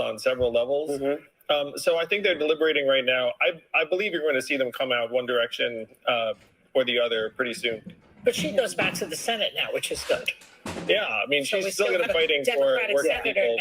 on several levels. So I think they're deliberating right now. I believe you're going to see them come out one direction or the other pretty soon. But she goes back to the Senate now, which is good. Yeah, I mean, So she's still going to be fighting for working people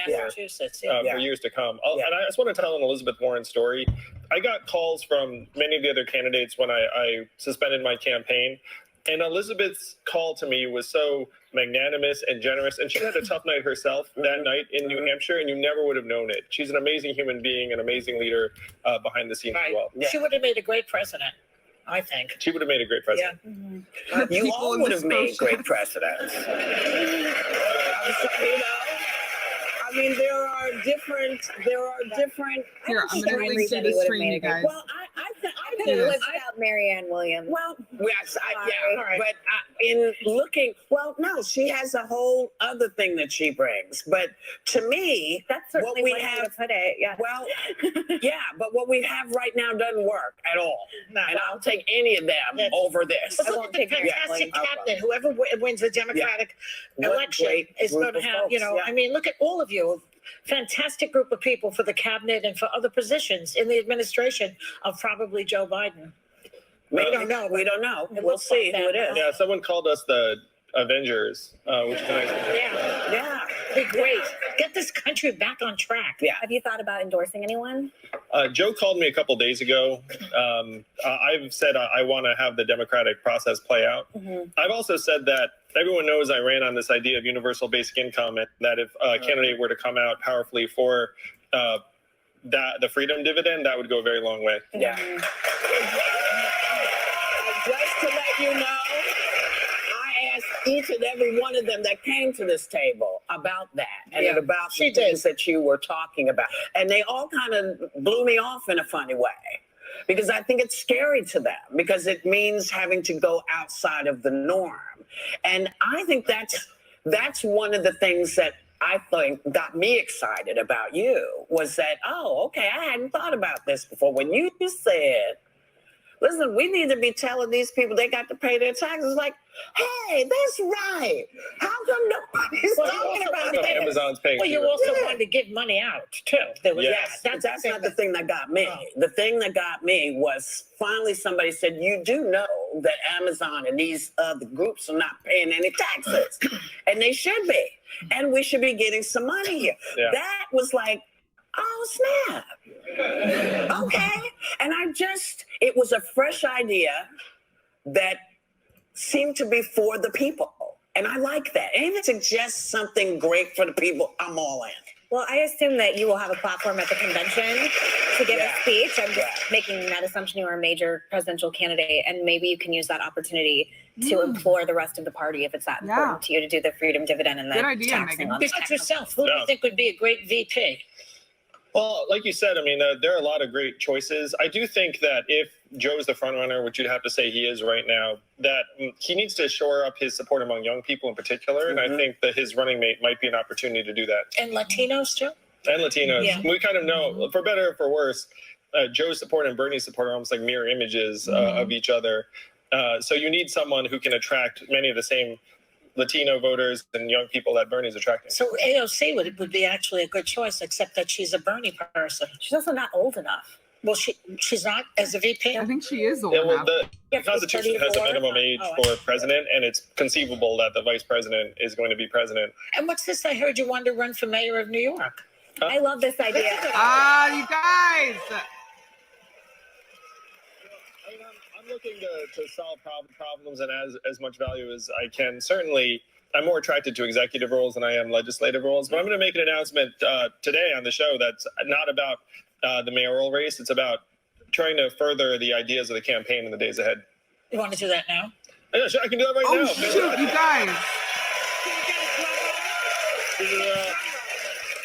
for years to come. And I just want to tell an Elizabeth Warren story. I got calls from many of the other candidates when I suspended my campaign. And Elizabeth's call to me was so magnanimous and generous. And she had a tough night herself that night in New Hampshire, and you never would have known it. She's an amazing human being, an amazing leader behind the scenes as well. She would have made a great president, I think. She would have made a great president. Yeah. You all would have made great presidents. I mean, there are different. Here, I'm going to link to the screen, you guys. Well, I could have lived without Marianne Williams. Well, yes, but in looking, well, no, she has a whole other thing that she brings. But to me, that's certainly what we have to put it. Yeah. Well, yeah, but what we have right now doesn't work at all. No, and I'll take any of them over this. Look at the fantastic cabinet. Whoever wins the Democratic election is going to have, I mean, look at all of you. Fantastic group of people for the cabinet and for other positions in the administration of probably Joe Biden. We don't know. We'll see who it is. Yeah, someone called us the Avengers, which is nice. Yeah. Be great. Get this country back on track. Yeah. Have you thought about endorsing anyone? Joe called me a couple days ago. I've said I want to have the democratic process play out. I've also said that everyone knows I ran on this idea of universal basic income, and that if a candidate were to come out powerfully for the freedom dividend, that would go a very long way. Yeah. Just to let you know, I asked each and every one of them that came to this table about that and about the things that you were talking about. And they all kind of blew me off in a funny way. Because I think it's scary to them, because it means having to go outside of the norm. And I think that's one of the things that I think got me excited about you, was that, oh, okay, I hadn't thought about this before. When you said, listen, we need to be telling these people they got to pay their taxes. Like, hey, that's right. How come nobody's talking about it? Amazon's paying. Well, you also wanted to give money out, too. There was that's not the thing that got me. The thing that got me was finally somebody said, you do know that Amazon and these other groups are not paying any taxes. And they should be. And we should be getting some money here. That was like, oh, snap. Okay. And it was a fresh idea that seemed to be for the people. And I like that. And if it's just something great for the people, I'm all in. Well, I assume that you will have a platform at the convention to give a speech. I'm just making that assumption you are a major presidential candidate, and maybe you can use that opportunity to implore the rest of the party, if it's that important to you, to do the freedom dividend and the taxing on the tax. Yourself, who do you think would be a great VP? Well, like you said, I mean, there are a lot of great choices. I do think that if Joe's the front runner, which you'd have to say he is right now, that he needs to shore up his support among young people in particular. And I think that his running mate might be an opportunity to do that. And Latinos, too? And Latinos. Yeah. We kind of know, for better or for worse, Joe's support and Bernie's support are almost like mirror images of each other. So you need someone who can attract many of the same Latino voters and young people that Bernie's attracting. So AOC would be actually a good choice, except that she's a Bernie person. She's also not old enough. Well, she's not as a VP. I think she is old enough. The Constitution has a minimum age for president, and it's conceivable that the vice president is going to be president. And what's this? I heard you wanted to run for mayor of New York. I love this idea. You guys. I'm looking to solve problems and as much value as I can. Certainly, I'm more attracted to executive roles than I am legislative roles. But I'm going to make an announcement today on the show that's not about the mayoral race. It's about trying to further the ideas of the campaign in the days ahead. You want to do that now? Yeah, sure, I can do that right now. Oh, shoot, you guys.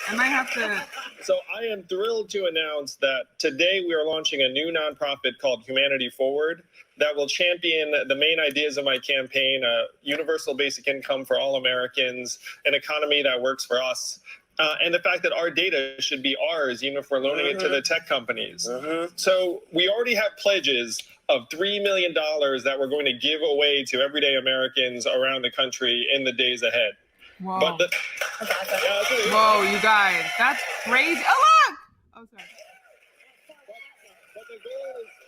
I might have to... So I am thrilled to announce that today we are launching a new nonprofit called Humanity Forward that will champion the main ideas of my campaign: universal basic income for all Americans, an economy that works for us, and the fact that our data should be ours, even if we're loaning it to the tech companies. So we already have pledges of $3 million that we're going to give away to everyday Americans around the country in the days ahead. Whoa. But Whoa, you guys, that's crazy. Oh, look! Oh, sorry. But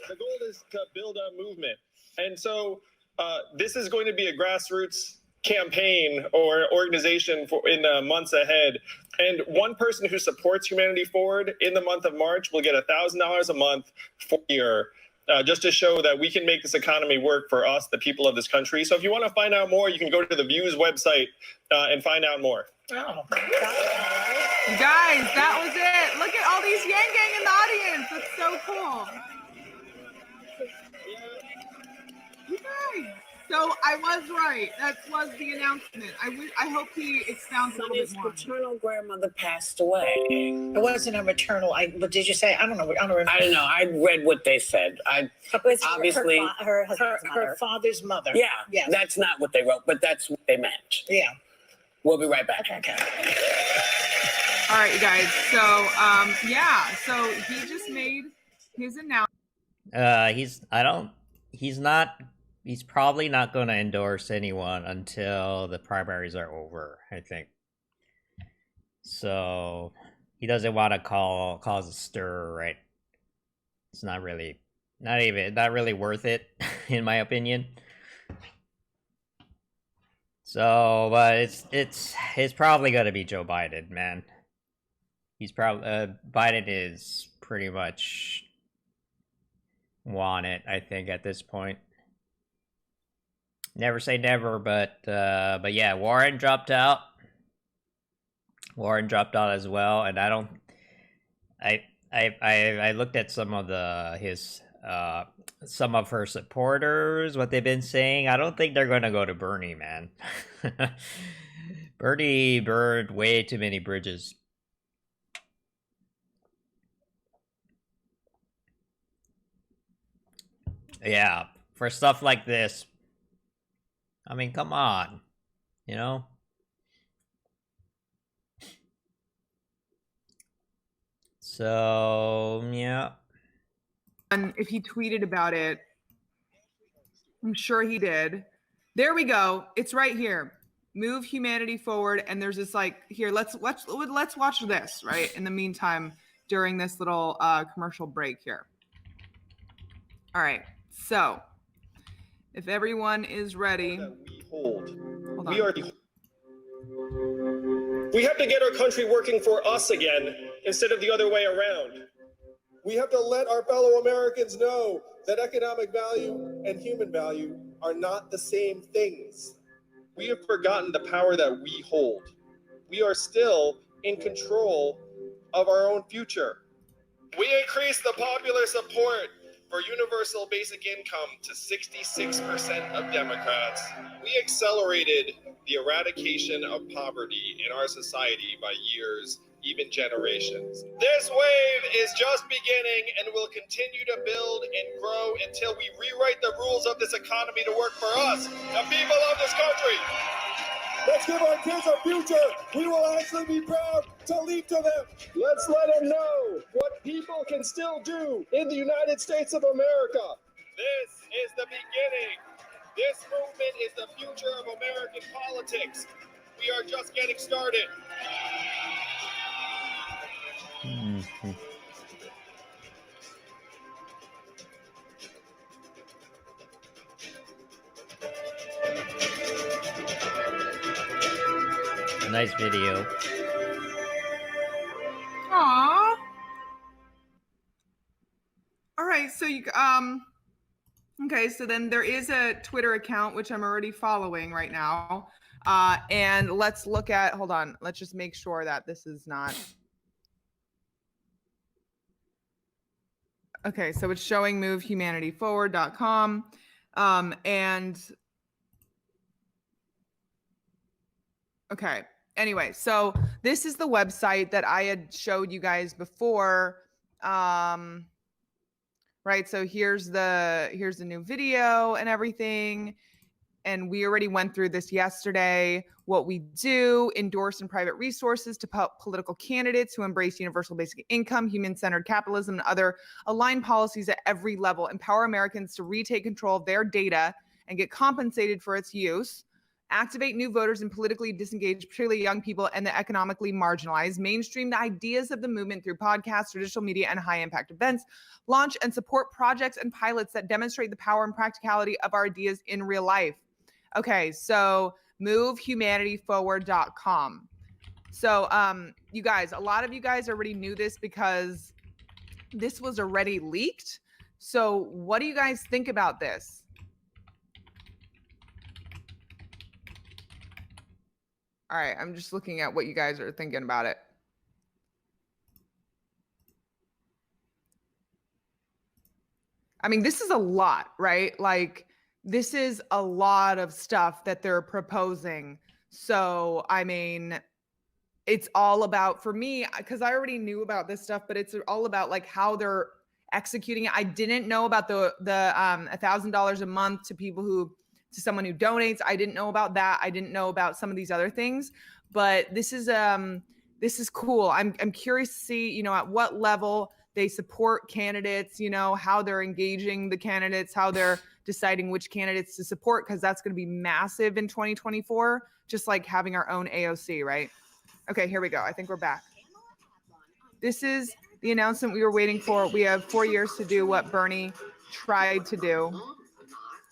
the goal is to build a movement. And so this is going to be a grassroots campaign or organization in the months ahead. And one person who supports Humanity Forward in the month of March will get $1,000 a month for a year, just to show that we can make this economy work for us, the people of this country. So if you want to find out more, you can go to the Views website and find out more. Oh, Guys, that was it. Look at all these Yang Gang in the audience. That's so cool. You guys. So I was right. That was the announcement. I hope he expounds a little bit Sonny's more. paternal grandmother passed away. it wasn't a maternal. What did you say? I don't know. I don't remember. I don't know. I read what they said. It was Obviously- her husband's her mother. father's mother. Yeah, Yes. that's not what they wrote, but that's what they meant. Yeah. We'll be right back. Okay. All right, you guys. So, yeah. So he just made his announcement. He's probably not going to endorse anyone until the primaries are over, I think. So he doesn't want to cause a stir, right? It's not really worth it, in my opinion. So, but it's probably going to be Joe Biden, man. He's probably Biden is pretty much won it, I think, at this point. Never say never, but yeah, Warren dropped out. Warren dropped out as well, and I looked at some of some of her supporters, what they've been saying. I don't think they're going to go to Bernie, man. Bernie burned way too many bridges. Yeah, for stuff like this. I mean, come on, you know? So, yeah. And if he tweeted about it, I'm sure he did. There we go. It's right here. Move humanity forward. And there's this here, let's watch this, right? In the meantime, during this little commercial break here. All right. So, if everyone is ready. Hold on. We have to get our country working for us again instead of the other way around. We have to let our fellow Americans know that economic value and human value are not the same things. We have forgotten the power that we hold. We are still in control of our own future. We increased the popular support for universal basic income to 66% of Democrats. We accelerated the eradication of poverty in our society by years, even generations. This wave is just beginning and will continue to build and grow until we rewrite the rules of this economy to work for us, the people of this country. Let's give our kids a future we will actually be proud to leave to them. Let's let them know what people can still do in the United States of America. This is the beginning. This movement is the future of American politics. We are just getting started. A nice video. Aww. All right, so you okay, so then there is a Twitter account which I'm already following right now. And let's look at, hold on, let's just make sure that this is not. Okay, so it's showing movehumanityforward.com. And okay, anyway, so this is the website that I had showed you guys before. Right, so here's the new video and everything. And we already went through this yesterday. What we do, endorse and private resources to political candidates who embrace universal basic income, human-centered capitalism, and other aligned policies at every level. Empower Americans to retake control of their data and get compensated for its use. activate new voters and politically disengaged, particularly young people and the economically marginalized, mainstream the ideas of the movement through podcasts, traditional media, and high-impact events, launch and support projects and pilots that demonstrate the power and practicality of our ideas in real life. Okay, so movehumanityforward.com. So you guys, a lot of you guys already knew this because this was already leaked. So what do you guys think about this? All right, I'm just looking at what you guys are thinking about it. I mean, this is a lot, right? Like, this is a lot of stuff that they're proposing. So, I mean, it's all about, for me, because I already knew about this stuff, but it's all about like how they're executing it. I didn't know about the $1,000 a month to people who, to someone who donates. I didn't know about that. I didn't know about some of these other things, but this is cool. I'm curious to see, you know, at what level they support candidates, you know, how they're engaging the candidates, how they're deciding which candidates to support, because that's going to be massive in 2024, just like having our own AOC, right? Okay, here we go. I think we're back. This is the announcement we were waiting for. We have 4 years to do what Bernie tried to do.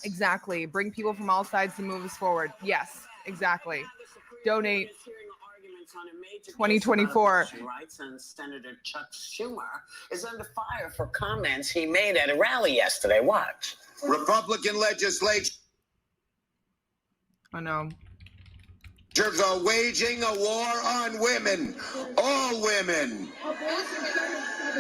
Exactly. Bring people from all sides to move us forward. Yes, exactly. Donate 2024. Rights, and Senator Chuck Schumer is under fire for comments he made at a rally yesterday. Watch. Republican legislature. Oh no. Are waging a war on women, all women,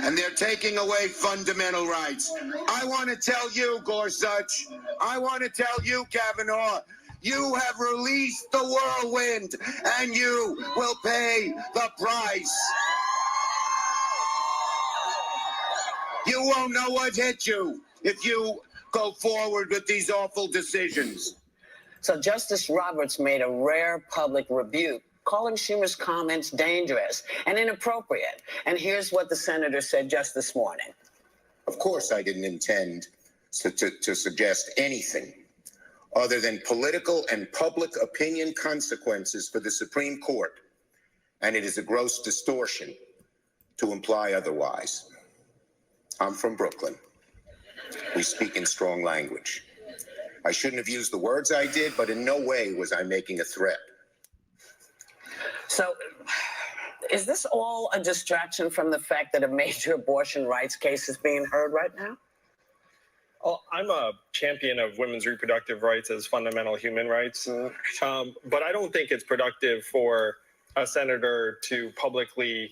and they're taking away fundamental rights. I want to tell you, Gorsuch, I want to tell you, Kavanaugh, you have released the whirlwind, and you will pay the price. You won't know what hit you if you go forward with these awful decisions. So Justice Roberts made a rare public rebuke, calling Schumer's comments dangerous and inappropriate. And here's what the senator said just this morning. Of course, I didn't intend to suggest anything other than political and public opinion consequences for the Supreme Court. And it is a gross distortion to imply otherwise. I'm from Brooklyn. We speak in strong language. I shouldn't have used the words I did, but in no way was I making a threat. So, is this all a distraction from the fact that a major abortion rights case is being heard right now? Well, I'm a champion of women's reproductive rights as fundamental human rights, but I don't think it's productive for a senator to publicly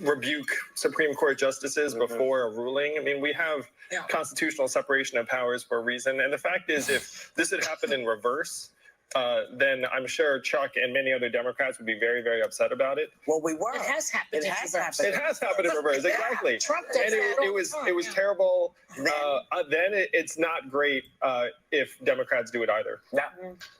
rebuke Supreme Court justices before a ruling. I mean, we have constitutional separation of powers for a reason. And the fact is, if this had happened in reverse, then I'm sure Chuck and many other Democrats would be very, very upset about it. Well, we were. It has happened. It has happened. It has happened in reverse, exactly. Trump does And that it was terrible. Then it's not great if Democrats do it either. Yeah,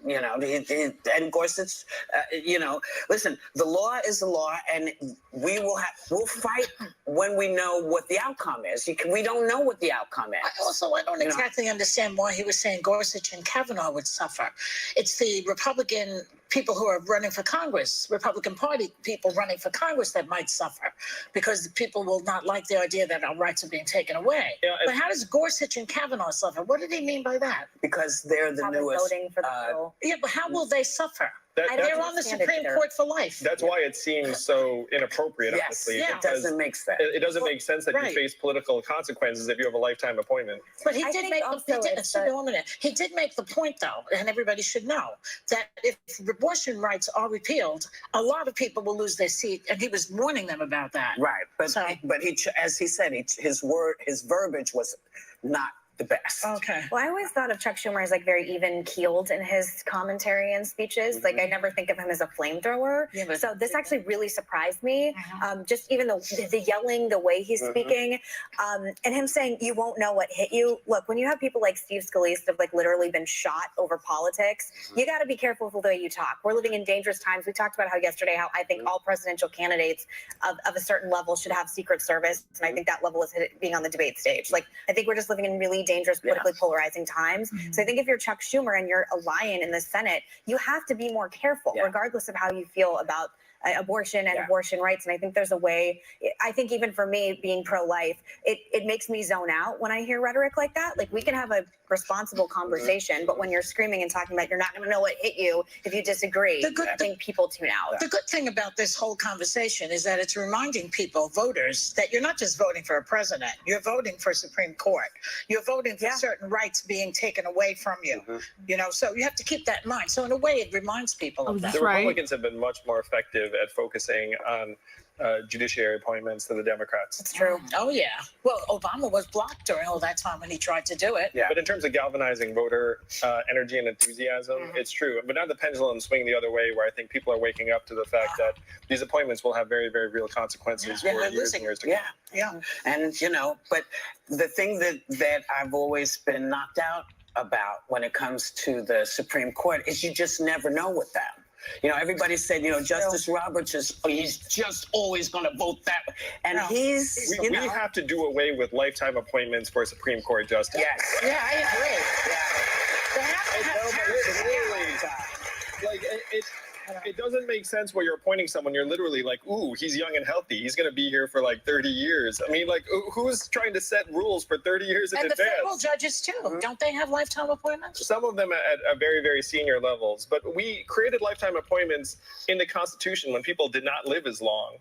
you know, and of course it's, you know, listen, the law is the law, and we'll fight when we know what the outcome is. We don't know what the outcome is. I don't exactly understand why he was saying Gorsuch and Kavanaugh would suffer. It's the Republican people who are running for Congress, Republican Party people running for Congress that might suffer because people will not like the idea that our rights are being taken away. Yeah, but how does Gorsuch and Kavanaugh suffer? What did he mean by that? Because they're the newest. Voting for the bill. Yeah, but how will they suffer? They're on the Supreme Court for life. That's why it seems so inappropriate, honestly. It doesn't make sense. It doesn't make sense that you face political consequences if you have a lifetime appointment. But he did make the point, though, and everybody should know, that if abortion rights are repealed, a lot of people will lose their seat, and he was warning them about that. Right, but he, as he said, his verbiage was not the best. Okay. Well, I always thought of Chuck Schumer as like very even keeled in his commentary and speeches. Like I never think of him as a flamethrower. Yeah, so this actually really surprised me. Just even the yelling, the way he's speaking, and him saying, "You won't know what hit you." Look, when you have people like Steve Scalise that have like literally been shot over politics, you got to be careful with the way you talk. We're living in dangerous times. We talked about how I think all presidential candidates of a certain level should have Secret Service, and I think that level is being on the debate stage. Like I think we're just living in really dangerous, politically polarizing times. So I think if you're Chuck Schumer and you're a lion in the Senate, you have to be more careful, regardless of how you feel about abortion and abortion rights. And I think there's a way, I think even for me being pro-life, it makes me zone out when I hear rhetoric like that. Like, we can have a responsible conversation, but when you're screaming and talking about you're not going to know what hit you if you disagree, I think people tune out. The good thing about this whole conversation is that it's reminding people, voters, that you're not just voting for a president, you're voting for Supreme Court. You're voting for certain rights being taken away from you. You know, so you have to keep that in mind. So in a way, it reminds people of that. The Republicans have been much more effective at focusing on judiciary appointments than the Democrats. It's true. Oh, yeah. Well, Obama was blocked during all that time when he tried to do it. But in terms of galvanizing voter energy and enthusiasm, it's true. But now the pendulum swinging the other way, where I think people are waking up to the fact that these appointments will have very, very real consequences for years and years to come. Yeah. And, you know, but the thing that I've always been knocked out about when it comes to the Supreme Court is you just never know with them. You know, everybody said, you know, Justice Roberts he's just always going to vote that way. And he's, we have to do away with lifetime appointments for a Supreme Court justice. Yes. Yeah, I agree. They have to have It doesn't make sense where you're appointing someone. You're literally like, ooh, he's young and healthy. He's going to be here for like 30 years. I mean, like, who's trying to set rules for 30 years in and advance? the federal judges, too. Don't they have lifetime appointments? Some of them at very, very senior levels. But we created lifetime appointments in the Constitution when people did not live as long.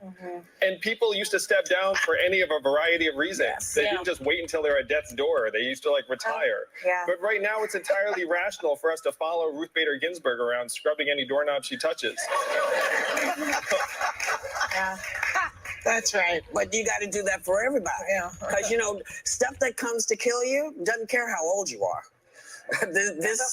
And people used to step down for any of a variety of reasons. They didn't just wait until they're at death's door. They used to like retire. But right now it's entirely rational for us to follow Ruth Bader Ginsburg around scrubbing any doorknob she touches. That's right. But you got to do that for everybody. Because, you know, stuff that comes to kill you doesn't care how old you are. But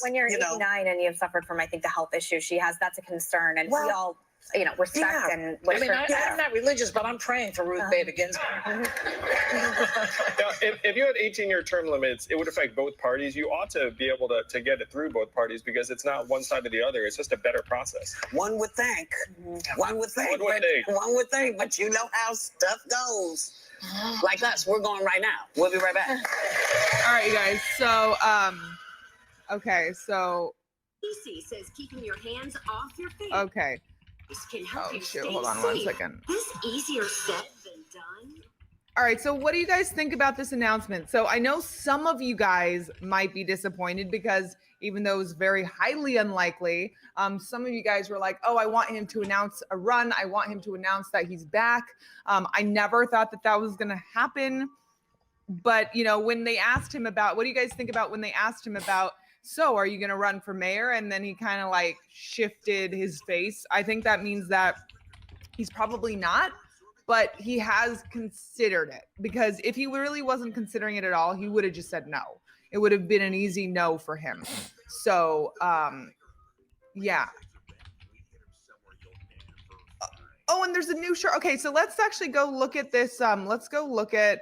when you're 89 and you've suffered from, I think, the health issue she has, that's a concern. And we all, you know, respect and I mean, I'm not religious, but I'm praying for Ruth Bader Ginsburg. Now, if you had 18-year term limits, it would affect both parties. You ought to be able to get it through both parties because it's not one side or the other. It's just a better process. One would think. One would think. One would think. But you know how stuff goes. Like us, we're going right now. We'll be right back. All right, you guys. So, okay, so. PC says keeping your hands off your face. Okay. Can help you stay Hold on safe. 1 second. This easier said than done. All right, so what do you guys think about this announcement? So I know some of you guys might be disappointed because even though it was very highly unlikely, some of you guys were like, oh, I want him to announce a run. I want him to announce that he's back. I never thought that was going to happen. But, you know, when they asked him about, what do you guys think about when they asked him about, so are you going to run for mayor? And then he kind of like shifted his face. I think that means that he's probably not, but he has considered it, because if he really wasn't considering it at all, he would have just said no. It would have been an easy no for him. So, yeah. Oh, and there's a new shirt. Okay, so let's actually go look at this. Let's go look at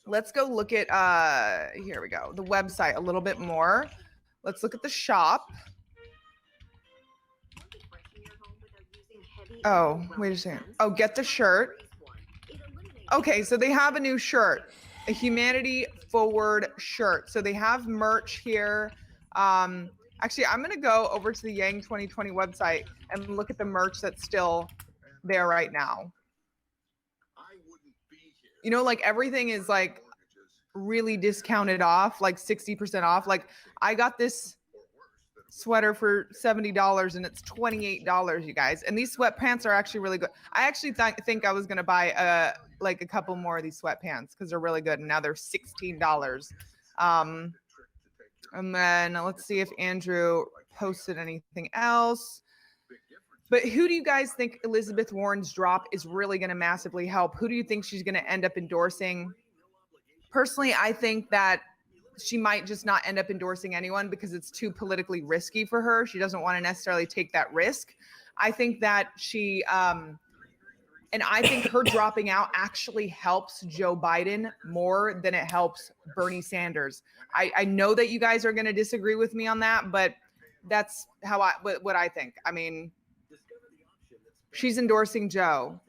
here we go, the website a little bit more. Let's look at the shop. Oh, wait a second. Oh, get the shirt. Okay, so they have a new shirt, a Humanity Forward shirt. So they have merch here. Actually, I'm gonna go over to the Yang 2020 website and look at the merch that's still there right now. You know, like everything is like really discounted off, like 60% off. Like I got this sweater for $70 and it's $28, you guys. And these sweatpants are actually really good. I actually think I was going to buy like a couple more of these sweatpants because they're really good. And now they're $16. And then let's see if Andrew posted anything else. But who do you guys think Elizabeth Warren's drop is really going to massively help? Who do you think she's going to end up endorsing? Personally, I think that she might just not end up endorsing anyone because it's too politically risky for her. She doesn't want to necessarily take that risk. I think that she, and I think her dropping out actually helps Joe Biden more than it helps Bernie Sanders. I know that you guys are going to disagree with me on that, but that's how what I think. I mean, she's endorsing Joe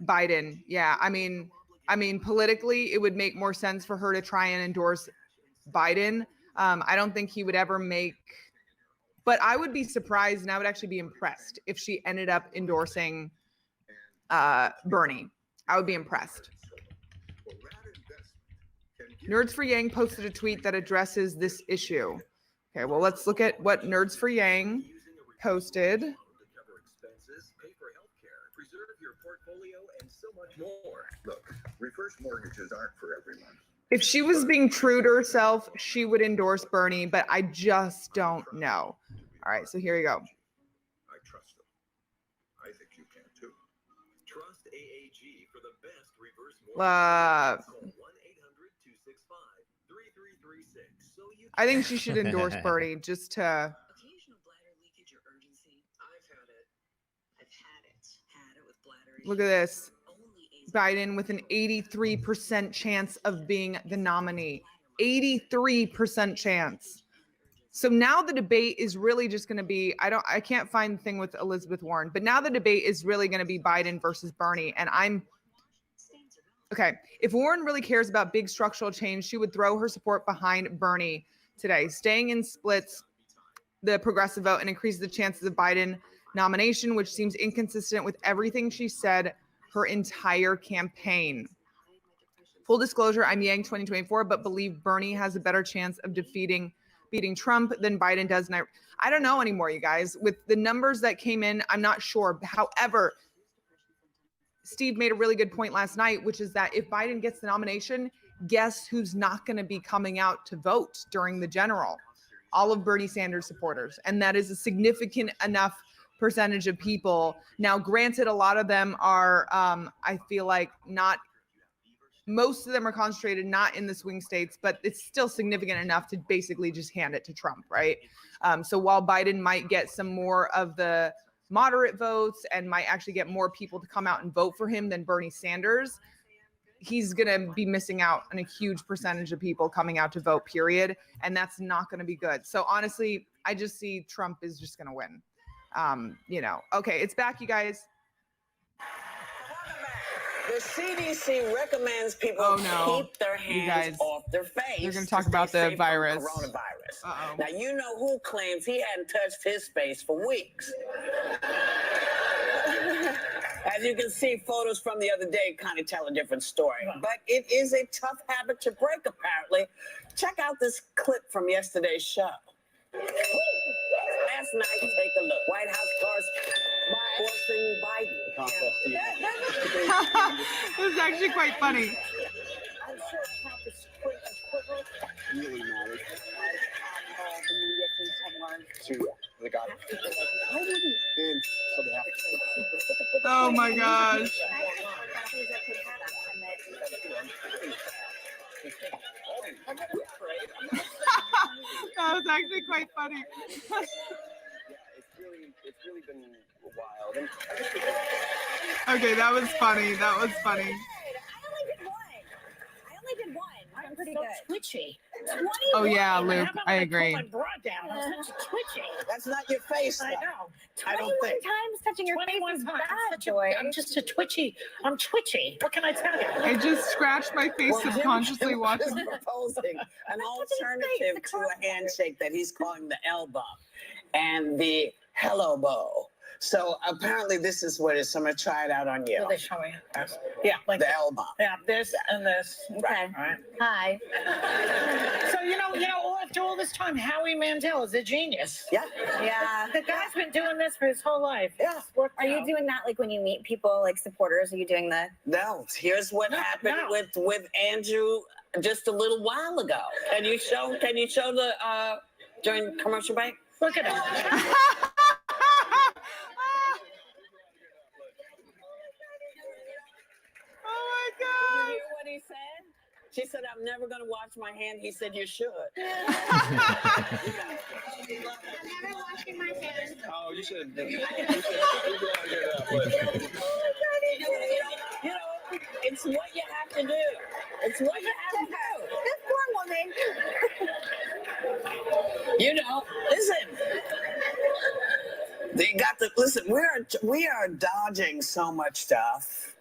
Biden. Yeah. I mean, I mean, politically, it would make more sense for her to try and endorse Biden. I don't think he would ever make, but I would be surprised and I would actually be impressed if she ended up endorsing Bernie. I would be impressed. Nerds for Yang posted a tweet that addresses this issue. Okay, well, let's look at what Nerds for Yang posted. Look, reverse mortgages aren't for everyone. If she was being true to herself, she would endorse Bernie, but I just don't know. All right, so here you go. I trust them. I think you can too. Trust AAG for the best reverse mortgage. Call 1-800-265-3336 so you I think she should endorse Bernie just to. Occasional bladder leakage or urgency. I've had it. I've had it. Had it with bladder. Look at this. Only Biden with an 83% chance of being the nominee. 83% chance. So now the debate is really just going to be, I can't find the thing with Elizabeth Warren, but now the debate is really going to be Biden versus Bernie. And okay, if Warren really cares about big structural change, she would throw her support behind Bernie today. Staying in splits the progressive vote and increase the chances of Biden nomination, which seems inconsistent with everything she said her entire campaign. Full disclosure, I'm Yang 2024, but believe Bernie has a better chance of beating Trump than Biden does. And I don't know anymore, you guys. With the numbers that came in, I'm not sure. However, Steve made a really good point last night, which is that if Biden gets the nomination, guess who's not going to be coming out to vote during the general? All of Bernie Sanders supporters. And that is a significant enough percentage of people. Now, granted, a lot of them are, I feel like most of them are concentrated not in the swing states, but it's still significant enough to basically just hand it to Trump, right? So while Biden might get some more of the moderate votes and might actually get more people to come out and vote for him than Bernie Sanders, he's going to be missing out on a huge percentage of people coming out to vote, period. And that's not going to be good. So honestly, I just see Trump is just going to win. Okay, it's back, you guys. The CDC recommends people keep their hands off their face. They're going to talk about the virus. Coronavirus. Uh-oh. Now, you know who claims he hadn't touched his face for weeks. As you can see, photos from the other day kind of tell a different story. But it is a tough habit to break, apparently. Check out this clip from yesterday's show. Last night, take a look. White House cars forcing Biden. It was actually quite funny. I'm sure Trump is quick and quicker. Really matters. The media things have learned to the God. Oh my gosh. That was actually quite funny. It's really been wild. Okay, that was funny. That was funny. I only did one. I'm pretty so good. twitchy. Oh yeah, Luke, How about I when agree. pull my bra down? I'm such a twitchy. That's not your face, I though. know. I don't 21 think. times touching your face 21 is times. bad, Joy. I'm just a twitchy. I'm twitchy. What can I tell you? I just scratched my face subconsciously Jim watching. is proposing an alternative to a handshake that he's calling the elbow and the hello bow. So apparently this is what it is. So I'm going to try it out on you. Will they show me? Yeah, like The elbow. yeah, this and this. Okay. All right. Hi. So after all this time, Howie Mandel is a genius. Yeah. Yeah. The guy's been doing this for his whole life. Yeah. It's worked Are you out. doing that like when you meet people, like supporters? Are you doing the? No, here's what happened with Andrew just a little while ago. Can you show the during commercial break? Look at him. Oh my You god. hear what he said? She said, I'm never going to wash my hand. He said, you should. Oh, you should. It's what you have to do. It's what you have to do. This poor woman. Listen. They got listen, we are dodging so much stuff.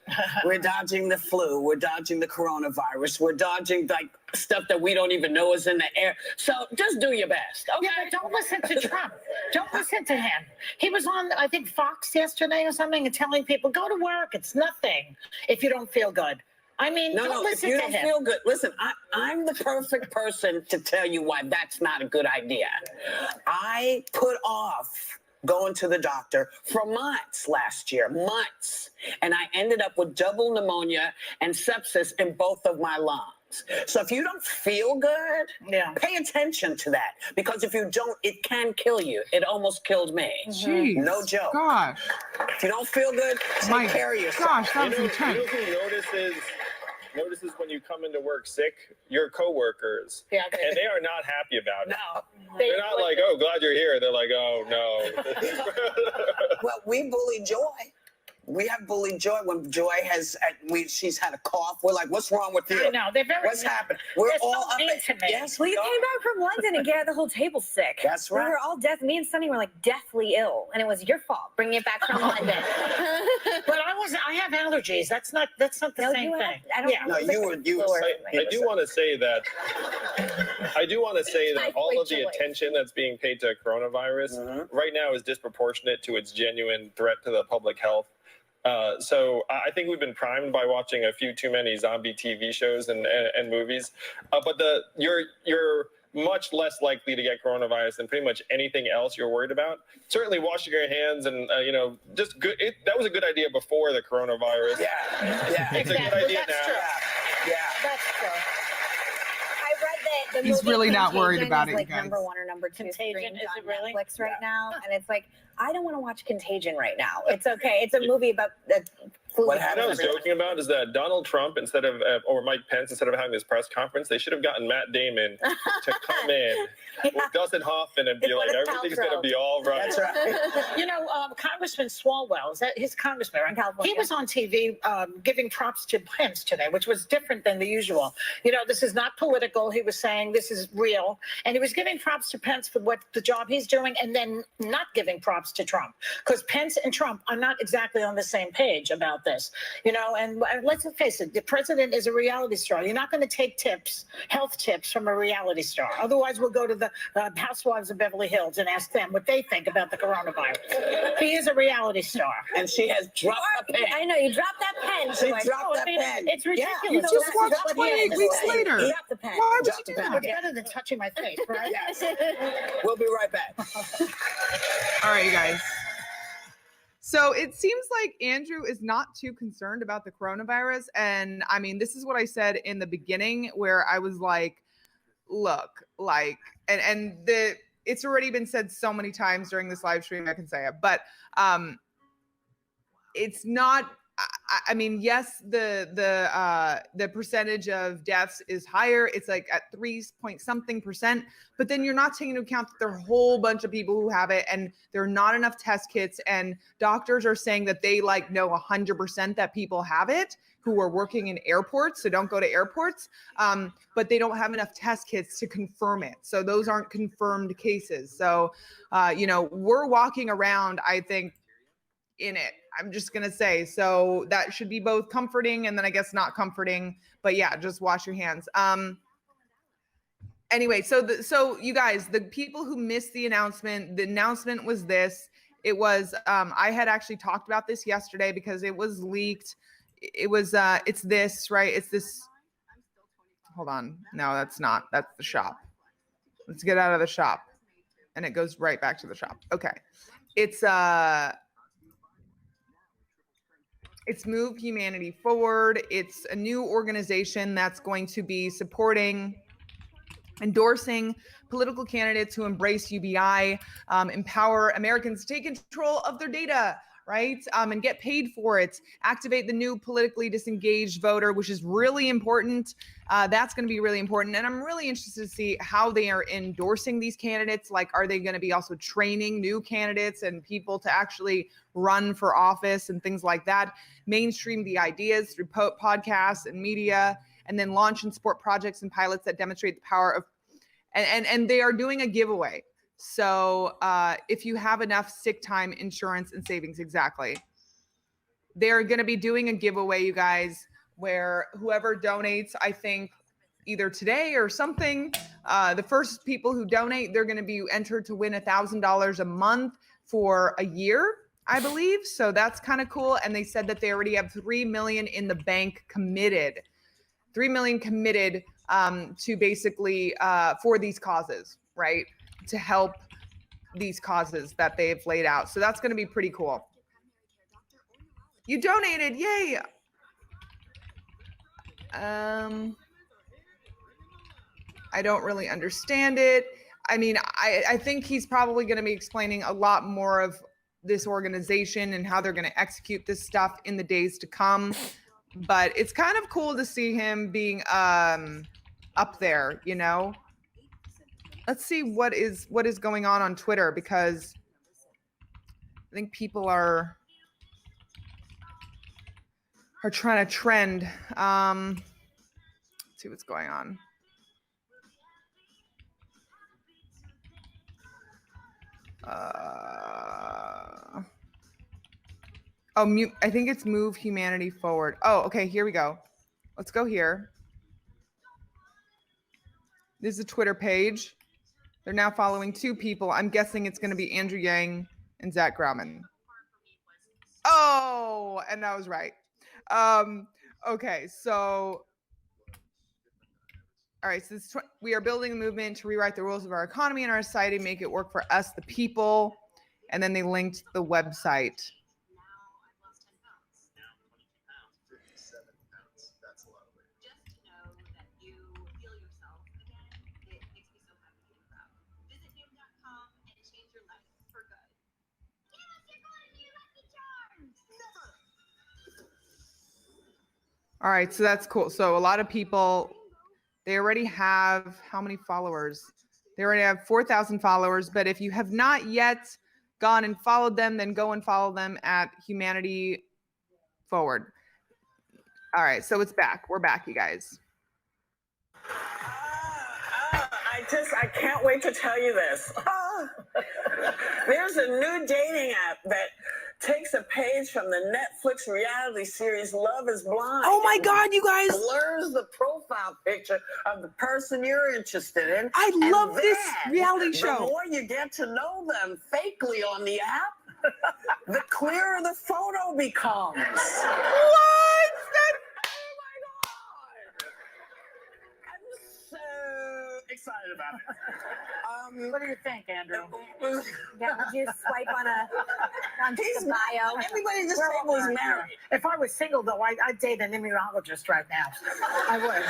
We're dodging the flu. We're dodging the coronavirus. We're dodging like stuff that we don't even know is in the air. So just do your best. Okay? Yeah, but don't listen to Trump. Don't listen to him. He was on, I think, Fox yesterday or something and telling people, go to work. It's nothing if you don't feel good. I mean, don't if listen you to don't him. feel good, listen, I'm the perfect person to tell you why that's not a good idea. I put off going to the doctor for months last year, months. And I ended up with double pneumonia and sepsis in both of my lungs. So if you don't feel good, pay attention to that. Because if you don't, it can kill you. It almost killed me. Jeez, no joke. Gosh. If you don't feel good, take care of yourself. Gosh, that was You intense. know who notices when you come into work sick? Your coworkers. Yeah, and they are not happy about it. No. They're not like, oh, glad you're here. They're like, oh, no. Well, we bully Joy. We have bullied Joy when Joy has, she's had a cough. We're like, what's wrong with you? I know, they're very. What's happening? We're they're all so up mean at, to me. yes, Well, we you are. came back from London and get the whole table sick. That's right. We were all me and Sunny were like deathly ill, and it was your fault bringing it back from London. But I have allergies. That's not the same thing. I don't Yeah. know. No, you were. I do want to say that all of the Joy. attention that's being paid to coronavirus right now is disproportionate to its genuine threat to the public health. So I think we've been primed by watching a few too many zombie TV shows and movies. But you're much less likely to get coronavirus than pretty much anything else you're worried about. Certainly washing your hands and, just good. That was a good idea before the coronavirus. Yeah. It's a good idea That's now. true. Yeah. That's true. I read that the He's movie really not worried Contagion about is it, like you guys. number 1 or number 2 Contagion, streamed is on it really? Netflix right now, and it's like I don't want to watch Contagion right now. It's okay. It's a movie about the flu. What What I happened? was joking about is that Donald Trump, instead of, or Mike Pence, instead of having this press conference, they should have gotten Matt Damon to come in with Dustin Hoffman and be It's like, Gwyneth everything's Paltrow. going to be all right. That's right. Congressman Swalwell, is that his congressman, right? California. He was on TV giving props to Pence today, which was different than the usual. This is not political. He was saying this is real. And he was giving props to Pence for what the job he's doing and then not giving props to Trump. Because Pence and Trump are not exactly on the same page about this. And let's face it, the president is a reality star. You're not going to take health tips from a reality star. Otherwise, we'll go to the Housewives of Beverly Hills and ask them what they think about the coronavirus. He is a reality star. And she has dropped the pen. I know you dropped that pen. She Joy. dropped that pen. It's ridiculous. Yeah, You just That's watched what he 28 is. weeks later. Drop the pen. Why would Drop you the do pen. that? It's better than touching my face, right? Yes. We'll be right back. All right, you guys. So it seems like Andrew is not too concerned about the coronavirus. And I mean, this is what I said in the beginning where I was like, look, it's already been said so many times during this live stream, I can say it, but it's not, I mean, yes, the percentage of deaths is higher. It's like at 3-point-something%, but then you're not taking into account that there are a whole bunch of people who have it and there are not enough test kits. And doctors are saying that they know 100% that people have it who are working in airports. So don't go to airports, but they don't have enough test kits to confirm it. So those aren't confirmed cases. So, we're walking around, I think, in it. I'm just going to say, so that should be both comforting and then I guess not comforting, but yeah, just wash your hands. Anyway, so you guys, the people who missed the announcement was this. It was, I had actually talked about this yesterday because it was leaked. It was, it's this, right? It's this. Hold on. No, that's not. That's the shop. Let's get out of the shop. And it goes right back to the shop. Okay. It's Move Humanity Forward. It's a new organization that's going to be endorsing political candidates who embrace UBI, empower Americans to take control of their data, right? And get paid for it. Activate the new politically disengaged voter, which is really important. That's going to be really important. And I'm really interested to see how they are endorsing these candidates. Like, are they going to be also training new candidates and people to actually run for office and things like that? Mainstream the ideas through podcasts and media, and then launch and support projects and pilots that demonstrate the power of, and they are doing a giveaway. So if you have enough sick time insurance and savings, exactly. they're going to be doing a giveaway, you guys, where whoever donates, I think either today or something, the first people who donate, they're going to be entered to win $1,000 a month for a year, I believe. So that's kind of cool. And they said that they already have 3 million in the bank committed, 3 million committed to basically for these causes, right? To help these causes that they've laid out. So that's going to be pretty cool. You donated, yay! I don't really understand it. I mean, I think he's probably going to be explaining a lot more of this organization and how they're going to execute this stuff in the days to come. But it's kind of cool to see him being up there, you know? Let's see what is going on Twitter, because I think people are trying to trend. Let's see what's going on. I think it's move humanity forward. Oh, okay, here we go. Let's go here. This is a Twitter page. They're now following 2 people. I'm guessing it's going to be Andrew Yang and Zach Grauman. Oh, and I was right. Okay, so all right, so we are building a movement to rewrite the rules of our economy and our society, make it work for us, the people. And then they linked the website. All right, so that's cool. So a lot of people, they already have how many followers? They already have 4,000 followers. But if you have not yet gone and followed them, then go and follow them at Humanity Forward. All right, so it's back. We're back, you guys. I can't wait to tell you this. There's a new dating app that takes a page from the Netflix reality series Love is Blind. Oh my God, you guys. Blurs the profile picture of the person you're interested in. I love this reality show. The more you get to know them fakely on the app, the clearer the photo becomes. What? Excited about it. What do you think, Andrew? Yeah, would you swipe on the bio? Everybody in this table is married. If I was single, though, I'd date an immunologist right now. I would.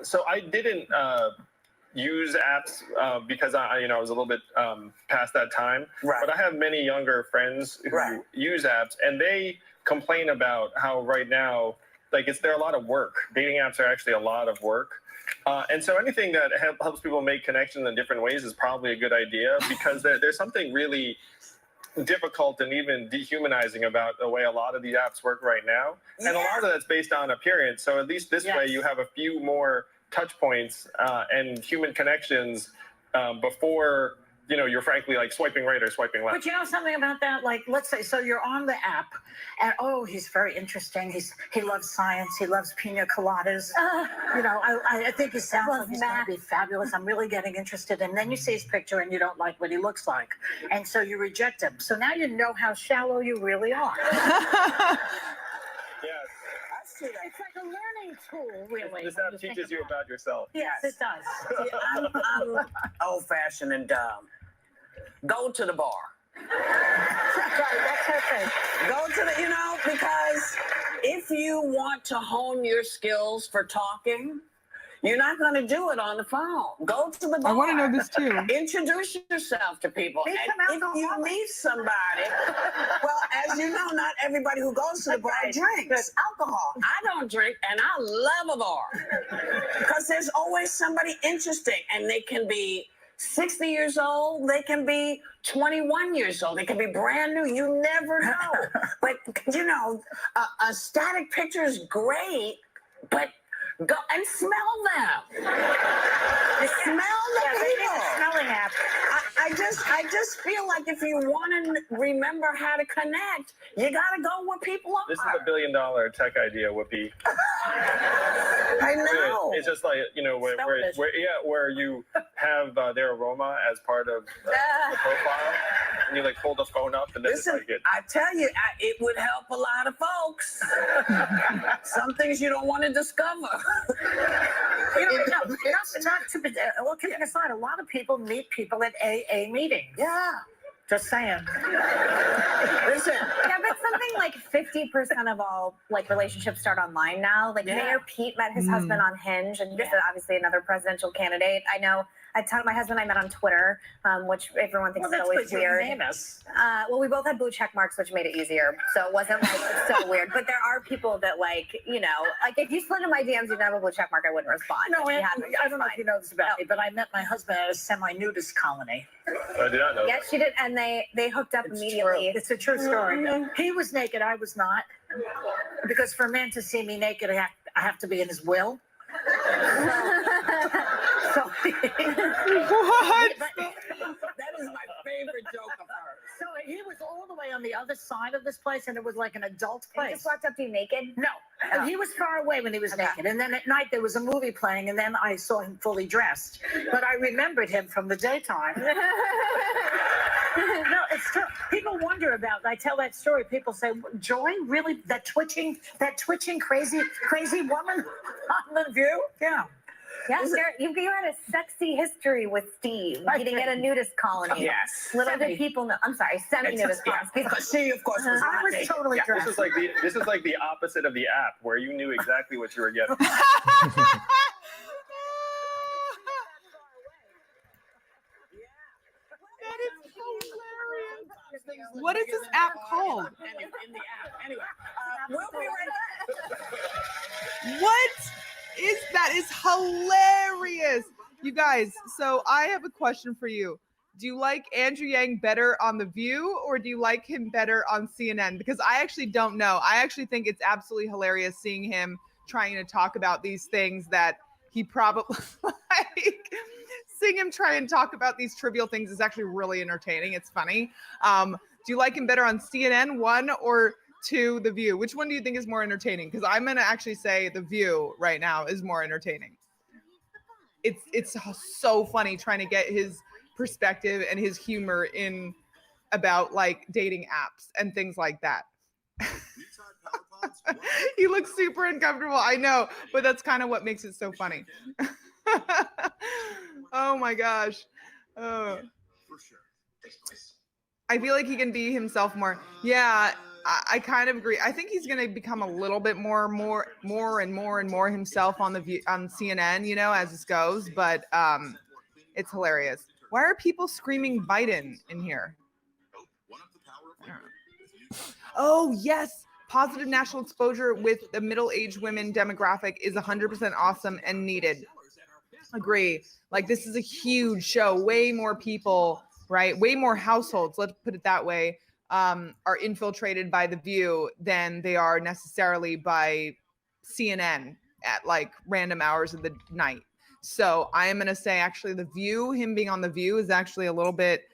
So I didn't use apps because I was a little bit past that time. Right. But I have many younger friends who use apps, and they complain about how right now, like, they're a lot of work. Dating apps are actually a lot of work. And so anything that helps people make connections in different ways is probably a good idea, because there's something really difficult and even dehumanizing about the way a lot of these apps work right now. And a lot of that's based on appearance. So at least this way you have a few more touch points and human connections before you're frankly like swiping right or swiping left. But you know something about that? Like, let's say, so you're on the app and, oh, he's very interesting. He loves science. He loves pina coladas. I think he sounds like he's going to be fabulous. I'm really getting interested. And then you see his picture and you don't like what he looks like. And so you reject him. So now you know how shallow you really are. Yes. It's like a learning tool, really. This app teaches you about yourself. Yes, it does. I'm old-fashioned and dumb. Go to the bar. That's her thing. Go to the, because if you want to hone your skills for talking, you're not going to do it on the phone. Go to the bar. I want to know this too. Introduce yourself to people. And if you meet somebody, well, as you know, not everybody who goes to the bar drinks alcohol. I don't drink, and I love a bar because there's always somebody interesting, and they can be 60 years old, they can be 21 years old, they can be brand new, you never know. But, a static picture is great, but go and smell them. Smell the people. Smelling app. I I just feel like if you want to remember how to connect, you got to go where people are. This is $1 billion tech idea, Whoopi. I know. It's just like, where you have their aroma as part of the profile, and you like hold the phone up and then Listen, it's like it. I tell you, it would help a lot of folks. Some things you don't want to discover. Well, kidding aside, a lot of people meet people at AA meetings. Yeah. Just saying. Listen. Yeah, but something like 50% of all like relationships start online now. Like Mayor Pete met his husband on Hinge, and this is obviously another presidential candidate. I know. I tell my husband I met on Twitter, which everyone thinks is always weird. Well, we both had blue check marks, which made it easier, so it wasn't like so weird. But there are people that like if you slid in my DMs, you didn't have a blue check mark, I wouldn't respond. No, I don't know if you know this about me, but I met my husband at a semi-nudist colony. I did not know. Yes, she did, and they hooked up immediately. It's a true story. He was naked, I was not, because for a man to see me naked, I have to be in his will. So What? That is my favorite joke of hers. So he was all the way on the other side of this place, and it was like an adult He place. just walked up to you naked? No, and he was far away when he was naked. And then at night there was a movie playing, and then I saw him fully dressed. But I remembered him from the daytime. No, it's true. People wonder about. I tell that story. People say, "Joy, really? That twitching, crazy woman on The View?" Yeah. Yeah, you had a sexy history with Steve meeting at a nudist colony. Yes. Little did people know. I'm sorry, semi-nudist colony. Because she, of course, was I was totally dressed. This is like the opposite of the app where you knew exactly what you were getting. That is hilarious. What is this app called? In the app. Anyway, we'll be right. What is that? Is hilarious. You guys, so I have a question for you. Do you like Andrew Yang better on The View, or do you like him better on CNN? Because I actually don't know. I actually think it's absolutely hilarious seeing him trying to talk about these things that he probably like. Seeing him try and talk about these trivial things is actually really entertaining. It's funny. Do you like him better on CNN, 1, or 2, The View? Which one do you think is more entertaining? Because I'm gonna actually say The View right now is more entertaining. It's so funny trying to get his perspective and his humor in about like dating apps and things like that. He looks super uncomfortable. I know, but that's kind of what makes it so funny. Oh my gosh. I feel like he can be himself more. Yeah, I kind of agree. I think he's going to become a little bit more and more himself on CNN, as this goes. But it's hilarious. Why are people screaming Biden in here? Oh, yes. Positive national exposure with the middle-aged women demographic is 100% awesome and needed. Agree. Like, this is a huge show. Way more people, right? Way more households, let's put it that way, are infiltrated by The View than they are necessarily by CNN at like random hours of the night. So I am going to say actually The View, him being on The View is actually a little bit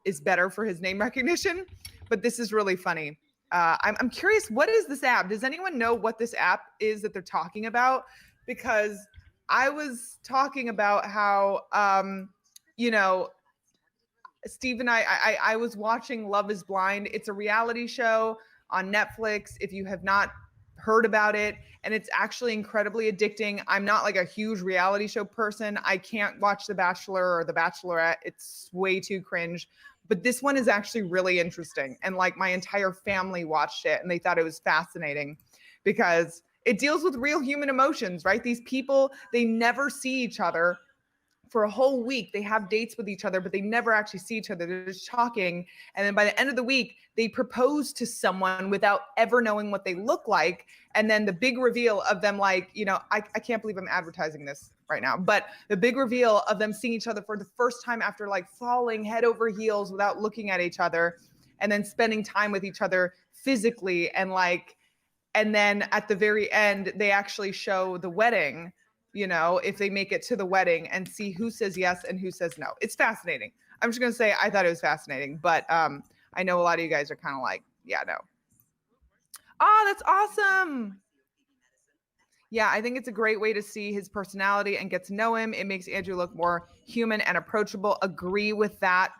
is better for his name recognition, but this is really funny. I'm curious, what is this app? Does anyone know what this app is that they're talking about? Because I was talking about how, Steve and I was watching Love is Blind. It's a reality show on Netflix. If you have not heard about it, and it's actually incredibly addicting. I'm not like a huge reality show person. I can't watch The Bachelor or The Bachelorette. It's way too cringe. But this one is actually really interesting. And like my entire family watched it and they thought it was fascinating because it deals with real human emotions, right? These people, they never see each other for a whole week. They have dates with each other, but they never actually see each other. They're just talking. And then by the end of the week, they propose to someone without ever knowing what they look like. And then the big reveal of them, like, I can't believe I'm advertising this right now, but the big reveal of them seeing each other for the first time after like falling head over heels without looking at each other, and then spending time with each other physically. And then at the very end, they actually show the wedding, if they make it to the wedding, and see who says yes and who says no. It's fascinating. I'm just gonna say I thought it was fascinating, but I know a lot of you guys are kind of like, yeah, no. Oh, that's awesome. Yeah, I think it's a great way to see his personality and get to know him. It makes Andrew look more human and approachable. Agree with that.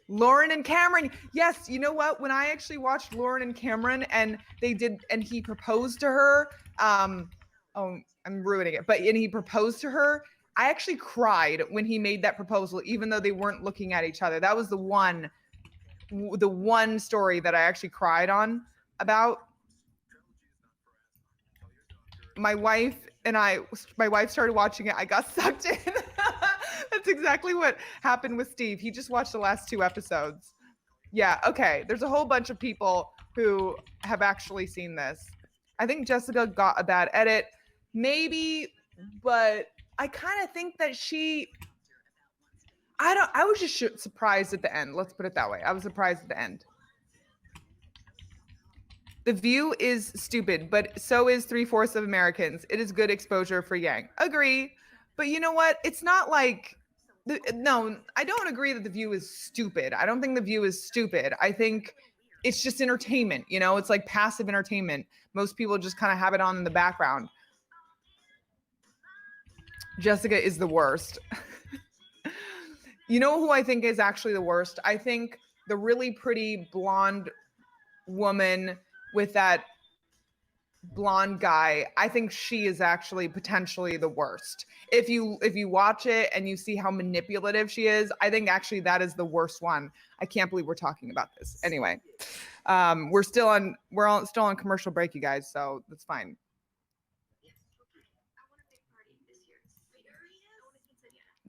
Lauren and Cameron. Yes, you know what? When I actually watched Lauren and Cameron and he proposed to her, oh, I'm ruining it, and he proposed to her, I actually cried when he made that proposal, even though they weren't looking at each other. That was the one story that I actually cried on about. My wife started watching it. I got sucked in. That's exactly what happened with Steve. He just watched the last 2 episodes. Yeah, okay. There's a whole bunch of people who have actually seen this. I think Jessica got a bad edit. Maybe, but I kind of think that I was just surprised at the end. Let's put it that way. I was surprised at the end. The View is stupid, but so is 3/4 of Americans. It is good exposure for Yang. Agree. But you know what? It's not like, no, I don't agree that The View is stupid. I don't think The View is stupid. I think it's just entertainment. It's like passive entertainment. Most people just kind of have it on in the background. Jessica is the worst. You know who I think is actually the worst? I think the really pretty blonde woman with that blonde guy, I think she is actually potentially the worst. If you watch it and you see how manipulative she is, I think actually that is the worst one. I can't believe we're talking about this. Anyway, we're still on commercial break, you guys, so that's fine.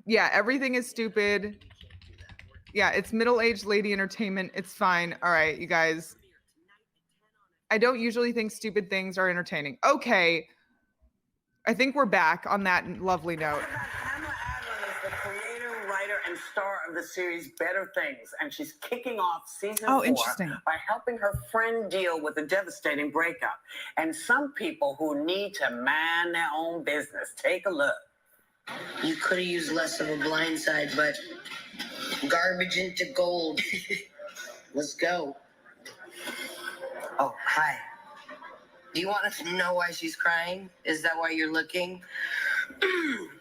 Yeah, everything is stupid. Yeah, it's middle-aged lady entertainment. It's fine. All right, you guys. I don't usually think stupid things are entertaining. Okay. I think we're back on that lovely note. Pamela Adlon is the creator, writer, and star of the series Better Things, and she's kicking off season 4 by helping her friend deal with a devastating breakup. And some people who need to mind their own business. Take a look. You could have used less of a blindside, but garbage into gold. Let's go. Oh, hi. Do you want to know why she's crying? Is that why you're looking?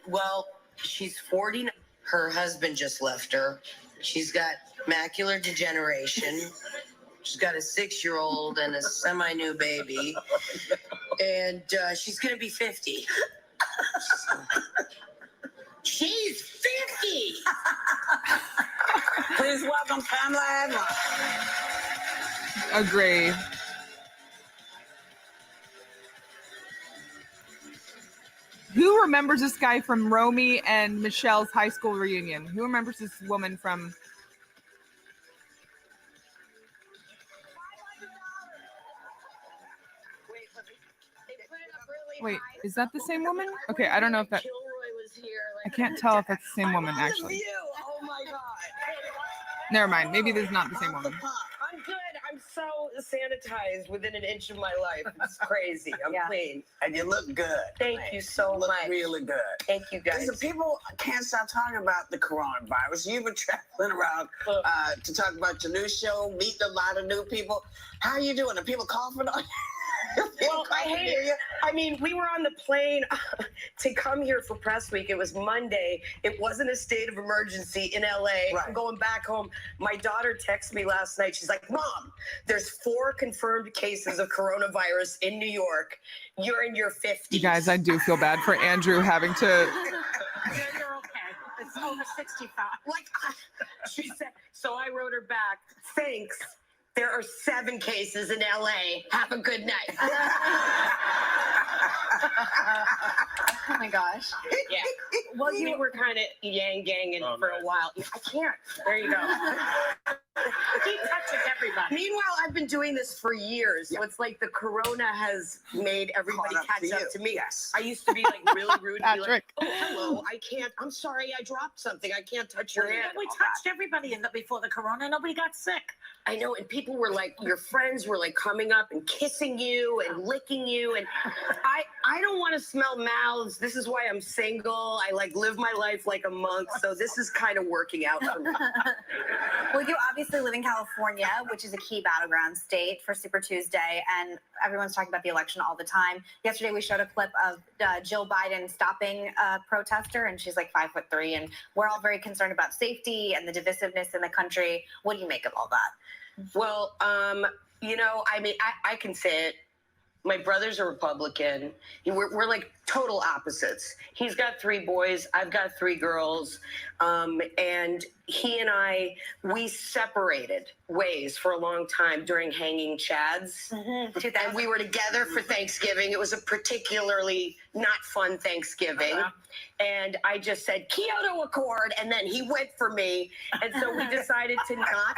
Well, she's 40. Her husband just left her. She's got macular degeneration. She's got a 6-year-old and a semi-new baby. And she's going to be 50. She's 50! Please welcome Pamela Adlon. Agree. Who remembers this guy from Romy and Michelle's high school reunion? Who remembers this woman from... Wait, is that the same woman? Okay, I don't know if that... I can't tell if that's the same woman, actually. Oh my God. Never mind. Maybe this is not the same woman. I'm good. I'm so sanitized within an inch of my life. It's crazy. I'm clean. And you look good. Thank you so much. Really good. Thank you, guys. Listen, people can't stop talking about the coronavirus. You've been traveling around to talk about your new show, meeting a lot of new people. How are you doing? Are people coughing on you? Well, I hate it. I mean, we were on the plane to come here for press week. It was Monday. It wasn't a state of emergency in LA. Right. I'm going back home. My daughter texted me last night. She's like, Mom, there's 4 confirmed cases of coronavirus in New York. You're in your 50s. You guys, I do feel bad for Andrew having to... You're okay. It's over 65. Like, she said, so I wrote her back, thanks. There are 7 cases in LA. Have a good night. Oh my gosh. Yeah. Well, we were kind of yang-ganging for a while. I can't. There you go. Keep touching everybody. everybody. Meanwhile, I've been doing this for years, so it's like the corona has made everybody catch up to me. Yes. I used to be like really rude and be like, Patrick. "Oh, hello, I can't. I'm sorry, I dropped something. I can't touch your hand." We touched everybody before the corona. Nobody got sick. I know, and people were like, your friends were like coming up and kissing you and licking you, and I don't want to smell mouths. This is why I'm single. I like live my life like a monk, so this is kind of working out for me. Well, you obviously live in California, which is a key battleground state for Super Tuesday, and everyone's talking about the election all the time. Yesterday, we showed a clip of Jill Biden stopping a protester, and she's like 5'3", and we're all very concerned about safety and the divisiveness in the country. What do you make of all that? Well, you know, I mean, I can say it. My brother's a Republican. We're like total opposites. He's got 3 boys. I've got 3 girls. And he and we separated ways for a long time during hanging chads. And we were together for Thanksgiving. It was a particularly not fun Thanksgiving. And I just said, Kyoto Accord. And then he went for me. And so we decided to not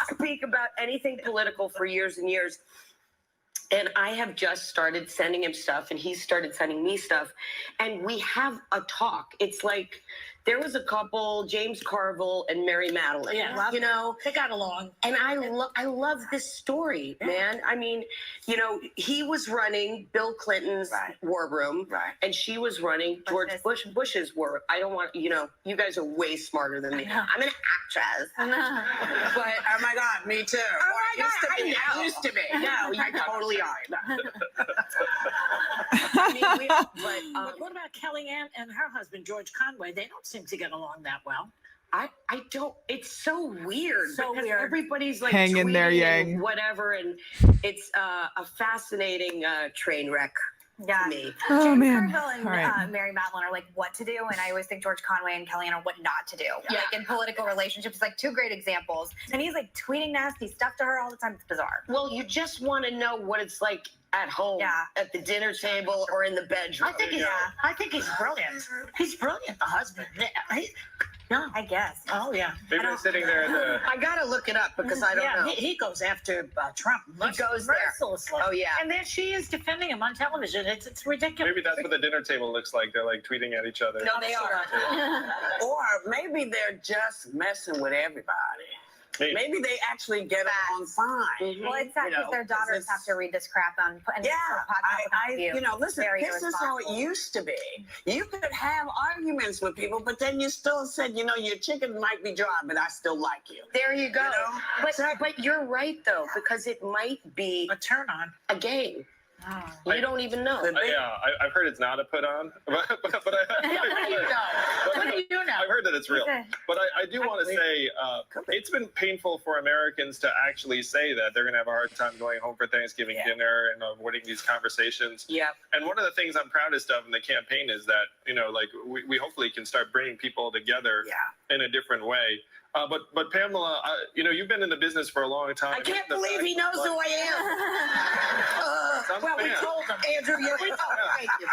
speak about anything political for years and years. And I have just started sending him stuff, and he's started sending me stuff. And we have a talk. It's like there was a couple, James Carville and Mary Madeline. Yeah, you know, they got along. And I love this story, man. I mean, you know, he was running Bill Clinton's war room, and she was running George Bush's war room. I don't want, you know, you guys are way smarter than me. I'm an actress. But Oh my God, me too. oh my God, I used to be. No, you totally are. I mean, But what about Kellyanne and her husband, George Conway? They don't seem to get along that well. I don't. It's so weird. So because weird. Everybody's like Hang in there, tweeting Yang. and whatever, and it's a fascinating train wreck Yeah. to me. Oh, James man. Carville and All right. Mary Madeline are like what to do, and I always think George Conway and Kellyanne are what not to do. Yeah. Like in political relationships, like 2 great examples. And he's like tweeting nasty stuff to her all the time. It's bizarre. Well, you just want to know what it's like at home, at the dinner table, or in the bedroom. I think he's brilliant. He's brilliant, the husband. No, I guess. Oh yeah. Maybe they're sitting there in the. I gotta look it up because I don't know. He goes after Trump. He goes there. mercilessly. Oh yeah. And there she is defending him on television. It's ridiculous. Maybe that's what the dinner table looks like. They're like tweeting at each other. No, they are. Or maybe they're just messing with everybody. Maybe they actually get along fine. Well, it's sad because their daughters have to read this crap on. And You know, listen, this is how it used to be. You could have arguments with people, but then you still said, you know, your chicken might be dry, but I still like you. There you go. You know? But you're right though, because it might be a turn on, a game. You don't even know. Yeah, I've heard it's not a put on, but what do you know? What do you know? I've heard that it's real. But I do want to say it's been painful for Americans to actually say that they're going to have a hard time going home for Thanksgiving dinner and avoiding these conversations. Yeah. And one of the things I'm proudest of in the campaign is that, you know, like we hopefully can start bringing people together in a different way. But Pamela, you know, you've been in the business for a long time. I can't believe he knows who I am. Well, we told him. Andrew, we told him. Thank you.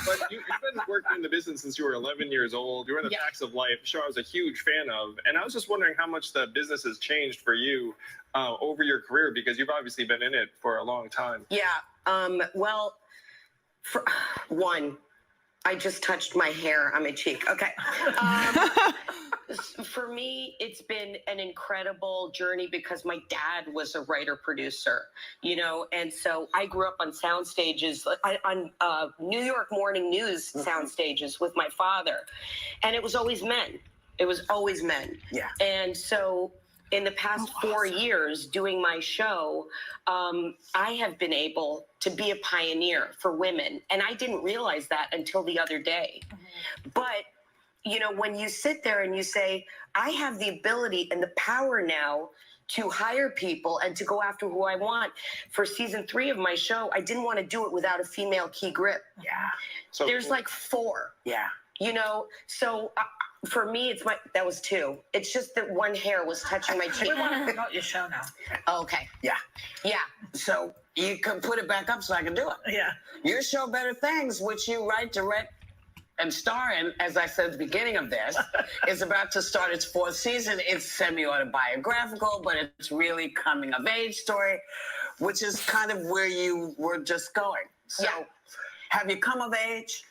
But you've been working in the business since you were 11 years old. You're in the Facts of Life, a show I was a huge fan of. And I was just wondering how much the business has changed for you over your career, because you've obviously been in it for a long time. Yeah. Well, for one, I just touched my hair on my cheek. Okay. For me, it's been an incredible journey because my dad was a writer-producer, you know, and so I grew up on sound stages, on New York morning news sound stages with my father, and it was always men. It was always men. Yeah. And so in the past 4 years doing my show, I have been able to be a pioneer for women, and I didn't realize that until the other day. But you know, when you sit there and you say, I have the ability and the power now to hire people and to go after who I want. For season 3 of my show, I didn't want to do it without a female key grip. Yeah. So there's like 4. Yeah. You know, so for me, that was 2. It's just that one hair was touching my cheek. We want to promote your show now. Oh, okay. Yeah. Yeah. So you can put it back up so I can do it. Yeah. Your show, Better Things, which you write, direct, and starring, as I said at the beginning of this, is about to start its 4th season. It's semi-autobiographical, but it's really coming-of-age story, which is kind of where you were just going. So, have you come of age?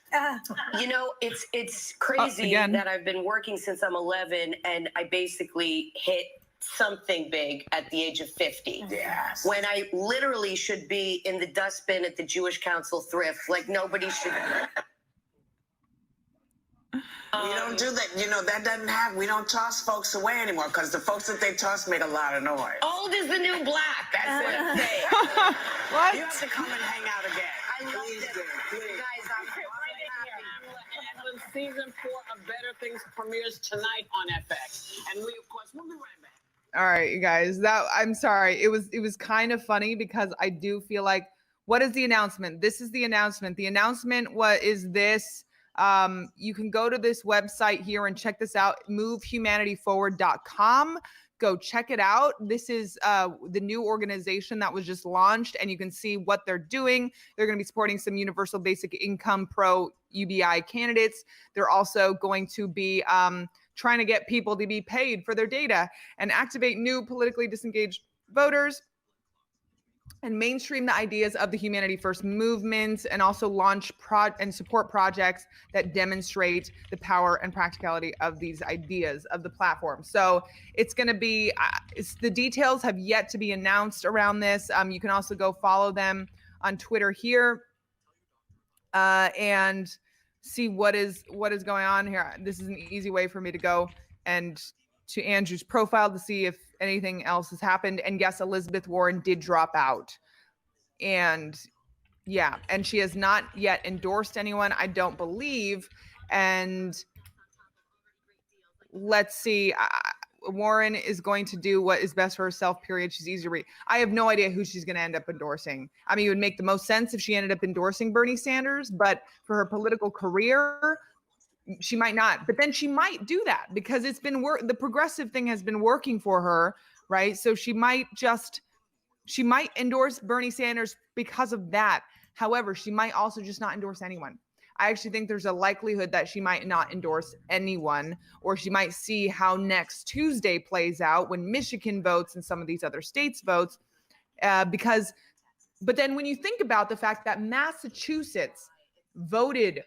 You know, it's crazy that I've been working since I'm 11, and I basically hit something big at the age of 50. Yes. When I literally should be in the dustbin at the Jewish Council thrift, like nobody should. We don't do that. You know, that doesn't happen. We don't toss folks away anymore because the folks that they toss made a lot of noise. Old is the new black. That's it. What? You have to come and hang out again. I love Please it. do. Please. Guys, I'm And season 4 of Better Things premieres tonight on FX. And we, of course, we'll be right back. All right, you guys. I'm sorry. It was kind of funny because I do feel like, what is the announcement? This is the announcement. The announcement is this. You can go to this website here and check this out, movehumanityforward.com. Go check it out. This is the new organization that was just launched, and you can see what they're doing. They're going to be supporting some universal basic income pro UBI candidates. They're also going to be trying to get people to be paid for their data and activate new politically disengaged voters and mainstream the ideas of the Humanity First movement, and also launch and support projects that demonstrate the power and practicality of these ideas of the platform. So it's going to be, the details have yet to be announced around this. You can also go follow them on Twitter here and see what is going on here. This is an easy way for me to go and to Andrew's profile to see if anything else has happened. And yes, Elizabeth Warren did drop out. And yeah, and she has not yet endorsed anyone, I don't believe. And let's see, Warren is going to do what is best for herself, period. She's easy to read. I have no idea who she's going to end up endorsing. I mean, it would make the most sense if she ended up endorsing Bernie Sanders, but for her political career, she might not. But then she might do that because it's been the progressive thing has been working for her, right? So she might endorse Bernie Sanders because of that. However, she might also just not endorse anyone. I actually think there's a likelihood that she might not endorse anyone, or she might see how next Tuesday plays out when Michigan votes and some of these other states votes. But then when you think about the fact that Massachusetts voted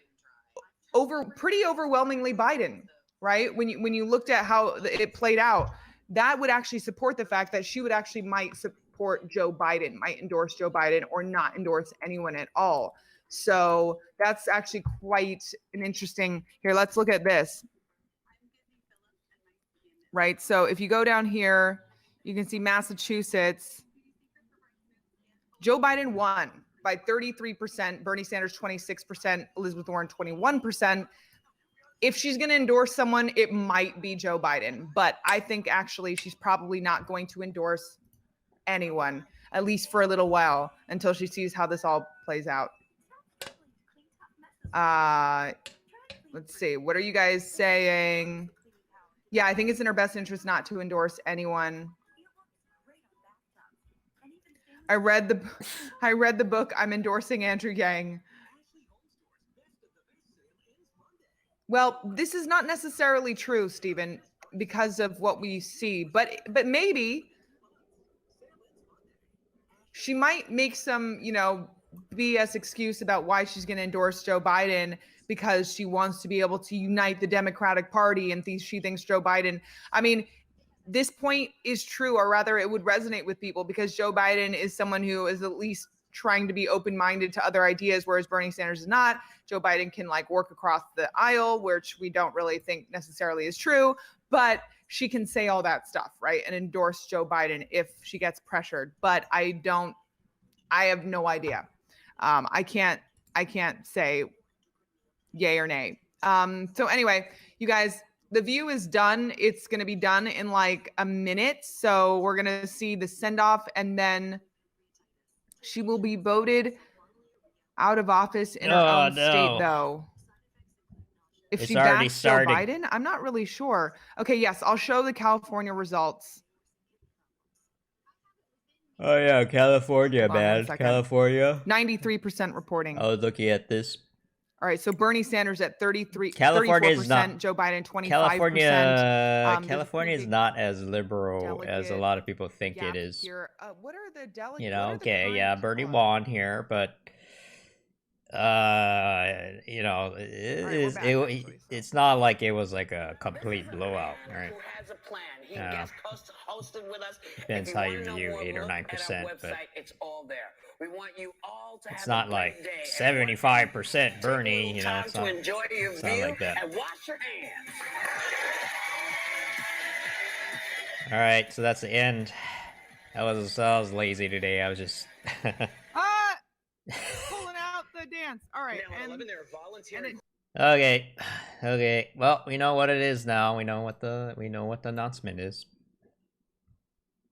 pretty overwhelmingly Biden, right? When you looked at how it played out, that would actually support the fact that she would actually might support Joe Biden, might endorse Joe Biden, or not endorse anyone at all. So that's actually quite an interesting, here, let's look at this. Right, so if you go down here, you can see Massachusetts, Joe Biden won by 33%, Bernie Sanders 26%, Elizabeth Warren 21%. If she's going to endorse someone, it might be Joe Biden, but I think actually she's probably not going to endorse anyone, at least for a little while, until she sees how this all plays out. Let's see. What are you guys saying? Yeah, I think it's in her best interest not to endorse anyone. I read the book. I'm endorsing Andrew Yang. Well, this is not necessarily true, Stephen, because of what we see, but maybe she might make some, BS excuse about why she's going to endorse Joe Biden because she wants to be able to unite the Democratic Party and she thinks Joe Biden. I mean, this point is true, or rather it would resonate with people because Joe Biden is someone who is at least trying to be open-minded to other ideas, whereas Bernie Sanders is not. Joe Biden can work across the aisle, which we don't really think necessarily is true, but she can say all that stuff, right? And endorse Joe Biden if she gets pressured. But I have no idea. I can't say yay or nay. So anyway, you guys, the view is done. It's going to be done in a minute. So we're going to see the send off, and then she will be voted out of office in her own state, though. If she backs Joe Biden, I'm not really sure. Okay, yes, I'll show the California results. Oh yeah, California, man. California. 93% reporting. I was looking at this. All right, so Bernie Sanders at 34%, California is not. Joe Biden 25%. California is not as liberal as a lot of people think it gap is. here. What are the delegates? You know, okay, yeah, Bernie won here, but you know, it's not like it was like a complete blowout, right? Depends how you view 8 or 9%, but it's all there. We want you all to it's not like 75% Bernie, you know. It's not, enjoy your it's not like that. and wash your hands. All right, so that's the end. I was lazy today. I was just pulling out the dance. All right, okay. Well, we know what it is now. We know what the announcement is.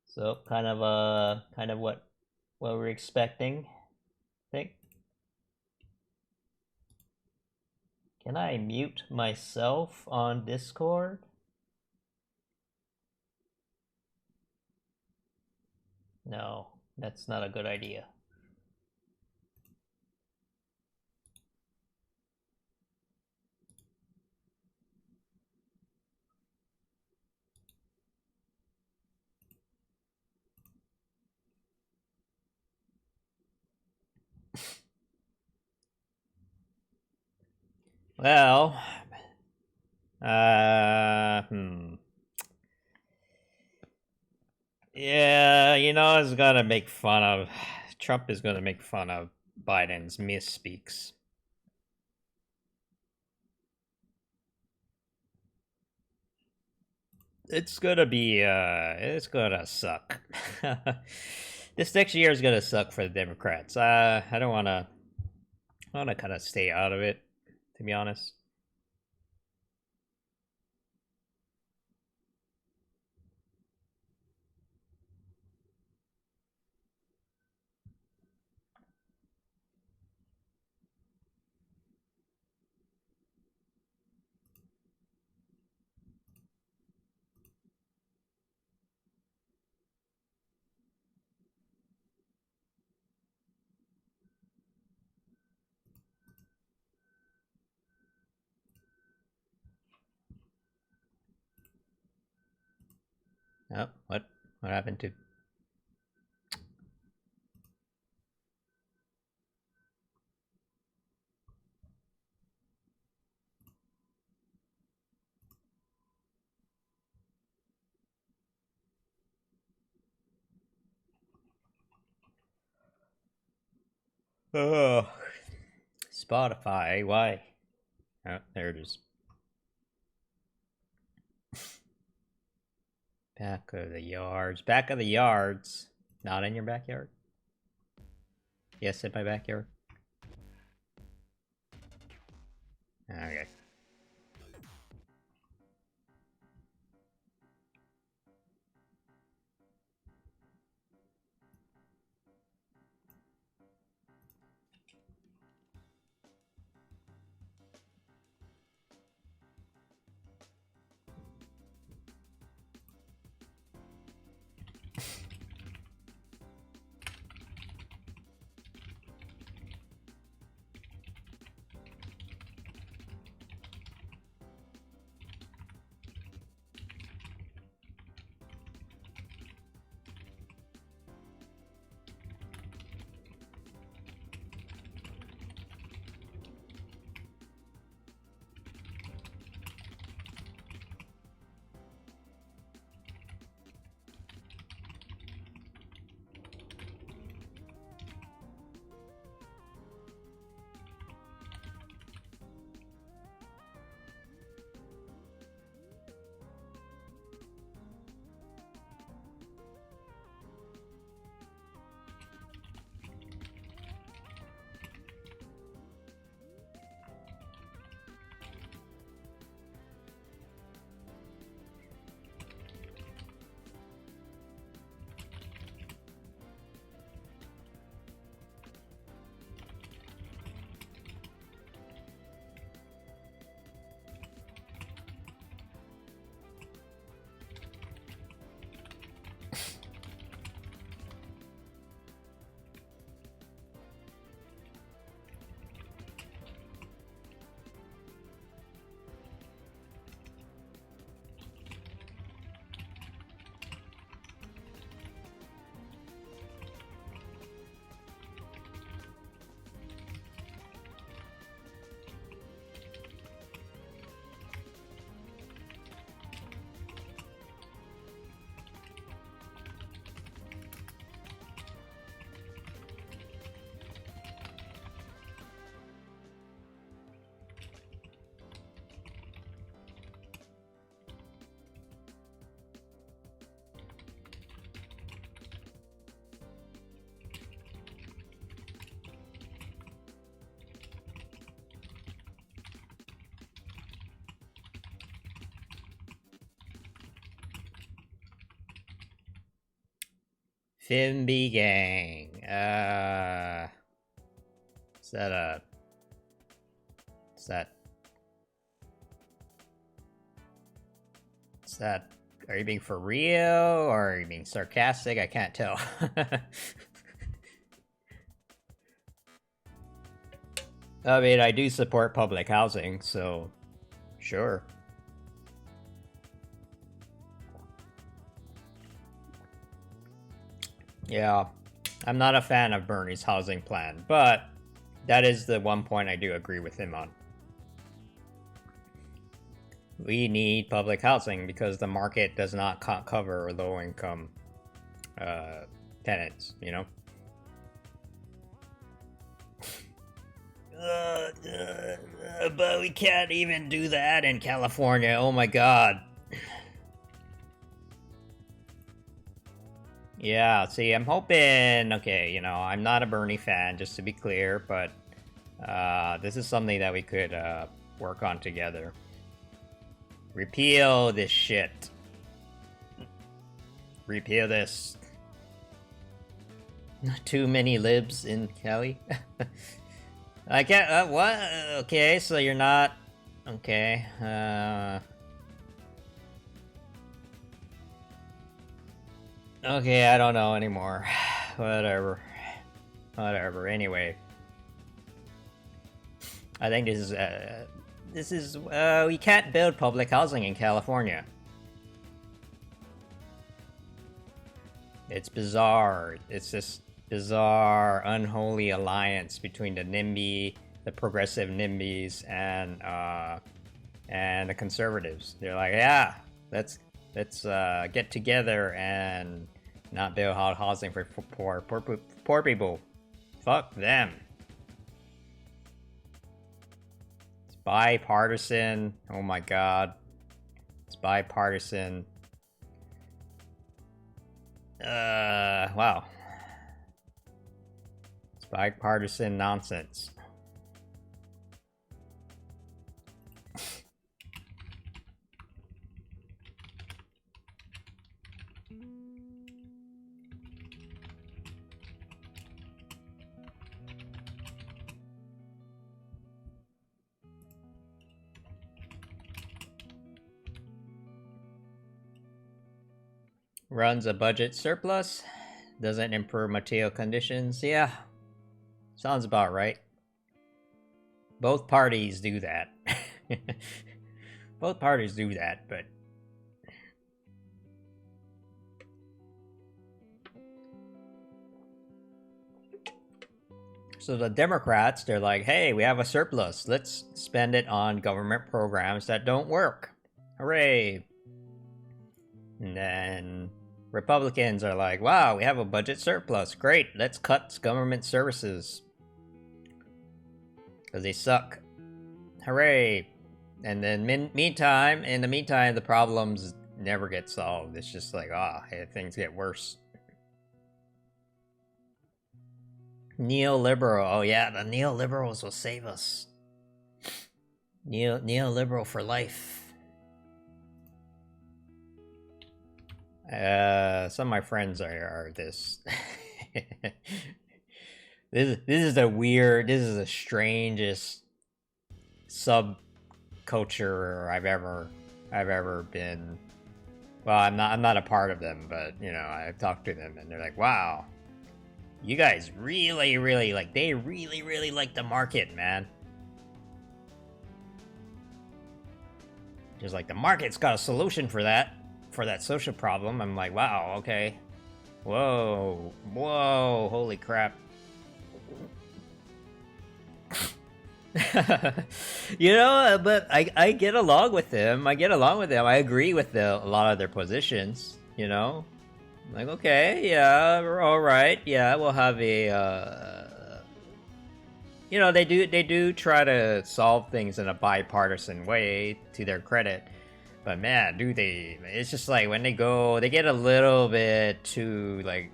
So kind of what we're expecting. I think. Can I mute myself on Discord? No, that's not a good idea. Well, yeah, you know, Trump is gonna make fun of Biden's misspeaks. It's gonna suck. This next year is gonna suck for the Democrats. I wanna kind of stay out of it, to be honest. Oh, what happened to? Oh, Spotify. Why? Oh, there it is. Back of the yards. Back of the yards. Not in your backyard? Yes, in my backyard. Okay. YIMBY gang. Is that a... Is that... Are you being for real, or are you being sarcastic? I can't tell. I mean, I do support public housing, so... Sure. Yeah, I'm not a fan of Bernie's housing plan, but that is the one point I do agree with him on. We need public housing because the market does not cover low-income tenants, you know? But we can't even do that in California, oh my god. Yeah, see, I'm hoping, okay, you know, I'm not a Bernie fan, just to be clear, but this is something that we could work on together. Repeal this shit. Repeal this. Too many libs in Cali? I can't, what? Okay, so you're not, okay, okay, I don't know anymore. Whatever. Whatever, anyway. I think this is, we can't build public housing in California. It's bizarre. It's this bizarre, unholy alliance between the NIMBY, the progressive NIMBYs, and the conservatives. They're like, yeah, let's get together and not build housing for poor people. Fuck them. It's bipartisan. Oh my god. It's bipartisan. Wow. It's bipartisan nonsense. Runs a budget surplus, doesn't improve material conditions. Yeah, sounds about right. Both parties do that. Both parties do that, but so the Democrats, they're like, hey, we have a surplus, let's spend it on government programs that don't work. Hooray. And then Republicans are like, wow, we have a budget surplus. Great, let's cut government services. Because they suck. Hooray. And then in the meantime, the problems never get solved. It's just like, hey, things get worse. Neoliberal. Oh yeah, the neoliberals will save us. Neoliberal for life. Some of my friends are this. This is the strangest subculture I've ever been. Well, I'm not a part of them, but you know, I've talked to them, and they're like, "Wow, you guys really like the market, man." Just like the market's got a solution for that social problem. I'm like, wow, okay. Whoa, holy crap. You know, but I get along with them. I agree with a lot of their positions, you know? Like, okay, yeah, we're alright. Yeah, we'll have a, you know, they do try to solve things in a bipartisan way, to their credit. But man, it's just like when they get a little bit too, like,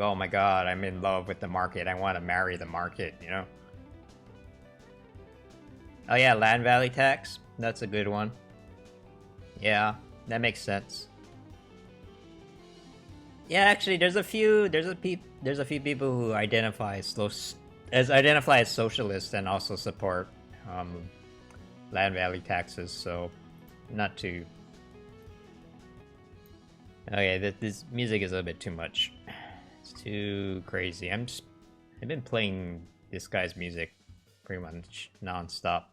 oh my god, I'm in love with the market, I want to marry the market, you know? Oh yeah, land value tax, that's a good one. Yeah, that makes sense. Yeah, actually, there's a few people who identify as socialists and also support land value taxes. So, not too. Okay, this music is a little bit too much. It's too crazy. I've been playing this guy's music pretty much non-stop.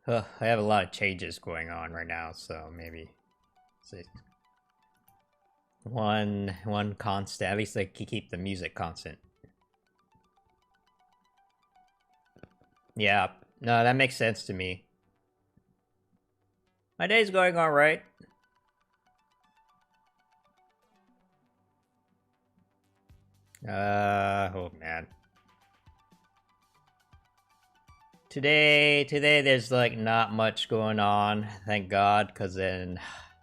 I have a lot of changes going on right now, so maybe see one constant. At least I can keep the music constant. Yeah, no, that makes sense to me. My day's going all right. Oh man. Today there's like not much going on, thank God, cause then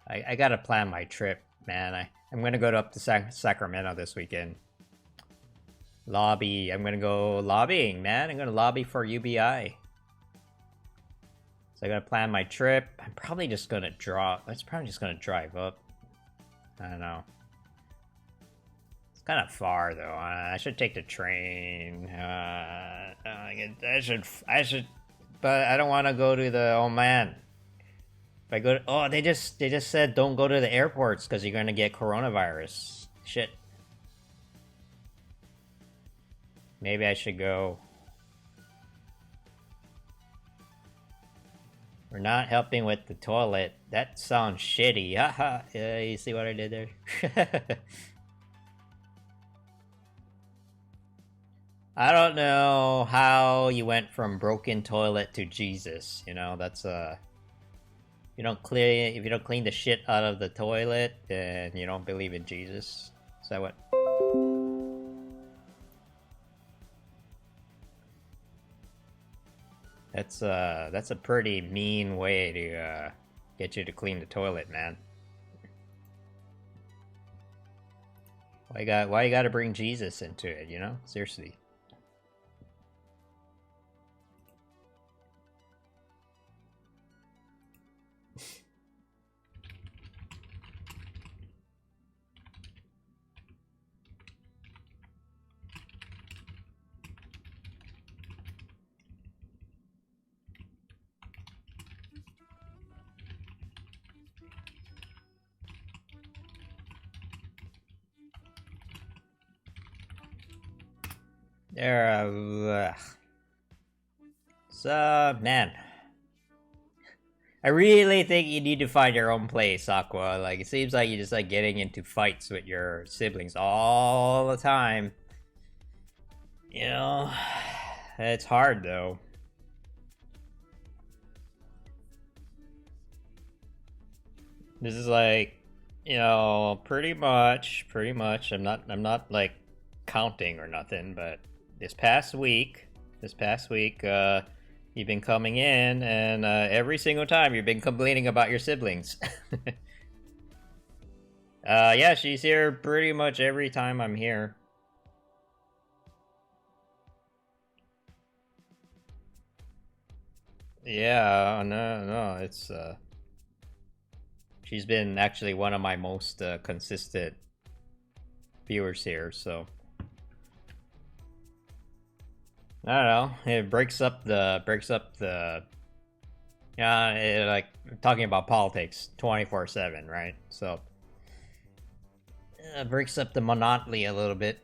I gotta plan my trip, man. I'm gonna go up to Sacramento this weekend. I'm gonna go lobbying, man. I'm gonna lobby for UBI. So I gotta plan my trip. I'm probably just gonna drive up. I don't know. It's kind of far though. I should take the train. I should, but I don't want to go to the. Oh man, if I go to, they just said don't go to the airports because you're gonna get coronavirus. Shit. Maybe I should go. We're not helping with the toilet. That sounds shitty. Haha. Yeah, you see what I did there? I don't know how you went from broken toilet to Jesus. You know, that's if you don't clean the shit out of the toilet, then you don't believe in Jesus. Is that what? That's a pretty mean way to get you to clean the toilet, man. Why you gotta bring Jesus into it, you know? Seriously. So, man. I really think you need to find your own place, Aqua. Like, it seems like you're just, like, getting into fights with your siblings all the time. You know? It's hard, though. This is like, you know, pretty much, I'm not, like, counting or nothing, but this past week, you've been coming in, and every single time you've been complaining about your siblings. Yeah, she's here pretty much every time I'm here. Yeah, no, it's she's been actually one of my most consistent viewers here, so I don't know. It breaks up the like talking about politics 24/7, right? So it breaks up the monotony a little bit.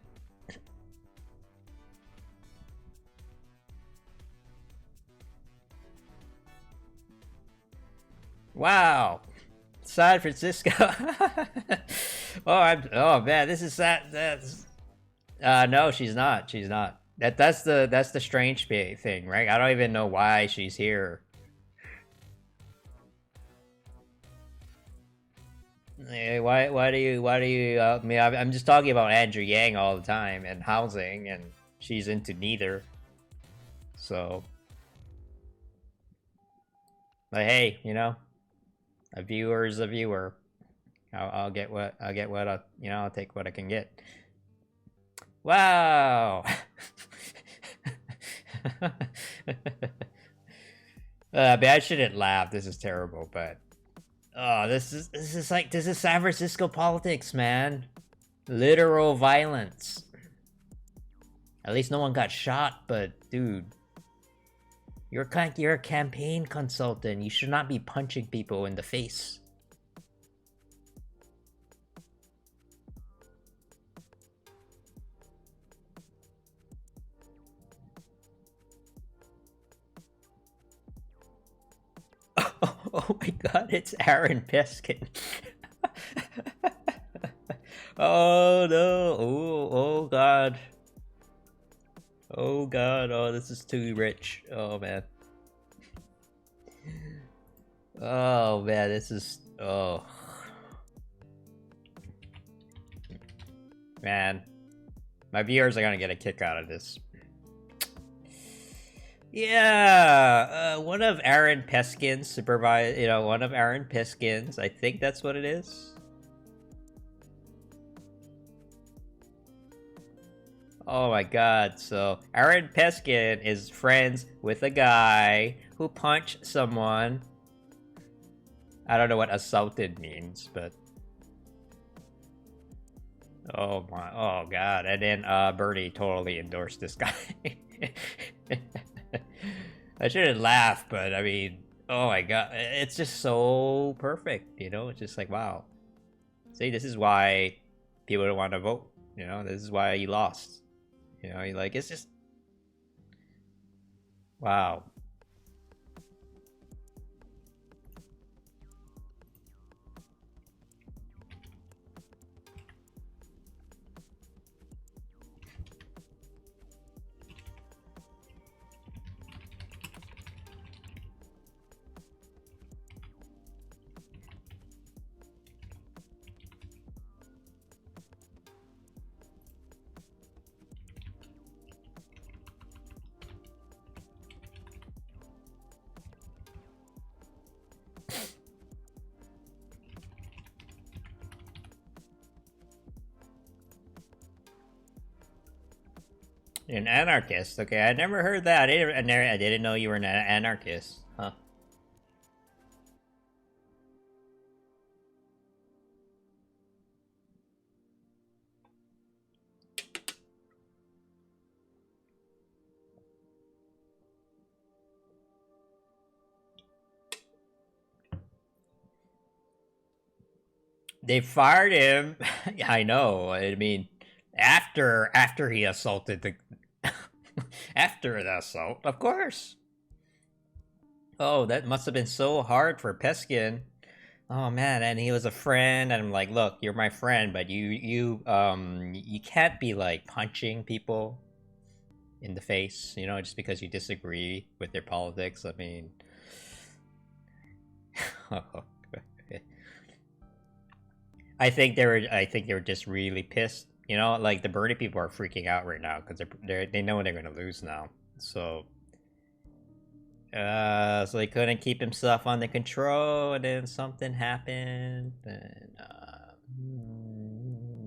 Wow, San Francisco. Oh man, this is sad. No, she's not. She's not. That's the strange thing, right? I don't even know why she's here. Why do you? I mean, I'm just talking about Andrew Yang all the time and housing, and she's into neither. So, but hey, you know, a viewer is a viewer. I'll get what I'll take what I can get. Wow. But I shouldn't laugh. This is terrible, but Oh, this is San Francisco politics, man. Literal violence. At least no one got shot, but dude, you're a campaign consultant. You should not be punching people in the face. Oh my god, it's Aaron Peskin. Oh no. Oh god. Oh god, oh this is too rich. Oh man. Oh man, this is man. My viewers are gonna get a kick out of this. Yeah, one of Aaron Peskin's one of Aaron Peskin's, I think that's what it is. Oh my god, so Aaron Peskin is friends with a guy who punched someone. I don't know what assaulted means, but oh god, and then Bernie totally endorsed this guy. I shouldn't laugh, but I mean, oh my god, it's just so perfect, you know? It's just like, wow. See, this is why people don't want to vote, you know? This is why you lost. You know, like, it's just... Wow. An anarchist? Okay, I never heard that. I didn't know you were an anarchist. Huh. They fired him. I know. I mean, after he assaulted the after the assault, of course. Oh, that must have been so hard for Peskin. Oh man, and he was a friend, and I'm like, look, you're my friend, but you can't be like punching people in the face, you know, just because you disagree with their politics. I mean, I think they were just really pissed. You know, like the Bernie people are freaking out right now because they know they're gonna lose now. So he couldn't keep himself under control, and then something happened, and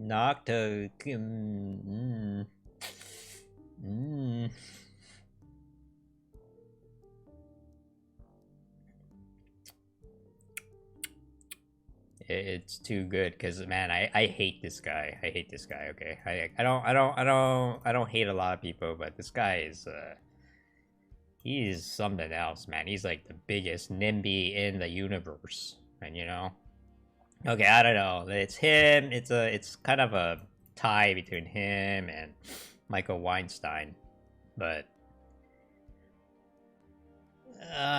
knocked a. It's too good because man, I hate this guy. I hate this guy. Okay, I don't hate a lot of people, but this guy is he's something else, man. He's like the biggest NIMBY in the universe, and you know. Okay, I don't know. It's him. It's kind of a tie between him and Michael Weinstein, but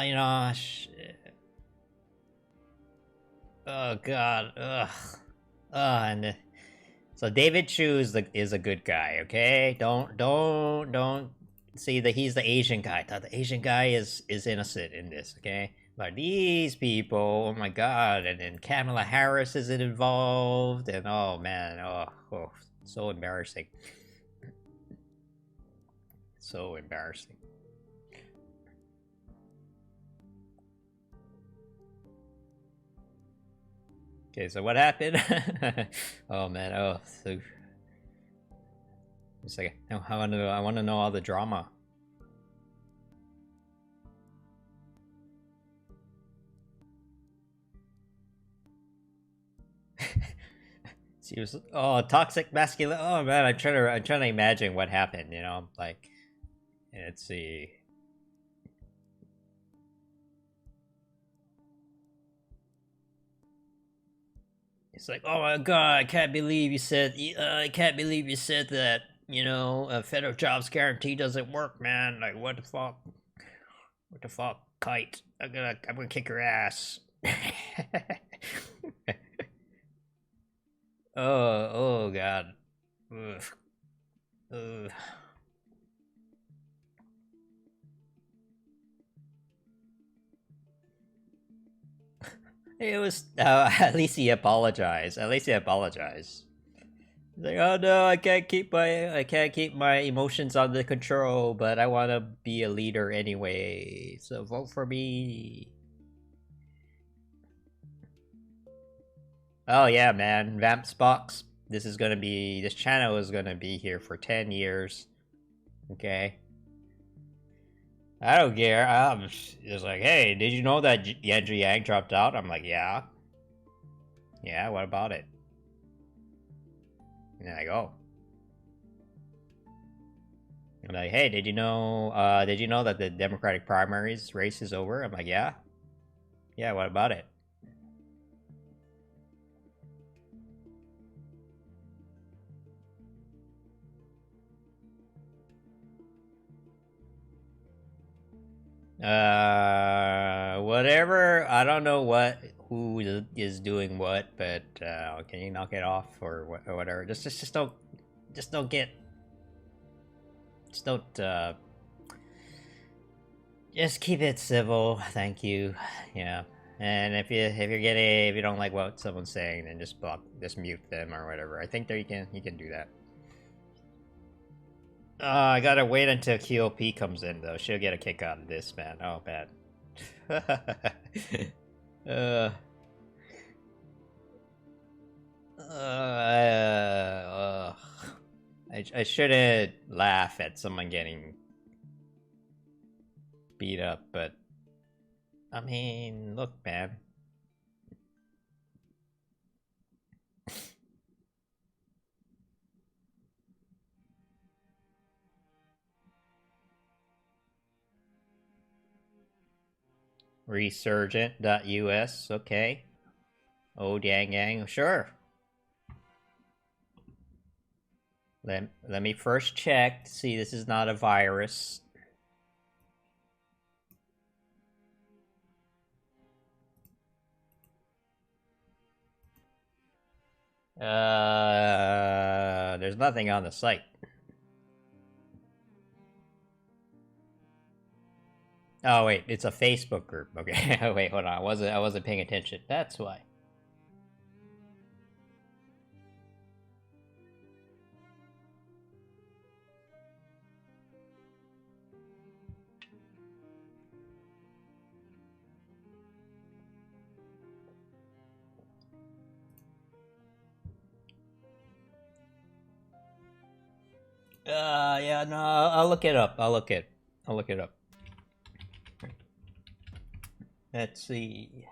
you know. Oh god, ugh. And so David Twu is a good guy, okay? Don't see that he's the Asian guy. The Asian guy is innocent in this, okay? But these people, oh my god, and then Kamala Harris is involved, and oh man, oh so embarrassing. So embarrassing. Okay, so what happened? Oh man, so just like I want to know all the drama. She was toxic masculine. Oh man, I'm trying to imagine what happened. You know, like let's see. It's like, oh my god, I can't believe you said that. You know, a federal jobs guarantee doesn't work, man. Like, what the fuck? What the fuck, kite? I'm gonna kick your ass. oh god. Ugh. Ugh. It was at least he apologized. At least he apologized. He's like, oh no, I can't keep my emotions under control, but I want to be a leader anyway. So vote for me. Oh yeah, man, Vamps Box. This channel is gonna be here for 10 years. Okay. I don't care. I'm just like, hey, did you know that Yenji Yang dropped out? I'm like, yeah. Yeah, what about it? And I go. I'm like, hey, did you know that the Democratic primaries race is over? I'm like, yeah. Yeah, what about it? Whatever. I don't know who is doing what, but can you knock it off or whatever? Just don't get. Just don't. Just keep it civil. Thank you. Yeah. And if you don't like what someone's saying, then just mute them or whatever. I think that you can do that. I gotta wait until QOP comes in though. She'll get a kick out of this, man. Oh, bad. I shouldn't laugh at someone getting beat up, but I mean, look, man. Resurgent.us, okay. Oh, dang gang, sure. Let me first check to see this is not a virus. There's nothing on the site. Oh wait, it's a Facebook group. Okay, wait, hold on. I wasn't paying attention. That's why. Yeah, no, I'll look it up. I'll look it up. Let's see.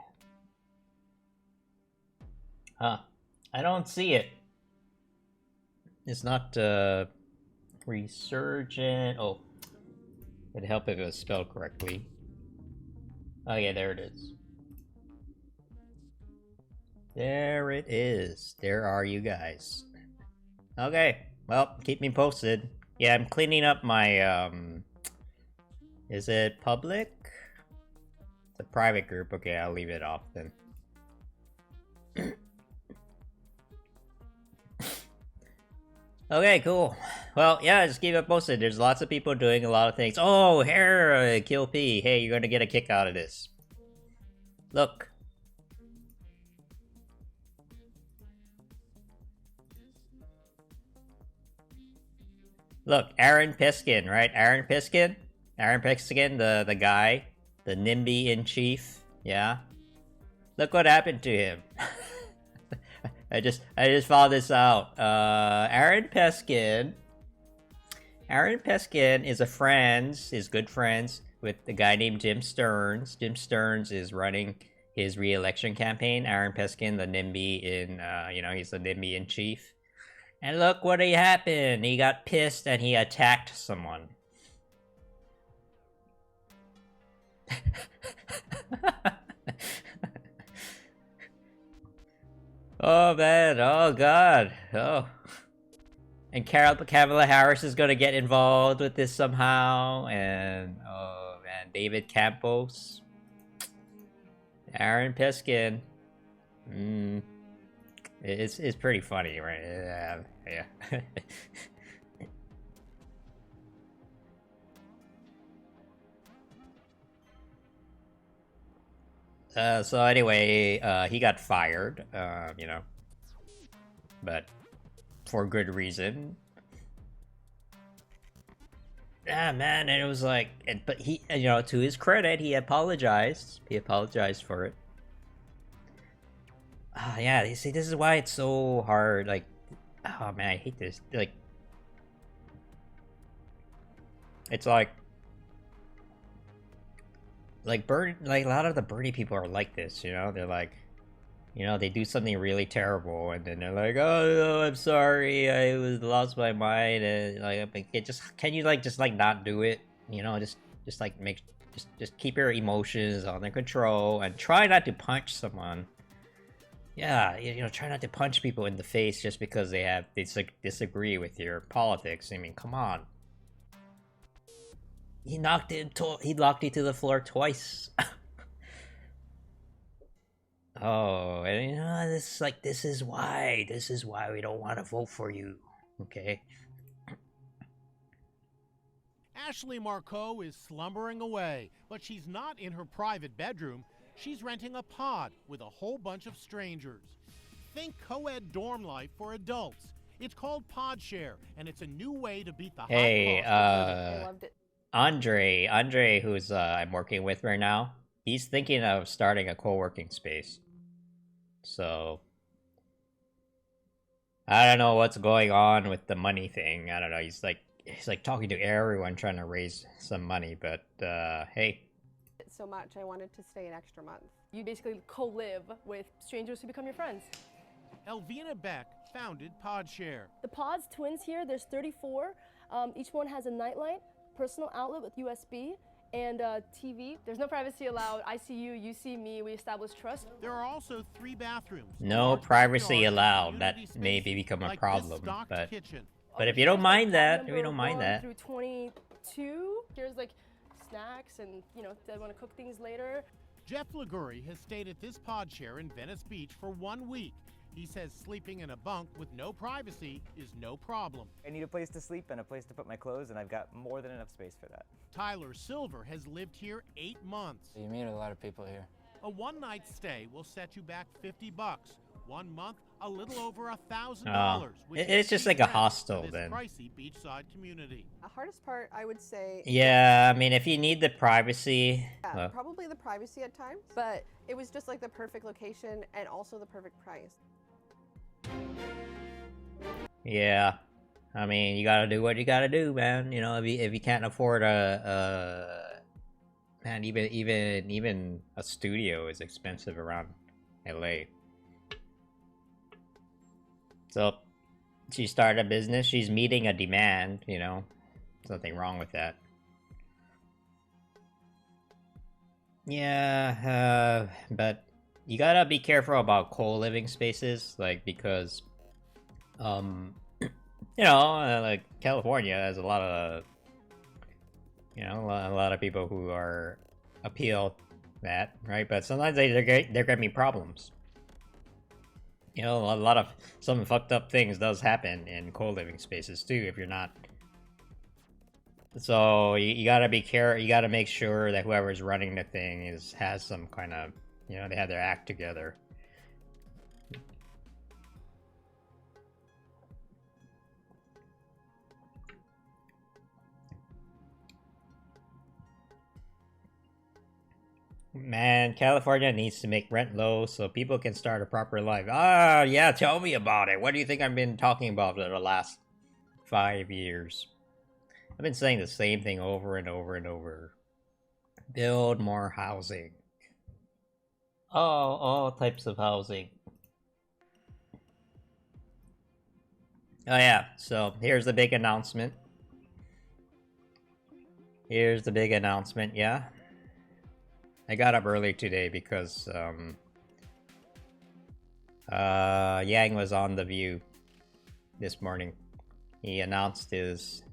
Huh. I don't see it. It's not, Resurgent. Oh. It'd help if it was spelled correctly. Oh, yeah, there it is. There it is. There are you guys. Okay. Well, keep me posted. Yeah, I'm cleaning up my, is it public? It's a private group. Okay, I'll leave it off then. Okay, cool. Well, yeah, just keep it posted. There's lots of people doing a lot of things. Oh, here, Kill P. Hey, you're gonna get a kick out of this. Look. Look, Aaron Piskin, right? Aaron Piskin, the guy, the NIMBY in chief. Yeah. Look what happened to him. I just found this out. Aaron Peskin is good friends with the guy named Jim Stearns. Jim Stearns is running his re-election campaign. Aaron Peskin, the NIMBY in, he's the NIMBY in chief. And look what happened. He got pissed and he attacked someone. Oh man, oh god, oh. And Kamala Harris is gonna get involved with this somehow, and oh man, David Campos, Aaron Peskin, it's pretty funny, right? Yeah. So anyway, he got fired, but for good reason. Yeah, man, and it was like, but he, to his credit, he apologized. He apologized for it. Yeah, you see, this is why it's so hard. Like, oh man, I hate this. Like, it's like a lot of the Bernie people are like this, they're like, they do something really terrible and then they're like, oh no, I'm sorry, I lost my mind, and like, can you just not do it, just keep your emotions under control and try not to punch someone. Yeah, try not to punch people in the face just because they disagree with your politics. I mean, come on. He knocked you to the floor twice. Oh, and this is why we don't want to vote for you. Okay. Ashley Marceau is slumbering away, but she's not in her private bedroom. She's renting a pod with a whole bunch of strangers. Think co-ed dorm life for adults. It's called PodShare, and it's a new way to beat the high cost. I loved it. Andre, who's I'm working with right now, he's thinking of starting a co-working space. So I don't know what's going on with the money thing. I don't know. He's like talking to everyone trying to raise some money, but hey. So much I wanted to stay an extra month. You basically co-live with strangers who become your friends. Elvina Beck founded PodShare. The pods, twins here, there's 34. Each one has a nightlight, personal outlet with USB, and TV. There's no privacy allowed. I see you, you see me, we establish trust. There are also 3 bathrooms. No privacy allowed. That may become a problem, but if you don't mind that, Through 22, here's like snacks and, they want to cook things later. Jeff Liguri has stayed at this PodShare in Venice Beach for 1 week. He says sleeping in a bunk with no privacy is no problem. I need a place to sleep and a place to put my clothes, and I've got more than enough space for that. Tyler Silver has lived here 8 months. You meet a lot of people here. A one-night stay will set you back $50. 1 month, a little over $1,000. It's just like a hostel then. Pricey beachside community. The hardest part, I would say. Yeah, I mean, if you need the privacy. Yeah, probably the privacy at times, but it was just like the perfect location and also the perfect price. Yeah, I mean, you gotta do what you gotta do, man. If you can't afford man, even a studio is expensive around LA. So she started a business. She's meeting a demand. Nothing wrong with that. Yeah, but you gotta be careful about co-living spaces, because, like California has a lot of, a lot of people who are appeal that, right? But sometimes they're gonna be problems. A lot of some fucked up things does happen in co-living spaces too. If you're not. So you gotta be careful. You gotta make sure that whoever's running the thing has some kind of, they have their act together. Man, California needs to make rent low so people can start a proper life. Yeah, tell me about it. What do you think I've been talking about for the last 5 years? I've been saying the same thing over and over and over. Build more housing. All types of housing. Oh yeah, so here's the big announcement. Here's the big announcement, yeah. I got up early today because Yang was on The View this morning. He announced his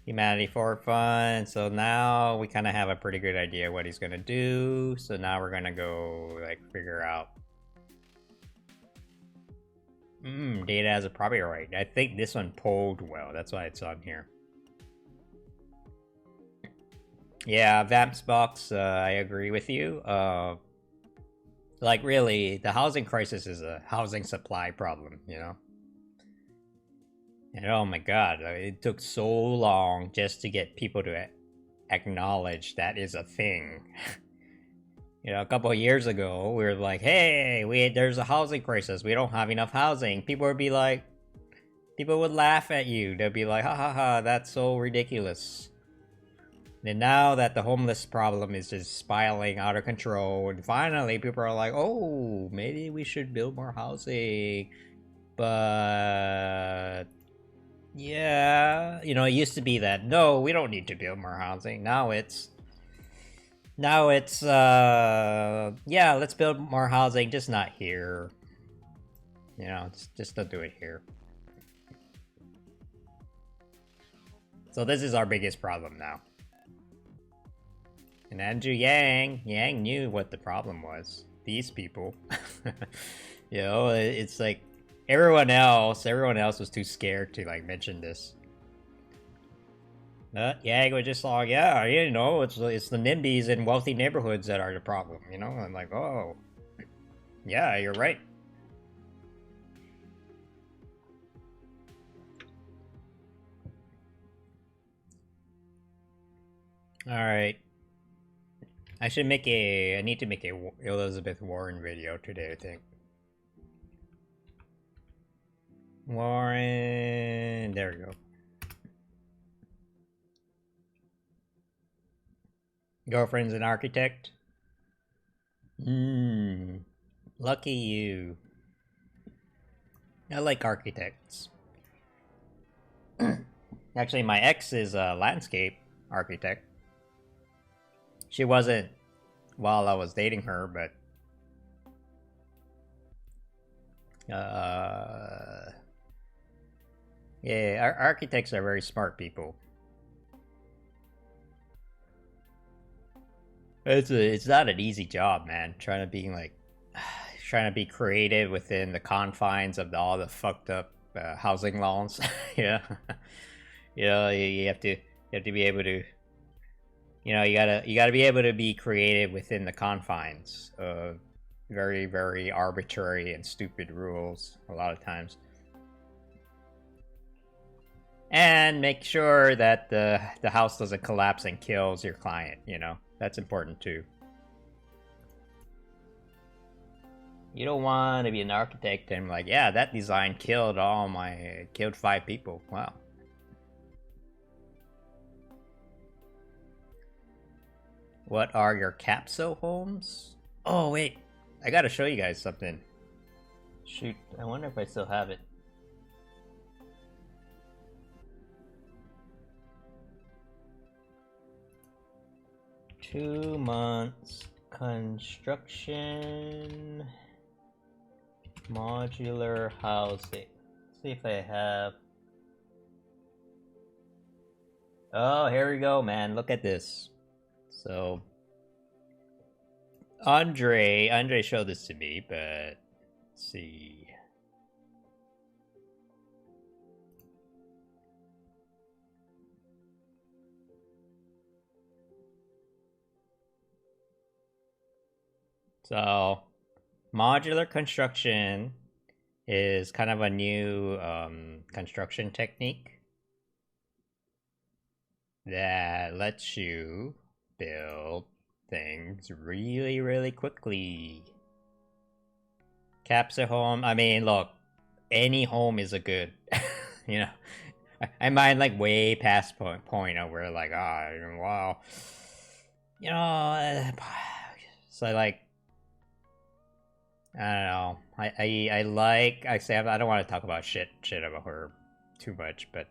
Humanity Forward Fund, so now we kind of have a pretty good idea what he's gonna do. So now we're gonna go like figure out. Data as a property right. I think this one polled well. That's why it's on here. Yeah, Vamps Box, I agree with you. Like really, the housing crisis is a housing supply problem, you know? And oh my god, it took so long just to get people to acknowledge that is a thing. You know, a couple of years ago, we were like, hey, there's a housing crisis, we don't have enough housing. People would be like, people would laugh at you. They'd be like, ha ha ha, that's so ridiculous. And now that the homeless problem is just spiraling out of control, and finally people are like, oh, maybe we should build more housing. But yeah, you know, it used to be that, no, we don't need to build more housing. Now it's, yeah, let's build more housing, just not here. You know, just don't do it here. So this is our biggest problem now. And Andrew Yang knew what the problem was. These people. You know, it's like everyone else was too scared to like mention this. Yang was just like, yeah, you know, it's the NIMBYs in wealthy neighborhoods that are the problem, you know? I'm like, oh, yeah, you're right. Alright. I need to make a Elizabeth Warren video today, I think. Warren, there we go. Girlfriend's an architect? Lucky you. I like architects. Actually, my ex is a landscape architect. She wasn't while I was dating her, but yeah, our architects are very smart people. It's not an easy job, man. Trying to be creative within the confines of all the fucked up housing laws. Yeah, you know, you have to be able to. You know, you gotta be able to be creative within the confines of very, very arbitrary and stupid rules a lot of times. And make sure that the house doesn't collapse and kills your client, you know? That's important too. You don't want to be an architect and like, yeah, that design killed 5 people. Wow. What are your capsule homes? Oh, wait. I gotta show you guys something. Shoot, I wonder if I still have it. Two months construction modular housing. Let's see if I have. Oh, here we go, man. Look at this. So, Andre showed this to me, but let's see. So, modular construction is kind of a new construction technique that lets you build things really, really quickly. Capsule home, I mean, look, any home is a good, you know, I mind like way past point of where like, wow, you know, so like, I don't know. I like, I say, I don't want to talk about shit about her too much, but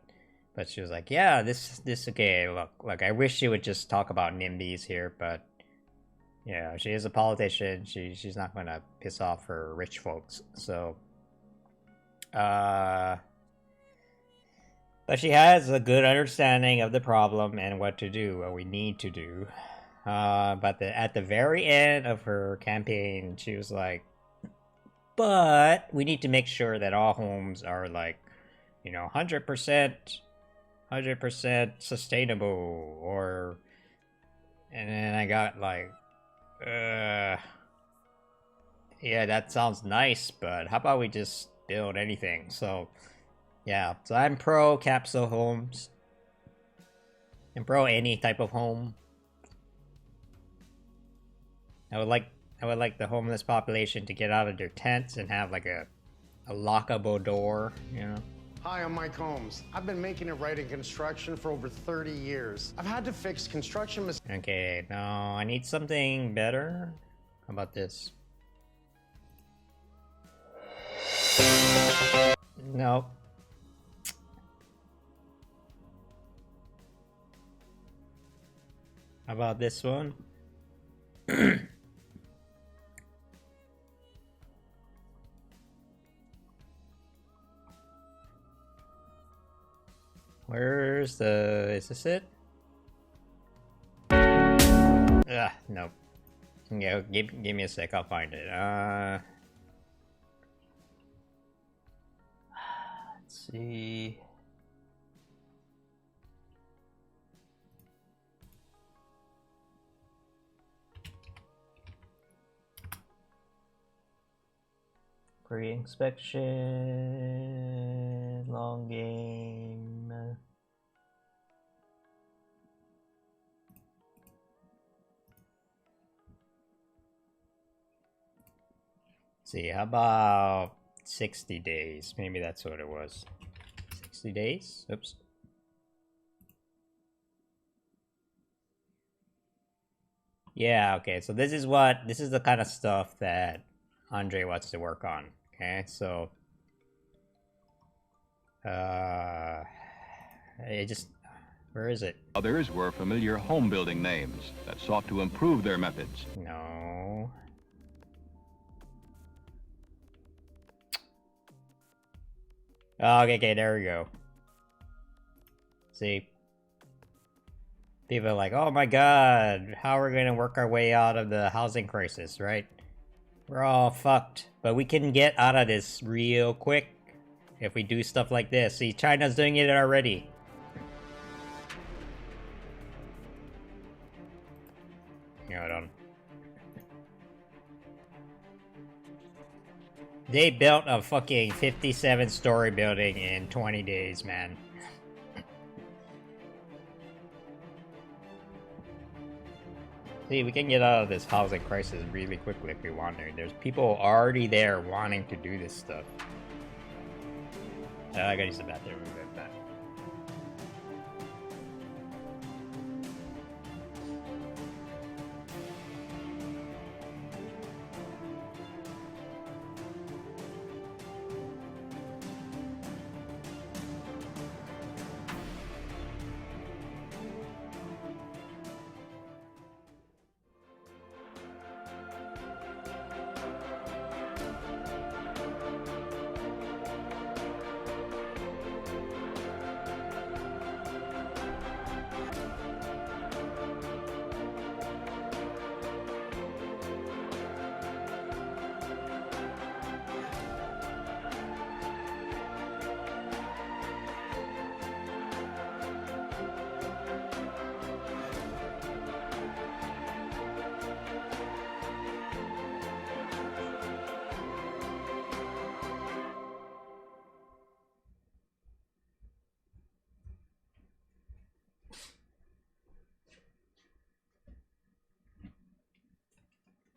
she was like, yeah, this okay, look, I wish she would just talk about NIMBYs here, but yeah, she is a politician. She's not gonna piss off her rich folks. So, but she has a good understanding of the problem and what to do, what we need to do. But at the very end of her campaign, she was like, but we need to make sure that all homes are like, 100% sustainable, or, and then I got like, yeah, that sounds nice, but how about we just build anything? So, yeah, so I'm pro capsule homes. I'm pro any type of home. I would like the homeless population to get out of their tents and have like a lockable door, Hi, I'm Mike Holmes. I've been making it right in construction for over 30 years. I've had to fix construction mistakes. Okay, no, I need something better. How about this? Nope. How about this one? Where's the... is this it? Nope. Yeah, give me a sec, I'll find it. Let's see... Pre-inspection... long game... see, how about 60 days? Maybe that's what it was. 60 days? Oops. Yeah, okay, so this is the kind of stuff that Andre wants to work on. Okay, so it just, where is it? Others were familiar home building names that sought to improve their methods. No. Oh, okay, there we go. See? People are like, oh my god, how are we gonna work our way out of the housing crisis, right? We're all fucked. But we can get out of this real quick if we do stuff like this. See, China's doing it already. Hold on. They built a fucking 57-story building in 20 days, man. See, we can get out of this housing crisis really quickly if we want to. There's people already there wanting to do this stuff. I gotta use the bathroom. We'll be right back.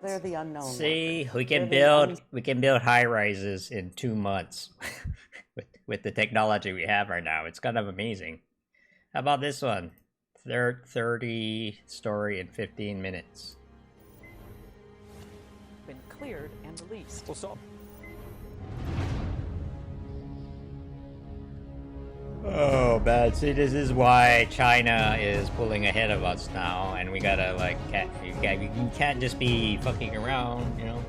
They're the unknown. See, we can build high rises in 2 months with the technology we have right now. It's kind of amazing. How about this one? 30 story in 15 minutes. Been cleared and released. Oh, bad. See, this is why China is pulling ahead of us now, and we gotta like, you can't just be fucking around, you know.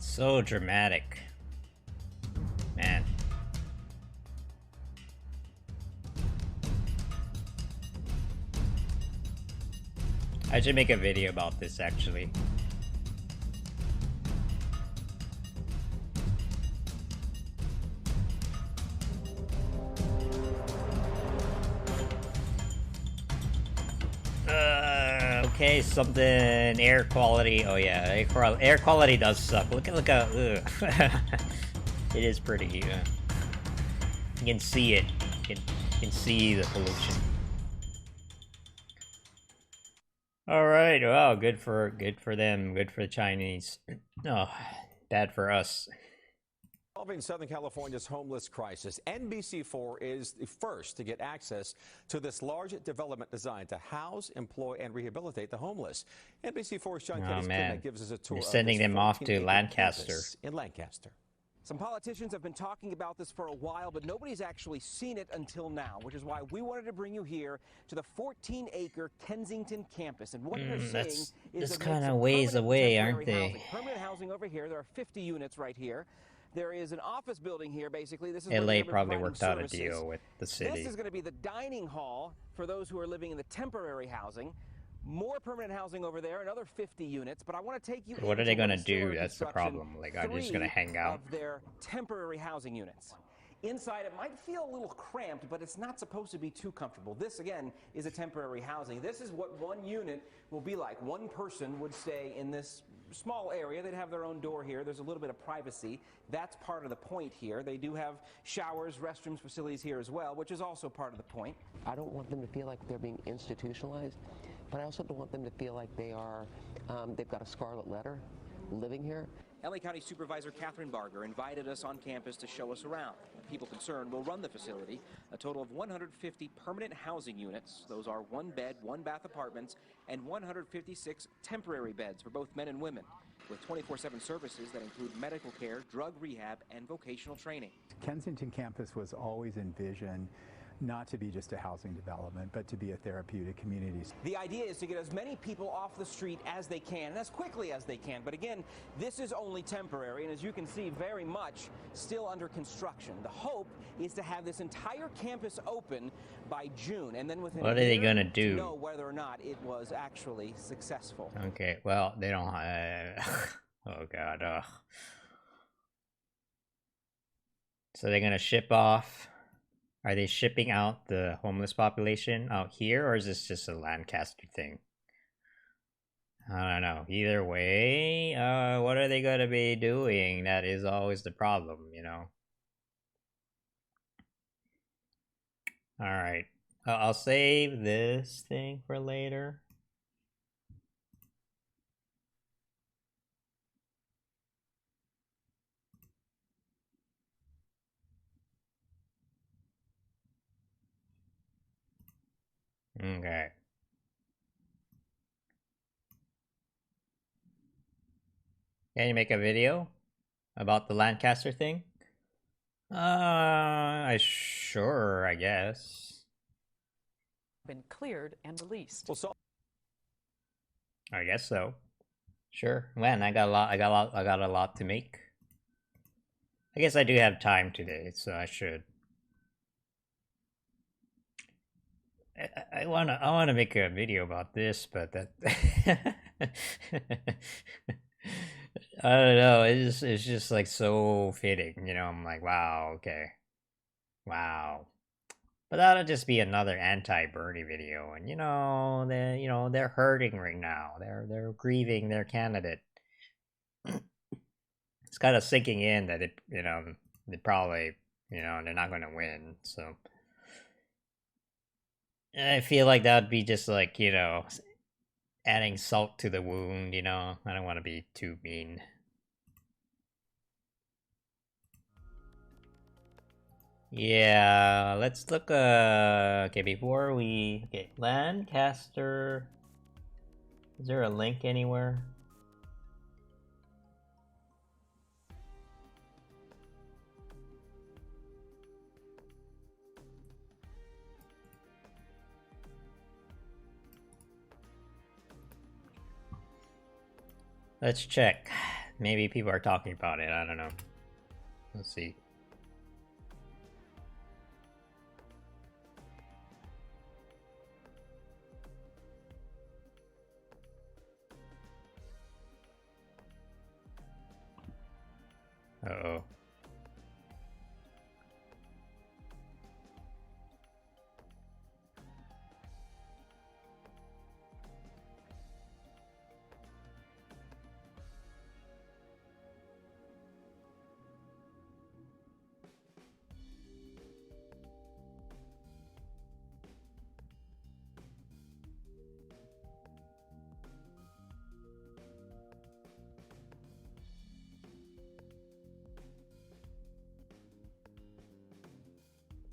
So dramatic. Man. I should make a video about this actually. Okay, something air quality. Oh yeah, air quality does suck. Look how it is pretty. You can see it. You can see the pollution. All right. Wow. Good for them. Good for the Chinese. Oh, bad for us. Solving Southern California's homeless crisis, NBC4 is the first to get access to this large development designed to house, employ, and rehabilitate the homeless. NBC4's John Kenny gives us a tour. They're sending them off to Lancaster. In Lancaster. Some politicians have been talking about this for a while, but nobody's actually seen it until now, which is why we wanted to bring you here to the 14-acre Kensington campus. And what they're saying is that's kind of ways away, aren't they? Permanent housing over here. There are 50 units right here. There is an office building here, basically. This is LA probably worked out a deal with the city. This is going to be the dining hall for those who are living in the temporary housing. More permanent housing over there, another 50 units. But I want to take you. What are they going to do? That's the problem. Like, I'm just going to hang out. Of their temporary housing units. Inside, it might feel a little cramped, but it's not supposed to be too comfortable. This, again, is a temporary housing. This is what one unit will be like. One person would stay in this small area. They'd have their own door here. There's a little bit of privacy. That's part of the point here. They do have showers, restrooms, facilities here as well, which is also part of the point. I don't want them to feel like they're being institutionalized, but I also don't want them to feel like they are, they've got a scarlet letter living here. LA County Supervisor Catherine Barger invited us on campus to show us around. People concerned will run the facility. A total of 150 permanent housing units. Those are 1-bed, 1-bath apartments and 156 temporary beds for both men and women, with 24/7 services that include medical care, drug rehab, and vocational training. Kensington campus was always envisioned not to be just a housing development, but to be a therapeutic community. The idea is to get as many people off the street as they can, and as quickly as they can. But again, this is only temporary, and as you can see, very much still under construction. The hope is to have this entire campus open by June, and then within what are they gonna do? To know whether or not it was actually successful. Okay, well, they don't. Oh God. Ugh. So they're gonna ship off. Are they shipping out the homeless population out here, or is this just a Lancaster thing? I don't know. Either way, what are they going to be doing? That is always the problem, you know? Alright. I'll save this thing for later. Okay. Can you make a video about the Lancaster thing? Sure, I guess. Been cleared and released. Well, I guess so. Sure. Man, I got a lot to make. I guess I do have time today, so I should. I wanna make a video about this, but that I don't know. It's just like so fitting, you know. I'm like, wow, okay, wow. But that'll just be another anti-Bernie video, and they're hurting right now. They're grieving their candidate. It's kind of sinking in that they probably they're not going to win. So I feel like that would be just like adding salt to the wound. I don't want to be too mean. Yeah, let's look. Okay, before we Lancaster. Is there a link anywhere? Let's check. Maybe people are talking about it. I don't know. Let's see. Uh-oh.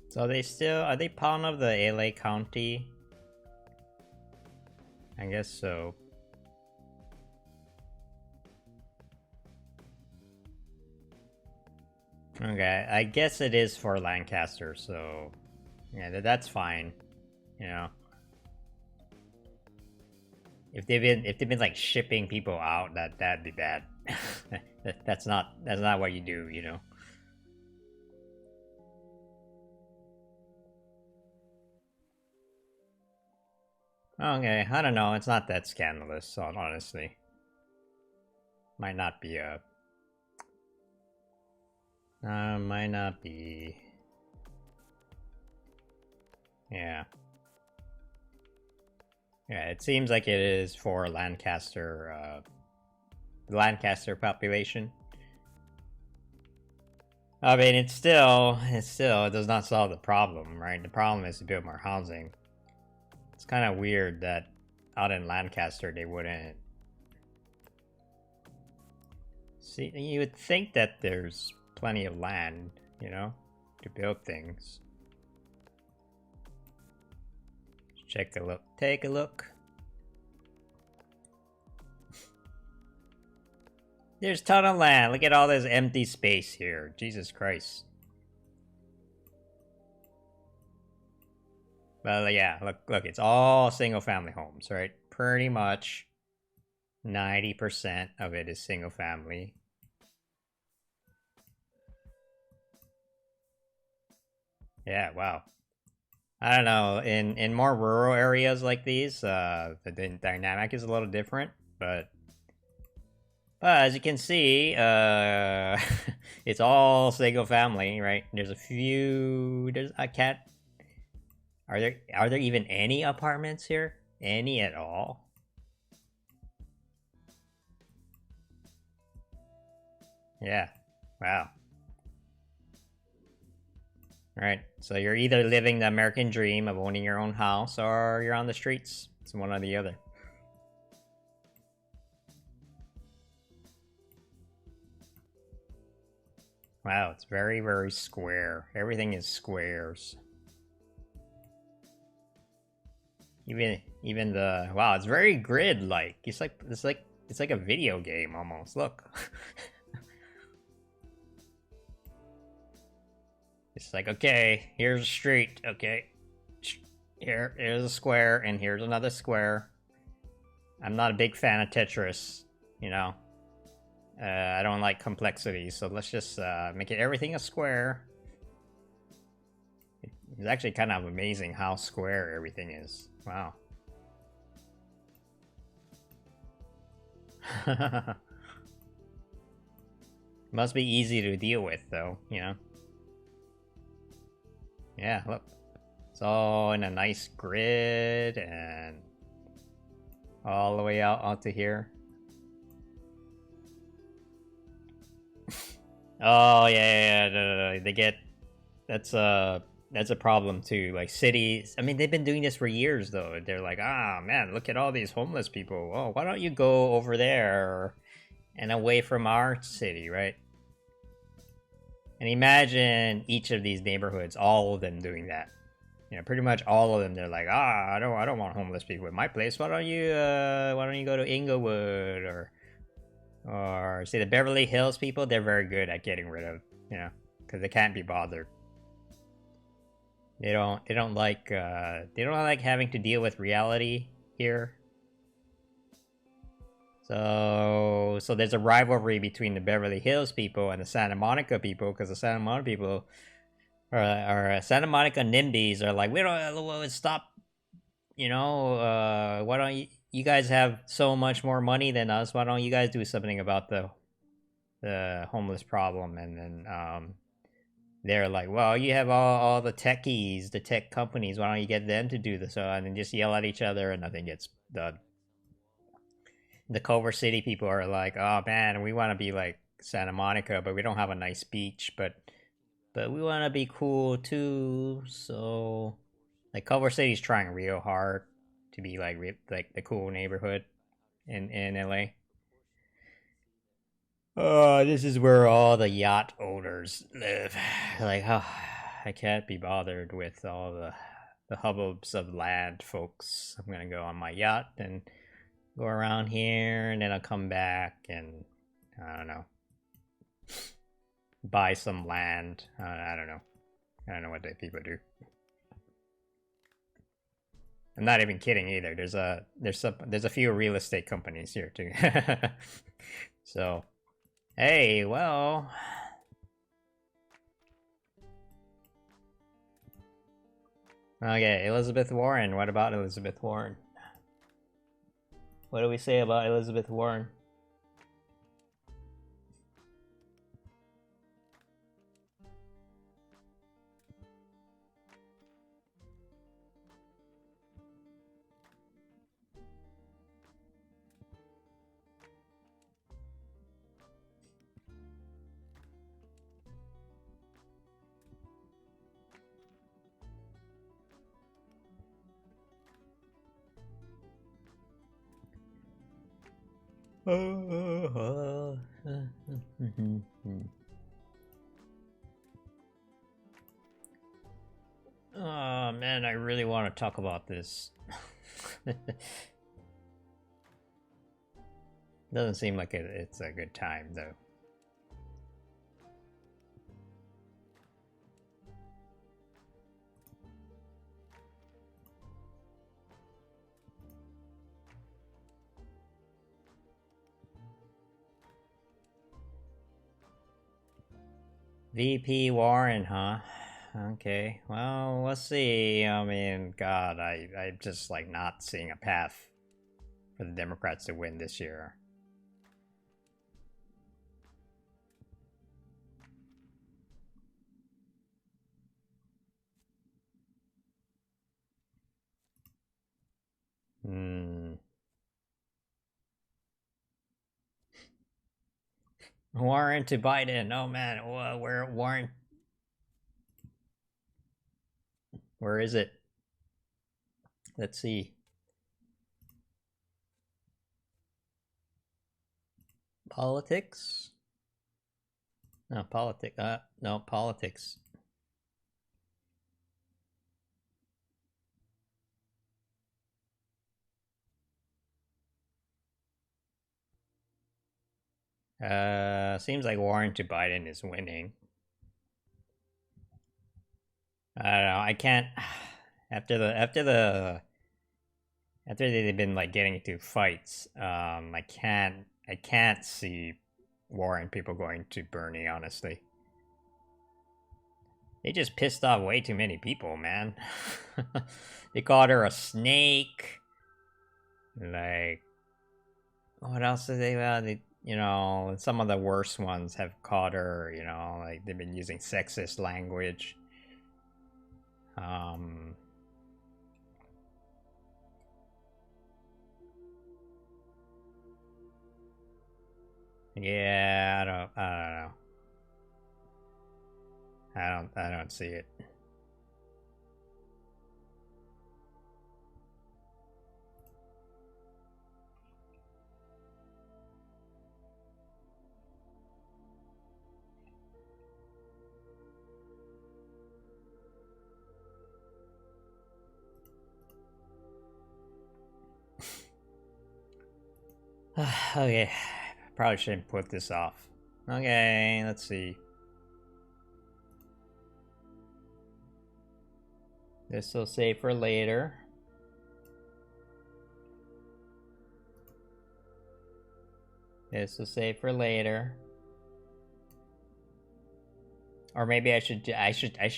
So are they part of the LA County? I guess so. Okay, I guess it is for Lancaster, so yeah, that's fine. If they've been like shipping people out, that'd be bad. That's not what you do, Okay, I don't know. It's not that scandalous, honestly. Might not be a. Might not be. Yeah. Yeah, it seems like it is for Lancaster, the Lancaster population. I mean, it does not solve the problem, right? The problem is to build more housing. It's kind of weird that out in Lancaster they wouldn't. See, you would think that there's plenty of land, to build things. Take a look. There's a ton of land. Look at all this empty space here. Jesus Christ. Well, yeah, look, it's all single family homes, right? Pretty much 90% of it is single family. Yeah, wow. I don't know, in more rural areas like these, the dynamic is a little different, but as you can see, it's all single family, right? There's a few, are there even any apartments here? Any at all? Yeah, wow. Right, so you're either living the American dream of owning your own house or you're on the streets. It's one or the other. Wow, it's very, very square. Everything is squares. Even the wow, it's very grid like. It's like a video game almost. Look. It's like, okay, here's a street, okay. Here's a square, and here's another square. I'm not a big fan of Tetris, you know. I don't like complexity, so let's just make it everything a square. It's actually kind of amazing how square everything is. Wow. Must be easy to deal with, though, you know. Yeah, look. It's all in a nice grid, and all the way out to here. Oh yeah, no. They get that's a problem too. Like cities, I mean, they've been doing this for years though. They're like, ah man, look at all these homeless people. Oh, why don't you go over there and away from our city, right? And imagine each of these neighborhoods, all of them doing that. You know, pretty much all of them. They're like, ah, I don't want homeless people in my place. Why don't you go to Inglewood or say the Beverly Hills people? They're very good at getting rid of, you know, because they can't be bothered. They don't like having to deal with reality here. So there's a rivalry between the Beverly Hills people and the Santa Monica people, because the Santa Monica people or Santa Monica NIMBYs are like, we don't stop, you know, why don't you guys have so much more money than us, why don't you guys do something about the homeless problem? And then they're like, well, you have all the techies, the tech companies, why don't you get them to do this? And then just yell at each other and nothing gets done. The Culver City people are like, oh man, we want to be like Santa Monica, but we don't have a nice beach, but we want to be cool too. So like Culver City's trying real hard to be like the cool neighborhood in LA. Oh, this is where all the yacht owners live. Like, oh, I can't be bothered with all the hubbubs of land, folks. I'm gonna go on my yacht and go around here, and then I'll come back and, I don't know, buy some land. I don't know. I don't know what people do. I'm not even kidding either. There's a few real estate companies here too. So, hey, well, okay, Elizabeth Warren. What about Elizabeth Warren? What do we say about Elizabeth Warren? Oh man, I really want to talk about this. Doesn't seem like it's a good time though. VP Warren, huh? Okay, well, let's see. I mean, God, I'm just like not seeing a path for the Democrats to win this year. Warren to Biden. Oh man, where Warren? Where is it? Let's see. Politics? No, no, politics. Seems like Warren to Biden is winning. I don't know. I can't. After they've been like getting into fights, I can't see Warren people going to Bernie. Honestly, they just pissed off way too many people, man. They called her a snake. Like, what else did they? You know, some of the worst ones have called her. You know, like they've been using sexist language. Yeah, I don't know. I don't see it. Okay, probably shouldn't put this off. Okay, let's see. This will save for later. This will save for later. Or maybe I should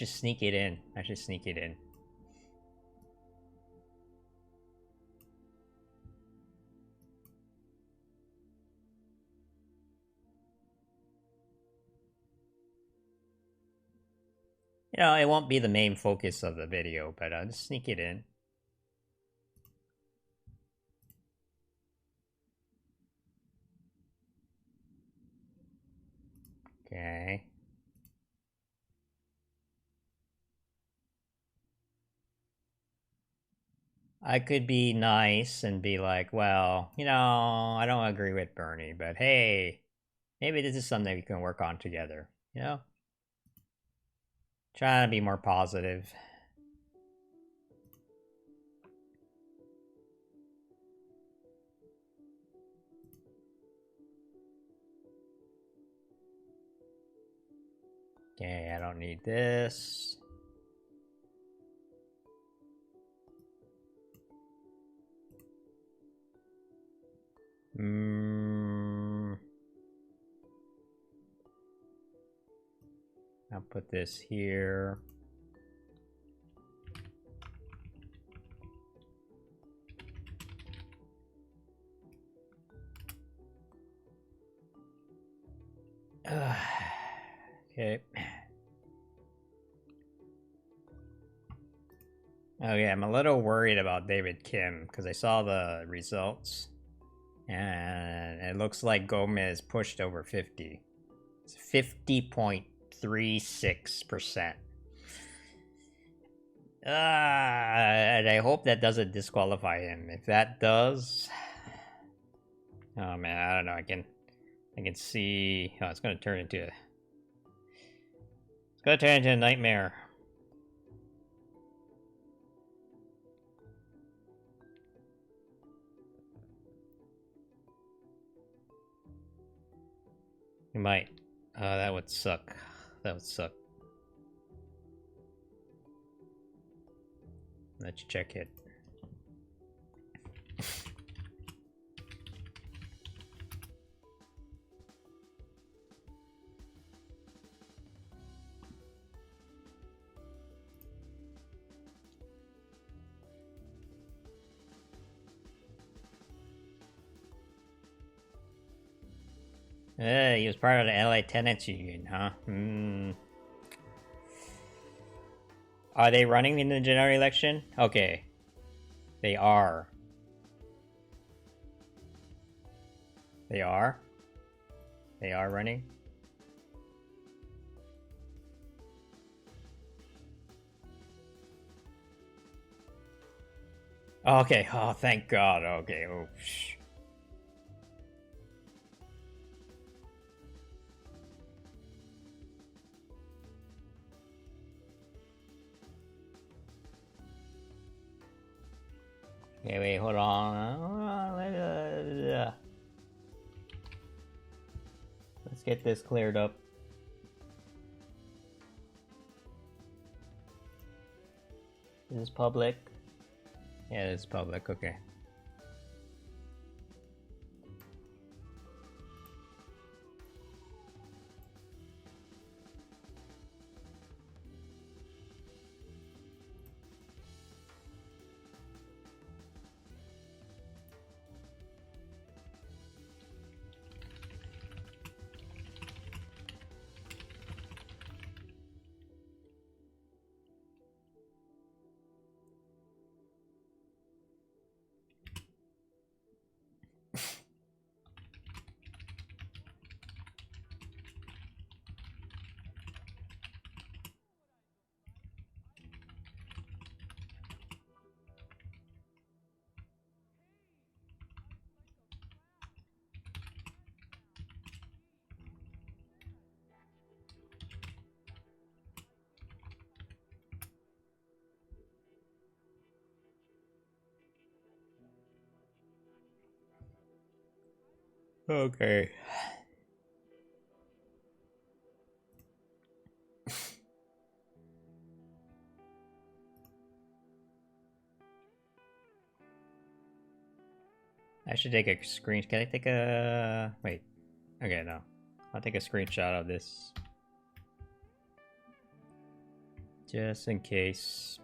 sneak it in. I should sneak it in. You know, it won't be the main focus of the video, but I'll just sneak it in. Okay. I could be nice and be like, well, you know, I don't agree with Bernie, but hey, maybe this is something we can work on together, you know? Trying to be more positive. Okay, I don't need this. I'll put this here. Okay. Okay, I'm a little worried about David Kim because I saw the results and it looks like Gomez pushed over 50. It's 50.36%. And I hope that doesn't disqualify him. If that does, oh man, I don't know. I can see. Oh, it's gonna turn into a nightmare. You might. That would suck. That would suck. Let's check it. He was part of the LA Tenants Union, huh? Are they running in the general election? Okay. They are. They are? They are running? Okay, oh, thank God. Okay, oh, shh. Okay, wait, hold on. Let's get this cleared up. Is this public? Yeah, it's public, okay. Okay. I should take a screen. Can I take a... Wait. Okay, no. I'll take a screenshot of this. Just in case.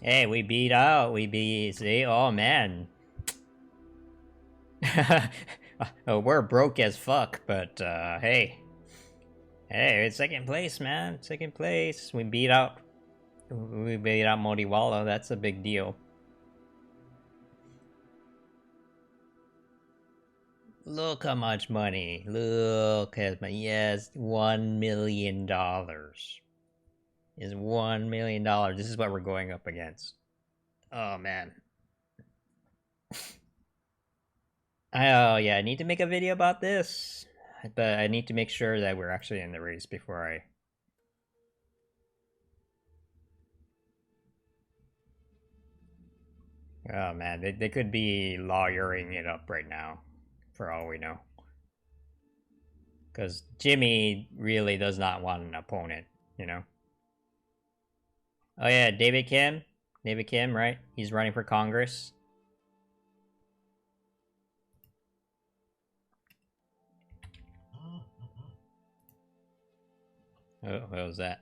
Hey, we beat out. See? Oh, man. Oh, we're broke as fuck, but, hey. Hey, it's second place, man. Second place. We beat out Modiwala. That's a big deal. Look how much money. Look at my... Yes, $1 million. Is $1 million. This is what we're going up against. Oh, man. Oh, yeah, I need to make a video about this. But I need to make sure that we're actually in the race before I... Oh, man, they could be lawyering it up right now, for all we know. Because Jimmy really does not want an opponent, you know? Oh, yeah, David Kim. David Kim, right? He's running for Congress. Oh, what was that?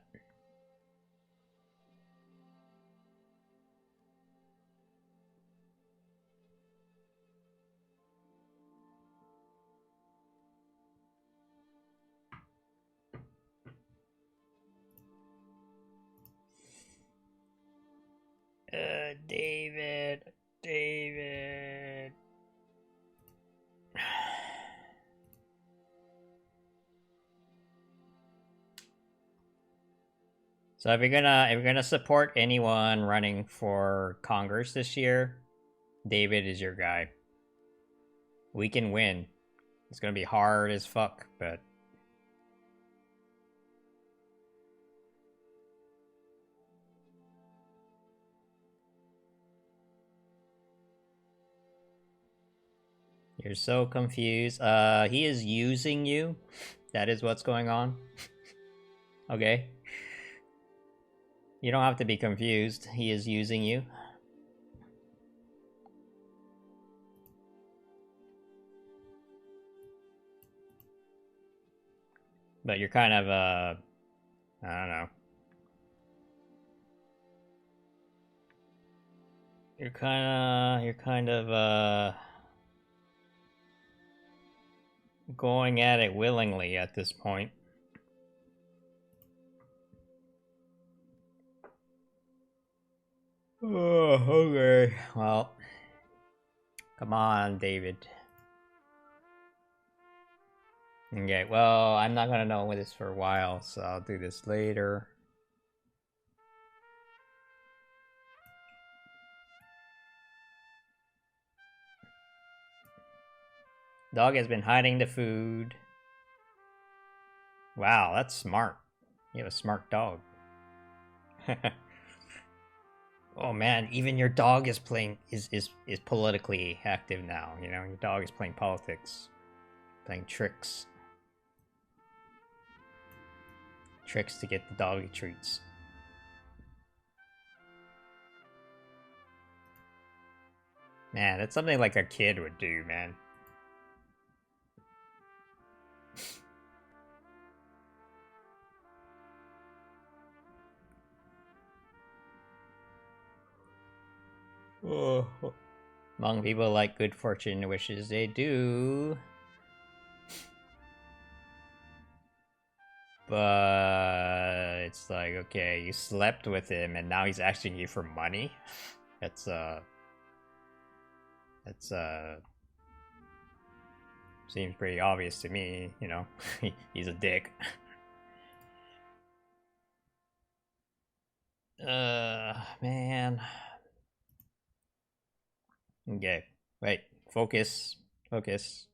David. So if you're gonna support anyone running for Congress this year, David is your guy. We can win. It's gonna be hard as fuck, but you're so confused. He is using you. That is what's going on. Okay. You don't have to be confused. He is using you. But you're kind of, I don't know. You're kind of, going at it willingly at this point. Oh, okay. Well, come on, David. Okay, well, I'm not gonna know this for a while, so I'll do this later. Dog has been hiding the food. Wow, that's smart. You have a smart dog. Oh man, even your dog is playing is politically active now, you know, your dog is playing politics. Playing tricks. Tricks to get the doggy treats. Man, that's something like a kid would do, man. Oh. Among people like good fortune wishes, they do. But it's like, okay, you slept with him and now he's asking you for money? That's seems pretty obvious to me, you know. He's a dick. Man. Okay, wait, focus, focus.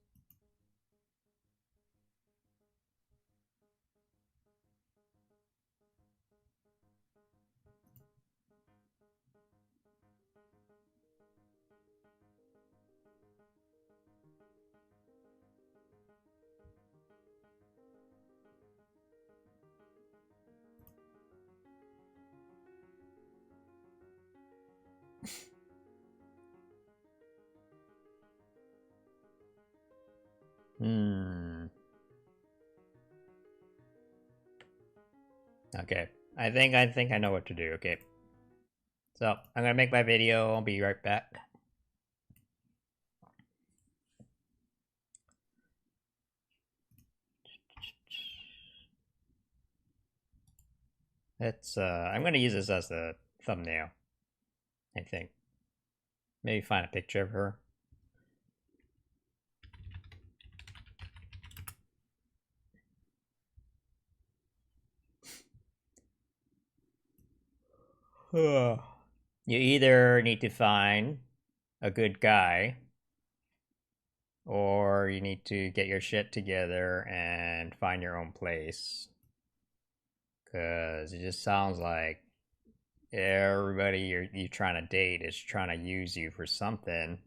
Okay, I think I know what to do. Okay, so I'm gonna make my video. I'll be right back. Let's I'm gonna use this as the thumbnail, I think. Maybe find a picture of her. You either need to find a good guy, or you need to get your shit together and find your own place. Cause it just sounds like everybody you're trying to date is trying to use you for something.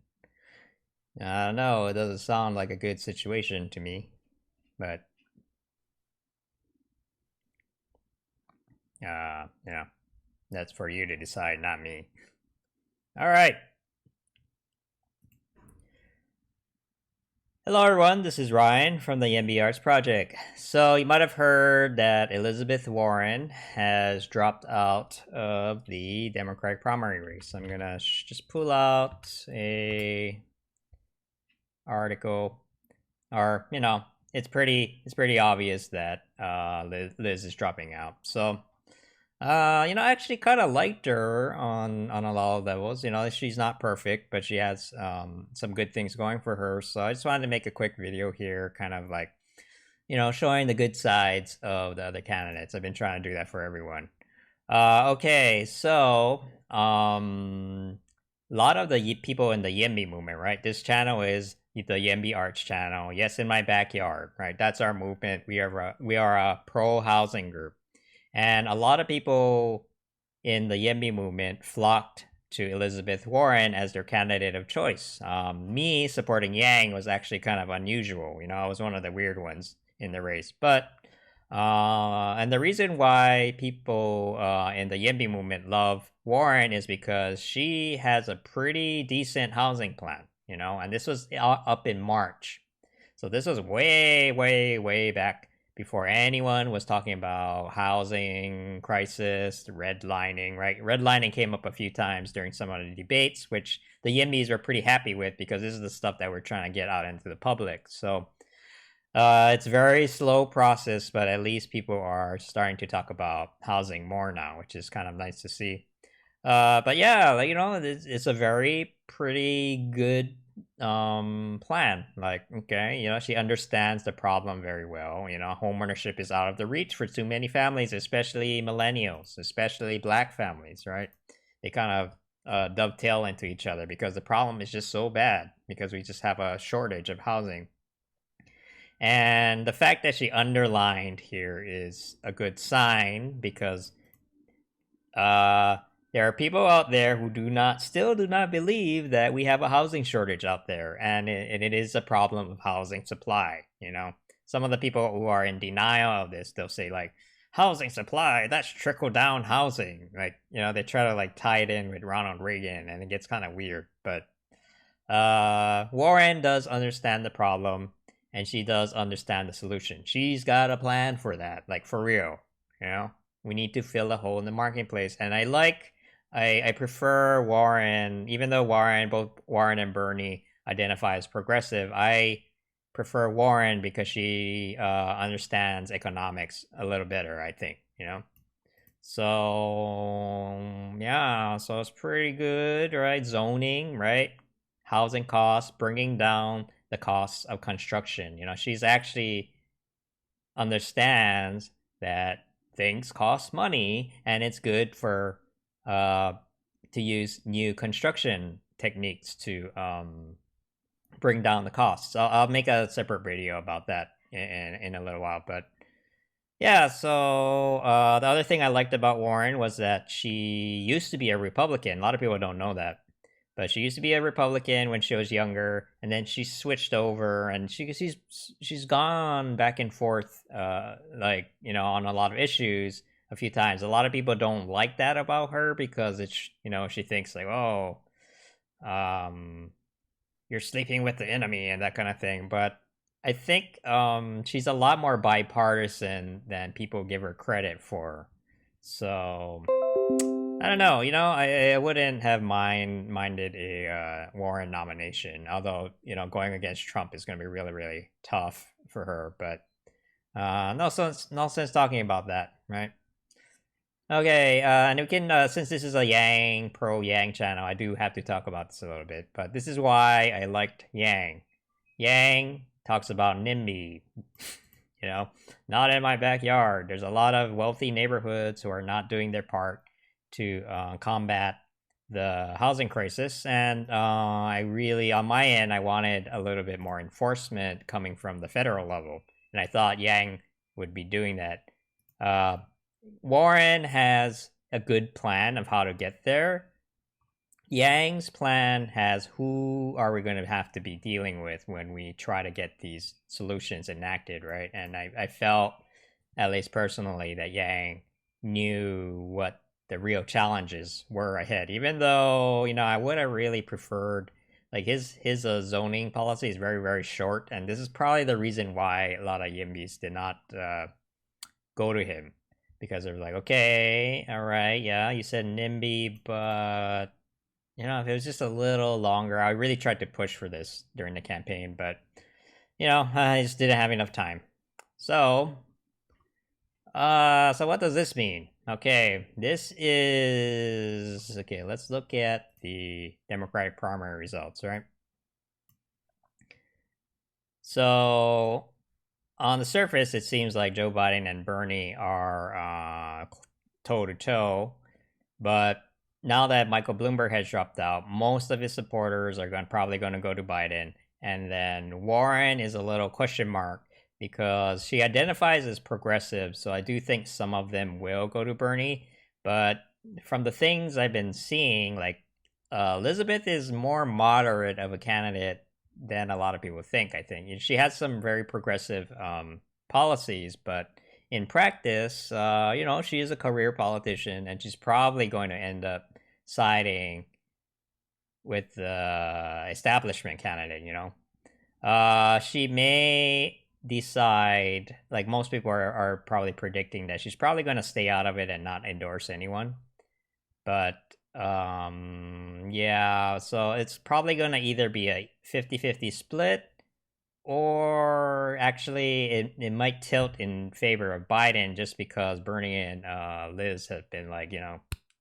I don't know, it doesn't sound like a good situation to me, but you know, that's for you to decide, not me. All right. Hello everyone, this is Ryan from the YIMBY Arts Project. So you might have heard that Elizabeth Warren has dropped out of the Democratic primary race. I'm gonna just pull out a article, or you know, it's pretty obvious that Liz is dropping out. So you know, I actually kind of liked her on a lot of levels. You know, she's not perfect, but she has some good things going for her. So I just wanted to make a quick video here, kind of like, you know, showing the good sides of the other candidates. I've been trying to do that for everyone. Okay, so a lot of the people in the YIMBY movement, right? This channel is the YIMBY Arts channel. Yes, in my backyard, right? That's our movement. We are a pro housing group. And a lot of people in the YIMBY movement flocked to Elizabeth Warren as their candidate of choice. Me supporting Yang was actually kind of unusual. You know, I was one of the weird ones in the race. But, and the reason why people in the YIMBY movement love Warren is because she has a pretty decent housing plan, you know, and this was up in March. So this was way, way, way back before anyone was talking about housing crisis, redlining, right? Redlining came up a few times during some of the debates, which the YIMBYs were pretty happy with because this is the stuff that we're trying to get out into the public. So It's very slow process, but at least people are starting to talk about housing more now, which is kind of nice to see. But yeah, like, it's a very pretty good plan. Like, okay, she understands the problem very well. Home ownership is out of the reach for too many families, especially millennials, especially black families, right? They kind of dovetail into each other because the problem is just so bad because we just have a shortage of housing. And the fact that she underlined here is a good sign because there are people out there who still do not believe that we have a housing shortage out there, and it is a problem of housing supply. Some of the people who are in denial of this, they'll say like, housing supply, that's trickle down housing. Like, they try to like tie it in with Ronald Reagan, and it gets kind of weird. But Warren does understand the problem, and she does understand the solution. She's got a plan for that, like for real. We need to fill a hole in the marketplace, and I prefer Warren, even though both Warren and Bernie identify as progressive. I prefer Warren because she understands economics a little better, I think, So, yeah, so it's pretty good, right? Zoning, right? Housing costs, bringing down the costs of construction. She's actually understands that things cost money, and it's good for to use new construction techniques to bring down the costs. I'll make a separate video about that in a little while. But yeah, so the other thing I liked about Warren was that she used to be a Republican. A lot of people don't know that. But she used to be a Republican when she was younger, and then she switched over, and she's gone back and forth, on a lot of issues a few times. A lot of people don't like that about her because she thinks like, oh, you're sleeping with the enemy and that kind of thing. But I think she's a lot more bipartisan than people give her credit for. So I don't know. I wouldn't have minded a Warren nomination, although going against Trump is going to be really, really tough for her. But no sense talking about that, right? Okay, and we can since this is a pro Yang channel, I do have to talk about this a little bit. But this is why I liked Yang. Yang talks about NIMBY. Not in my backyard. There's a lot of wealthy neighborhoods who are not doing their part to combat the housing crisis, and I really, on my end, I wanted a little bit more enforcement coming from the federal level, and I thought Yang would be doing that. Warren has a good plan of how to get there. Yang's plan has who are we going to have to be dealing with when we try to get these solutions enacted, right? And I felt, at least personally, that Yang knew what the real challenges were ahead, even though I would have really preferred, like, his zoning policy is very, very short, and this is probably the reason why a lot of Yimbys did not go to him, because they're like, okay, all right, yeah, you said NIMBY, but if it was just a little longer. I really tried to push for this during the campaign, but I just didn't have enough time. So what does this mean? Okay, this is... Okay, let's look at the Democratic primary results, right? So, on the surface, it seems like Joe Biden and Bernie are toe-to-toe, but now that Michael Bloomberg has dropped out, most of his supporters are probably going to go to Biden, and then Warren is a little question mark, because she identifies as progressive, so I do think some of them will go to Bernie. But from the things I've been seeing, like, Elizabeth is more moderate of a candidate than a lot of people think, I think. She has some very progressive policies, but in practice, she is a career politician, and she's probably going to end up siding with the establishment candidate, She may decide, like most people are probably predicting, that she's probably going to stay out of it and not endorse anyone. But yeah, so it's probably going to either be a 50-50 split, or actually it might tilt in favor of Biden just because Bernie and Liz have been like,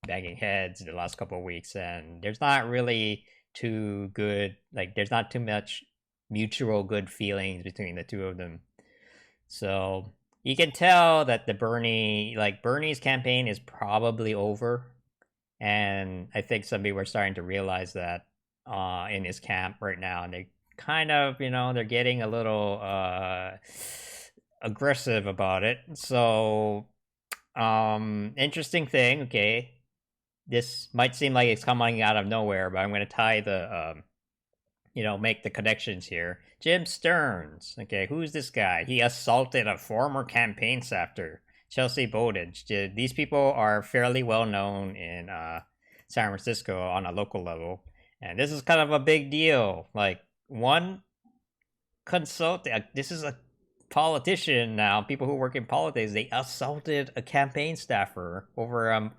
banging heads the last couple of weeks, and there's not really too good, like there's not too much mutual good feelings between the two of them. So you can tell that Bernie's campaign is probably over, and I think some people are starting to realize that in his camp right now, and they kind of, they're getting a little aggressive about it. So, interesting thing. Okay, this might seem like it's coming out of nowhere, but I'm going to tie the, make the connections here. Jim Stearns. Okay, who's this guy? He assaulted a former campaign staffer, Chelsea Bowden. These people are fairly well known in San Francisco on a local level, and this is kind of a big deal. Like, one consultant, this is a politician now, people who work in politics, they assaulted a campaign staffer over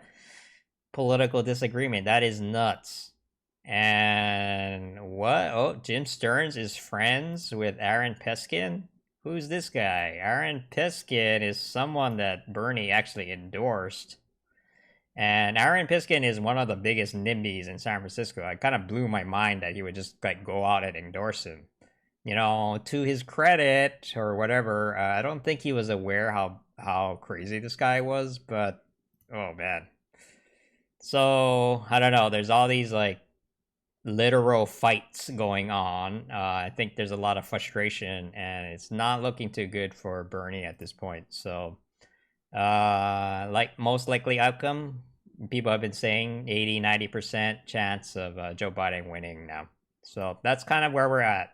political disagreement. That is nuts. And what? Oh, Jim Stearns is friends with Aaron Peskin? Who's this guy? Aaron Peskin is someone that Bernie actually endorsed. And Aaron Piskin is one of the biggest NIMBYs in San Francisco. It kind of blew my mind that he would just like go out and endorse him. To his credit or whatever, I don't think he was aware how crazy this guy was, but oh man. So I don't know. There's all these like literal fights going on. I think there's a lot of frustration, and it's not looking too good for Bernie at this point. So. Like most likely outcome, people have been saying 80-90% chance of Joe Biden winning now. So that's kind of where we're at.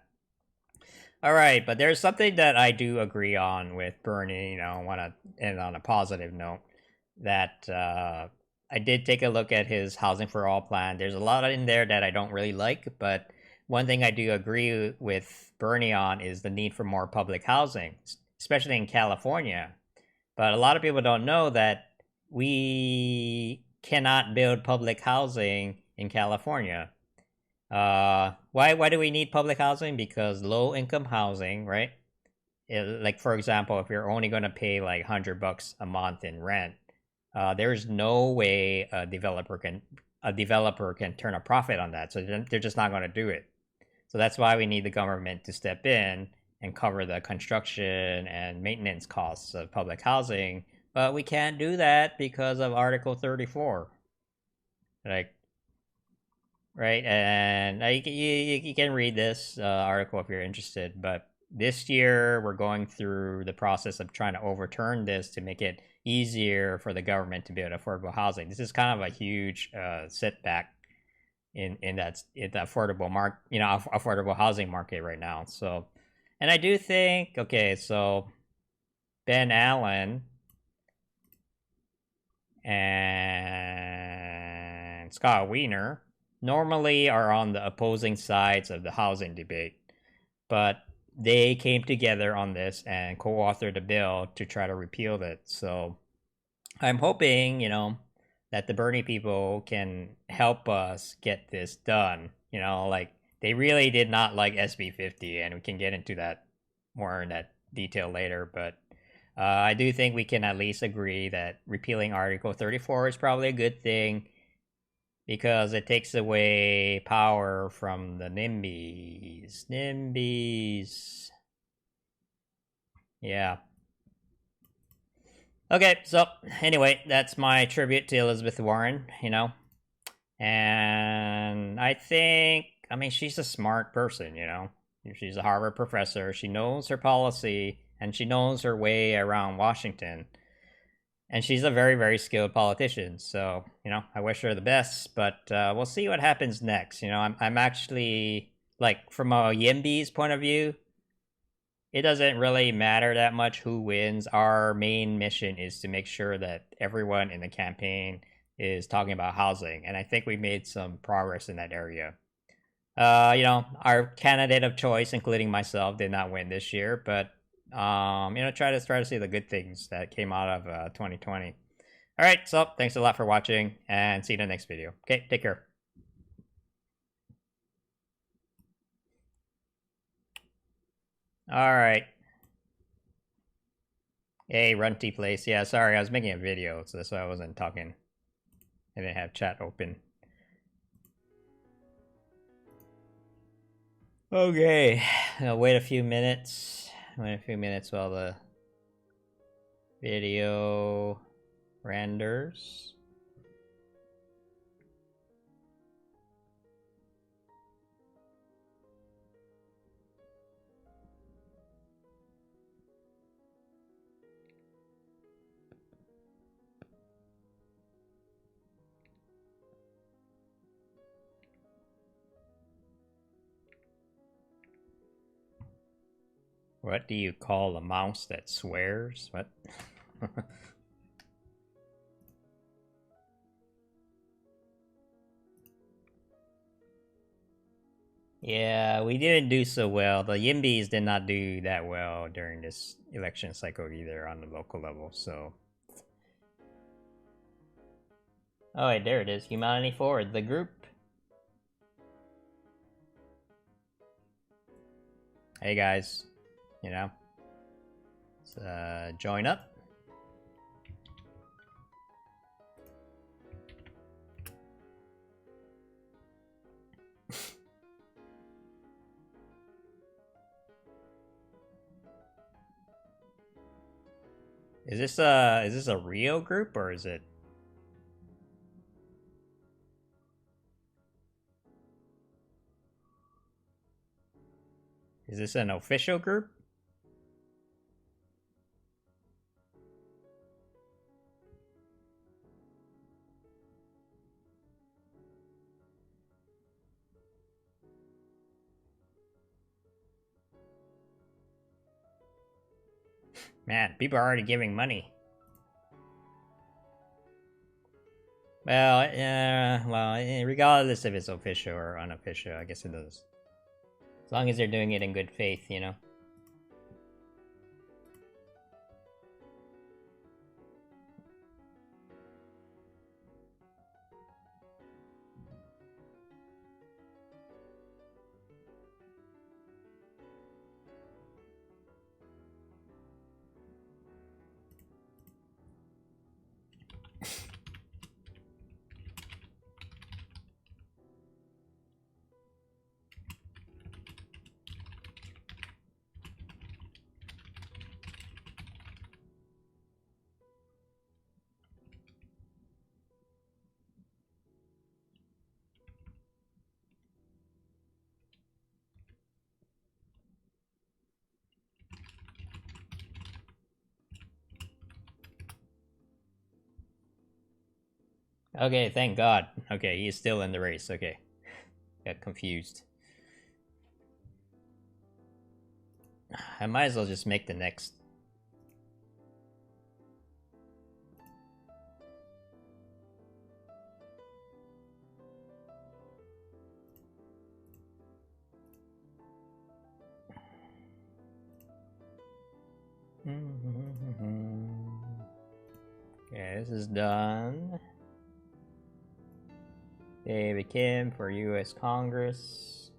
All right, but there's something that I do agree on with Bernie. I want to end on a positive note that I did take a look at his Housing for All plan. There's a lot in there that I don't really like, but one thing I do agree with Bernie on is the need for more public housing, especially in California. But a lot of people don't know that we cannot build public housing in California. Why do we need public housing? Because low income housing, right? Like for example, if you're only going to pay like $100 a month in rent, there's no way a developer can turn a profit on that. So they're just not going to do it. So that's why we need the government to step in and cover the construction and maintenance costs of public housing, but we can't do that because of Article 34. Like, right? And you can read this article if you're interested, but this year we're going through the process of trying to overturn this to make it easier for the government to build affordable housing. This is kind of a huge setback in the affordable housing market right now. So. And I do think, okay, so Ben Allen and Scott Wiener normally are on the opposing sides of the housing debate, but they came together on this and co-authored a bill to try to repeal it. So I'm hoping, that the Bernie people can help us get this done, like, they really did not like SB 50, and we can get into that more in that detail later. But I do think we can at least agree that repealing Article 34 is probably a good thing because it takes away power from the NIMBYs. NIMBYs. Yeah. Okay, so anyway, that's my tribute to Elizabeth Warren, And I think, she's a smart person, She's a Harvard professor. She knows her policy, and she knows her way around Washington. And she's a very, very skilled politician. So, I wish her the best, but we'll see what happens next. I'm actually, like, from a YIMBY's point of view, it doesn't really matter that much who wins. Our main mission is to make sure that everyone in the campaign is talking about housing, and I think we made some progress in that area. Our candidate of choice, including myself, did not win this year, but try to see the good things that came out of 2020. All right, so thanks a lot for watching, and see you in the next video. Okay, take care. Alright. Hey, Runty Place. Yeah, sorry, I was making a video, so that's why I wasn't talking. I didn't have chat open. Okay, I'll wait a few minutes. Wait a few minutes while the video renders. What do you call a mouse that swears? What? Yeah, we didn't do so well. The Yimbys did not do that well during this election cycle either on the local level, so... Oh, wait, there it is. Humanity Forward, the group. Hey guys, you know, let's join up. Is this a real group or is it? Is this an official group? Man, people are already giving money. Well, regardless if it's official or unofficial, I guess it does. As long as they're doing it in good faith, you know. Okay, thank God. Okay, he's still in the race. Okay. Got confused. I might as well just make the next. Okay, this is done. David Kim for U.S. Congress.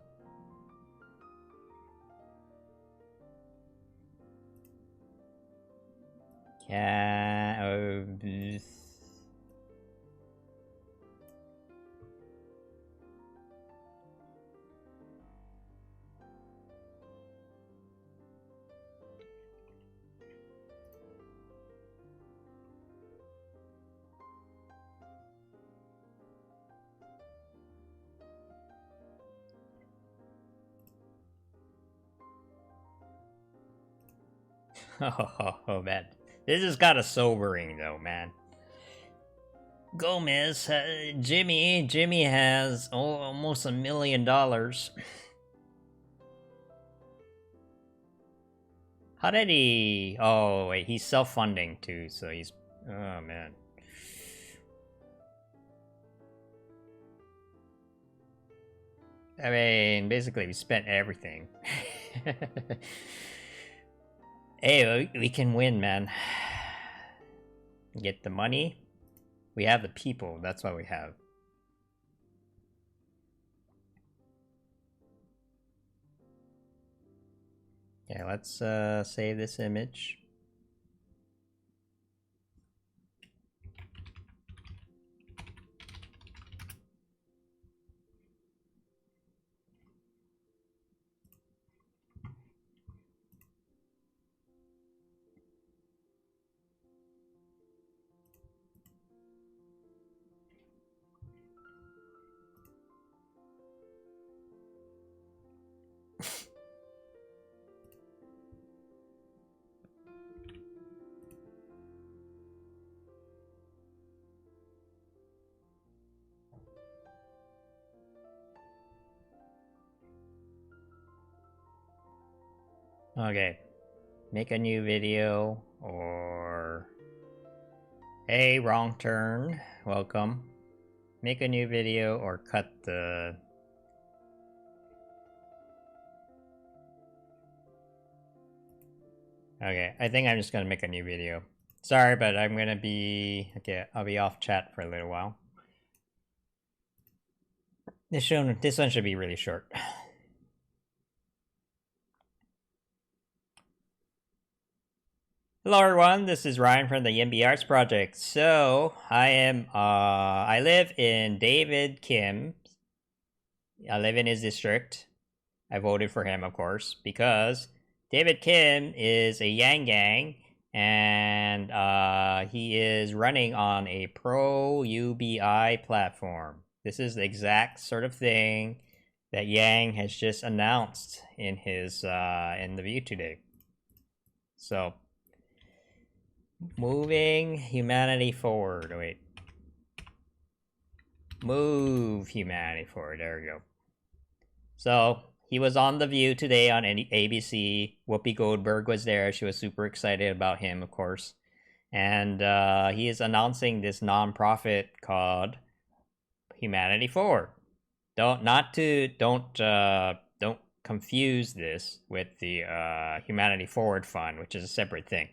Oh man, this is kind of sobering though, man. Gomez, Jimmy has almost $1 million. How did he? Oh wait, he's self-funding too, so he's. Oh man. I mean, basically, we spent everything. Hey, we can win, man. Get the money. We have the people. That's what we have. Okay, let's save this image. Okay, make a new video, or hey, wrong turn, welcome. Make a new video or cut the... Okay, I think I'm just gonna make a new video. Sorry, but I'm gonna be... Okay, I'll be off chat for a little while. This one should be really short. Hello everyone, this is Ryan from the YIMBY Arts Project. So, I live in David Kim. I live in his district. I voted for him, of course, because David Kim is a Yang Gang, and he is running on a pro-UBI platform. This is the exact sort of thing that Yang has just announced in his in the View today. So, moving humanity forward. Oh, wait. Move humanity forward. There we go. So, he was on The View today on ABC. Whoopi Goldberg was there. She was super excited about him, of course. And he is announcing this nonprofit called Humanity Forward. Don't confuse this with the Humanity Forward Fund, which is a separate thing.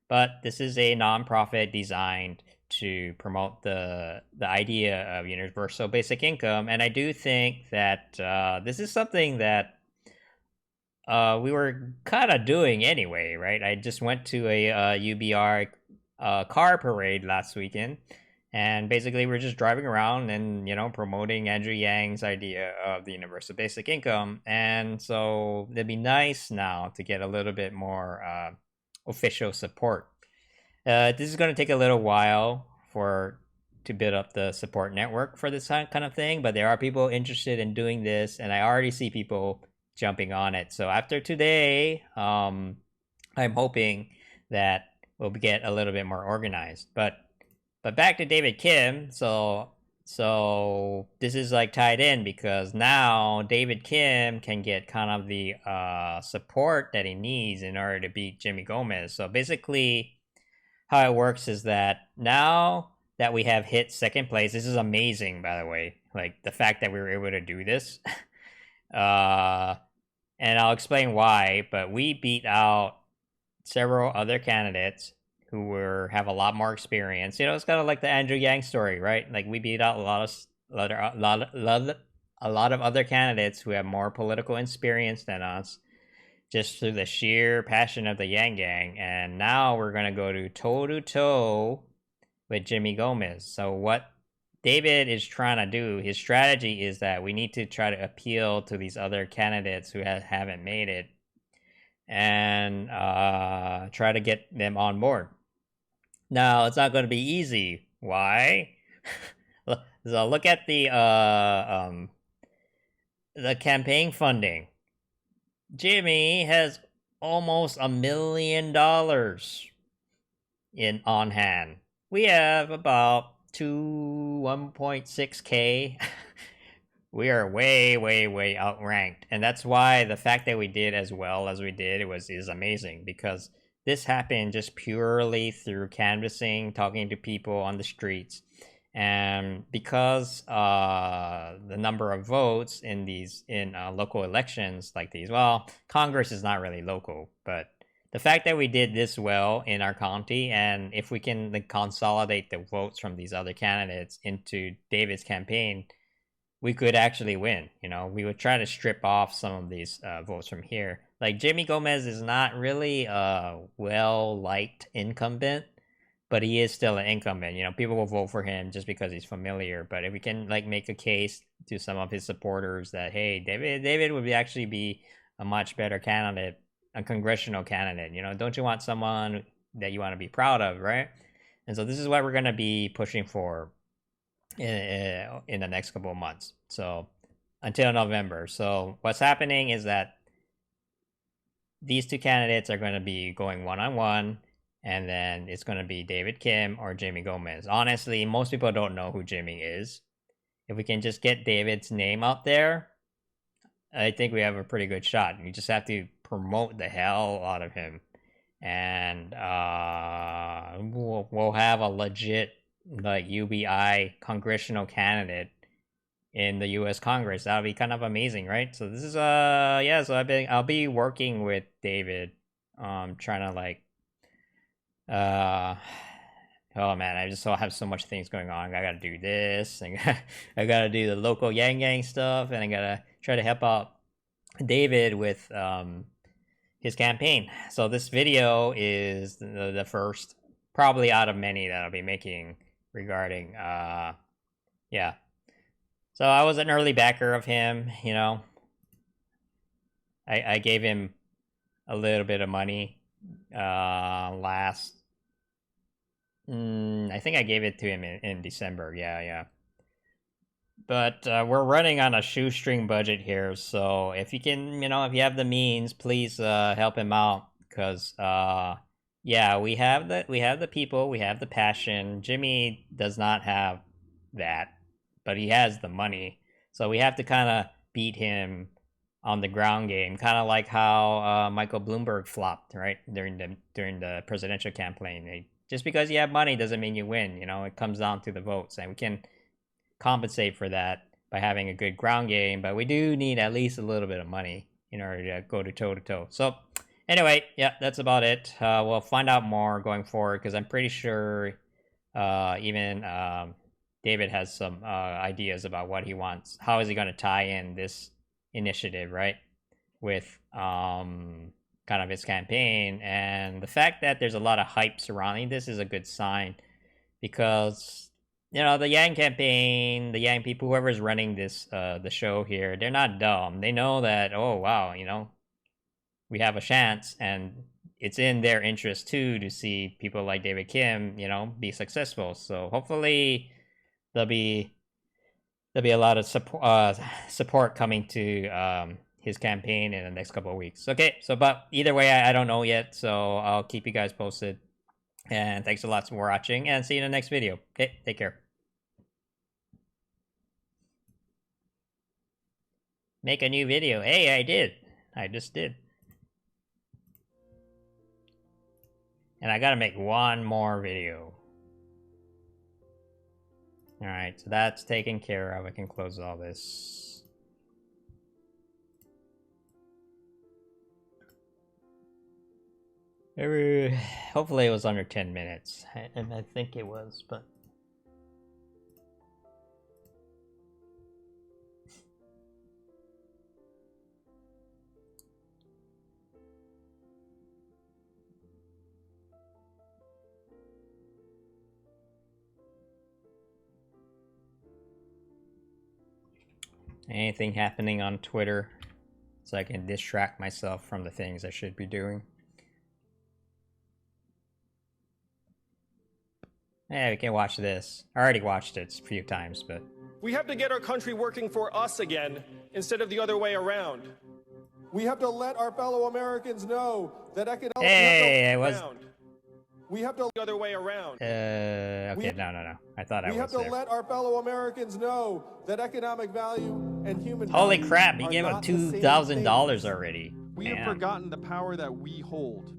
But this is a nonprofit designed to promote the idea of universal basic income, and I do think that this is something that we were kind of doing anyway, right? I just went to a UBR car parade last weekend, and basically we're just driving around and, you know, promoting Andrew Yang's idea of the universal basic income, and so it'd be nice now to get a little bit more official support. This is going to take a little while to build up the support network for this kind of thing, but there are people interested in doing this, and I already see people jumping on it. So after today, I'm hoping that we'll get a little bit more organized. But back to David Kim. So this is like tied in because now David Kim can get kind of the support that he needs in order to beat Jimmy Gomez. So basically, how it works is that now that we have hit second place, this is amazing, by the way. Like the fact that we were able to do this, and I'll explain why. But we beat out several other candidates who have a lot more experience. You know, it's kind of like the Andrew Yang story, right? Like we beat out a lot of other candidates who have more political experience than us, just through the sheer passion of the Yang Gang, and now we're gonna go to toe with Jimmy Gomez. So what David is trying to do, his strategy is that we need to try to appeal to these other candidates who haven't made it, and try to get them on board. Now, it's not going to be easy. Why? So look at the campaign funding. Jimmy has almost $1 million on hand. We have about 1.6K. We are way outranked, and that's why the fact that we did as well as we did is amazing, because this happened just purely through canvassing, talking to people on the streets. And because the number of votes in local elections like these, well, Congress is not really local, but the fact that we did this well in our county, and if we can consolidate the votes from these other candidates into David's campaign, we could actually win. You know, we would try to strip off some of these votes from here. Like Jimmy Gomez is not really a well-liked incumbent, but he is still an incumbent. You know, people will vote for him just because he's familiar. But if we can like make a case to some of his supporters that hey, David would actually be a much better candidate, a congressional candidate. You know, don't you want someone that you want to be proud of, right? And so this is what we're gonna be pushing for in the next couple of months. So until November. So what's happening is that these two candidates are going to be going one-on-one, and then it's going to be David Kim or Jimmy Gomez. Honestly, most people don't know who Jimmy is. If we can just get David's name out there, I think we have a pretty good shot. We just have to promote the hell out of him, and we'll have a legit like UBI congressional candidate in the U.S. Congress. That would be kind of amazing, right? So this is yeah. So I'll be working with David, trying to like oh man, I just have so much things going on. I gotta do this, and I gotta do the local Yang Gang stuff, and I gotta try to help out David with his campaign. So this video is the first, probably out of many that I'll be making regarding yeah. So I was an early backer of him, you know. I gave him a little bit of money last I think I gave it to him in December. Yeah. But we're running on a shoestring budget here, so if you can, you know, if you have the means, please help him out, because yeah, we have the people, we have the passion. Jimmy does not have that, but he has the money, so we have to kind of beat him on the ground game, kind of like how Michael Bloomberg flopped, right, during the presidential campaign. Just because you have money doesn't mean you win. You know, it comes down to the votes, and we can compensate for that by having a good ground game, but we do need at least a little bit of money in order to go to toe-to-toe. So anyway, yeah, that's about it. We'll find out more going forward, because I'm pretty sure even David has some ideas about what he wants. How is he going to tie in this initiative, right, with kind of his campaign? And the fact that there's a lot of hype surrounding this is a good sign, because you know, the Yang campaign, the Yang people, whoever's running this the show here, they're not dumb. They know that, oh wow, you know, we have a chance, and it's in their interest too to see people like David Kim, you know, be successful. So hopefully there'll be a lot of support coming to his campaign in the next couple of weeks. Okay, so but either way, I don't know yet, so I'll keep you guys posted. And thanks a lot for watching, and see you in the next video. Okay, take care. Make a new video. Hey, I did. I just did. And I gotta make one more video. Alright, so that's taken care of. I can close all this. Hopefully it was under 10 minutes. And I think it was, but... Anything happening on Twitter so I can distract myself from the things I should be doing. Yeah, we can watch this. I already watched it a few times, but... We have to get our country working for us again, instead of the other way around. We have to let our fellow Americans know that economic... Hey, I was... We have to the other way around. Okay, no. I thought I was there. We have to let our fellow Americans know that economic value and human Holy value crap, he are gave him not the same $2,000 already. We Man. have forgotten the power that we hold.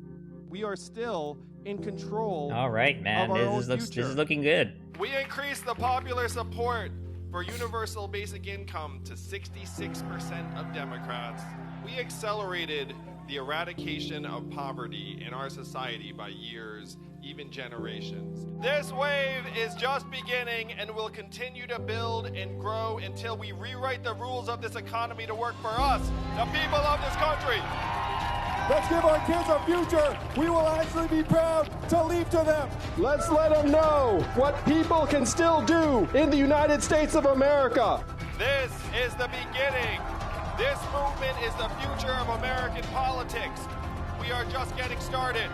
We are still in control. All right, man. This is looking good. We increased the popular support for universal basic income to 66% of Democrats. We accelerated the eradication of poverty in our society by years, even generations. This wave is just beginning and will continue to build and grow until we rewrite the rules of this economy to work for us, the people of this country. Let's give our kids a future we will actually be proud to leave to them. Let's let them know what people can still do in the United States of America. This is the beginning. This movement is the future of American politics. We are just getting started.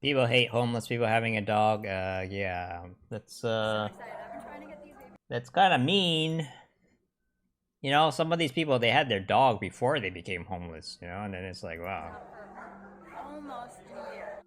People hate homeless people having a dog. Yeah, that's kind of mean. You know, some of these people, they had their dog before they became homeless, you know, and then it's like, wow. Almost a year.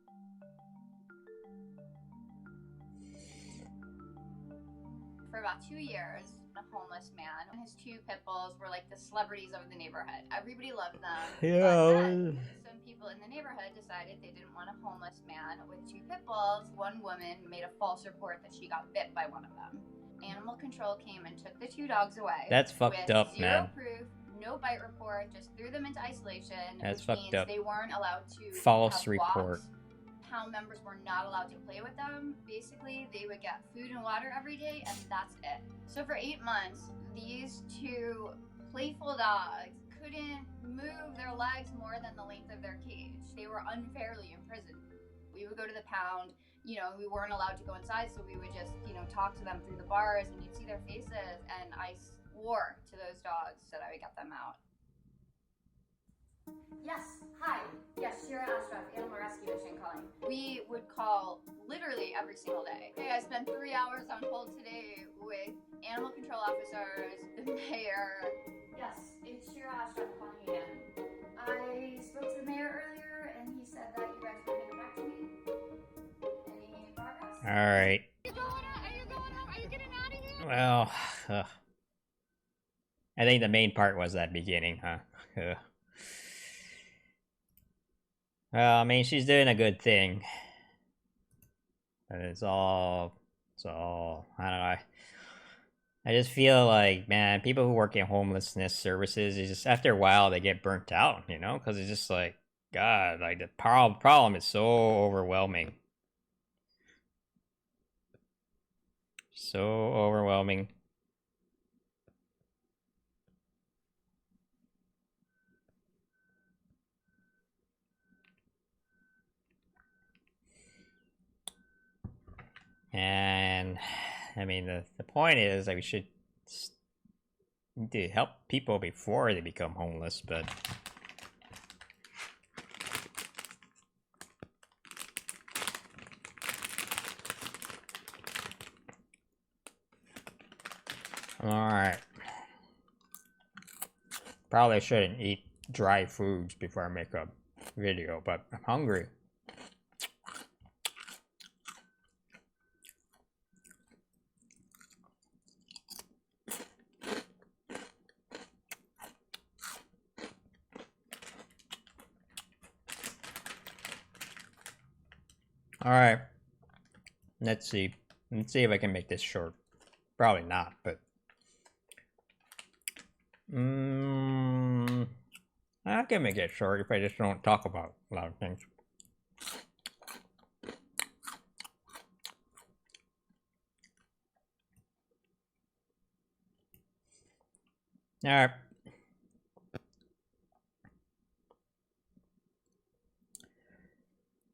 For about 2 years, a homeless man and his 2 pit bulls were like the celebrities of the neighborhood. Everybody loved them. Yeah. But then some people in the neighborhood decided they didn't want a homeless man with 2 pit bulls. One woman made a false report that she got bit by one of them. Animal control came and took the 2 dogs away. That's fucked with up, zero man. proof, no bite report, just threw them into isolation. That's which fucked means up. they weren't allowed to False have report. walks. Town members were not allowed to play with them. Basically, they would get food and water every day, and that's it. So for 8 months, these 2 playful dogs couldn't move their legs more than the length of their cage. They were unfairly imprisoned. We would go to the pound, you know, we weren't allowed to go inside, so we would just, you know, talk to them through the bars, and you'd see their faces, and I swore to those dogs that I would get them out. Yes, hi. Yes, Shira Ashraf, Animal Rescue Mission calling. We would call literally every single day. Hey, I spent 3 hours on hold today with animal control officers, the mayor. Yes, it's Shira Ashraf calling again. I spoke to the mayor earlier, and he said that you guys were going to get back to me. Any progress? Alright. Are you going home? Are you getting out of here? Well, I think the main part was that beginning, huh? Well, I mean, she's doing a good thing. But it's all, I don't know. I just feel like, man, people who work in homelessness services, it's just, after a while, they get burnt out, you know? Because it's just like, God, like, the problem is so overwhelming. So overwhelming. And I mean, the point is that we should need to help people before they become homeless, but alright. Probably shouldn't eat dry foods before I make a video, but I'm hungry. Alright. Let's see. Let's see if I can make this short. Probably not, but I can make it short if I just don't talk about a lot of things. Alright.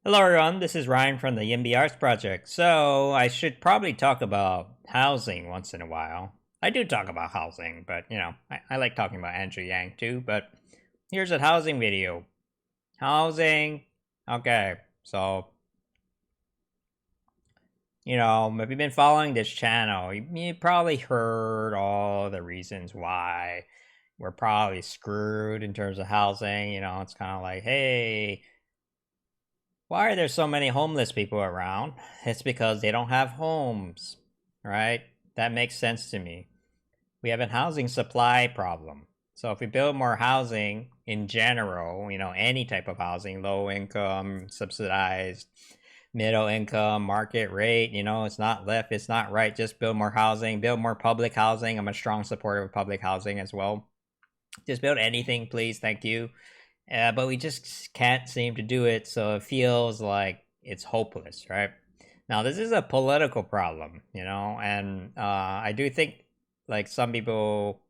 Hello everyone, this is Ryan from the YIMBY Arts Project. So, I should probably talk about housing once in a while. I do talk about housing, but, you know, I like talking about Andrew Yang too, but here's a housing video. Housing. Okay, so, you know, if you've been following this channel, you probably heard all the reasons why we're probably screwed in terms of housing. You know, it's kind of like, hey, why are there so many homeless people around? It's because they don't have homes, right? That makes sense to me. we have a housing supply problem. So if we build more housing in general, you know, any type of housing, low income, subsidized, middle income, market rate, you know, it's not left, it's not right, just build more housing, build more public housing. I'm a strong supporter of public housing as well. Just build anything, please, thank you. But we just can't seem to do it, so it feels like it's hopeless, right? Now, this is a political problem, you know, and I do think, like, some people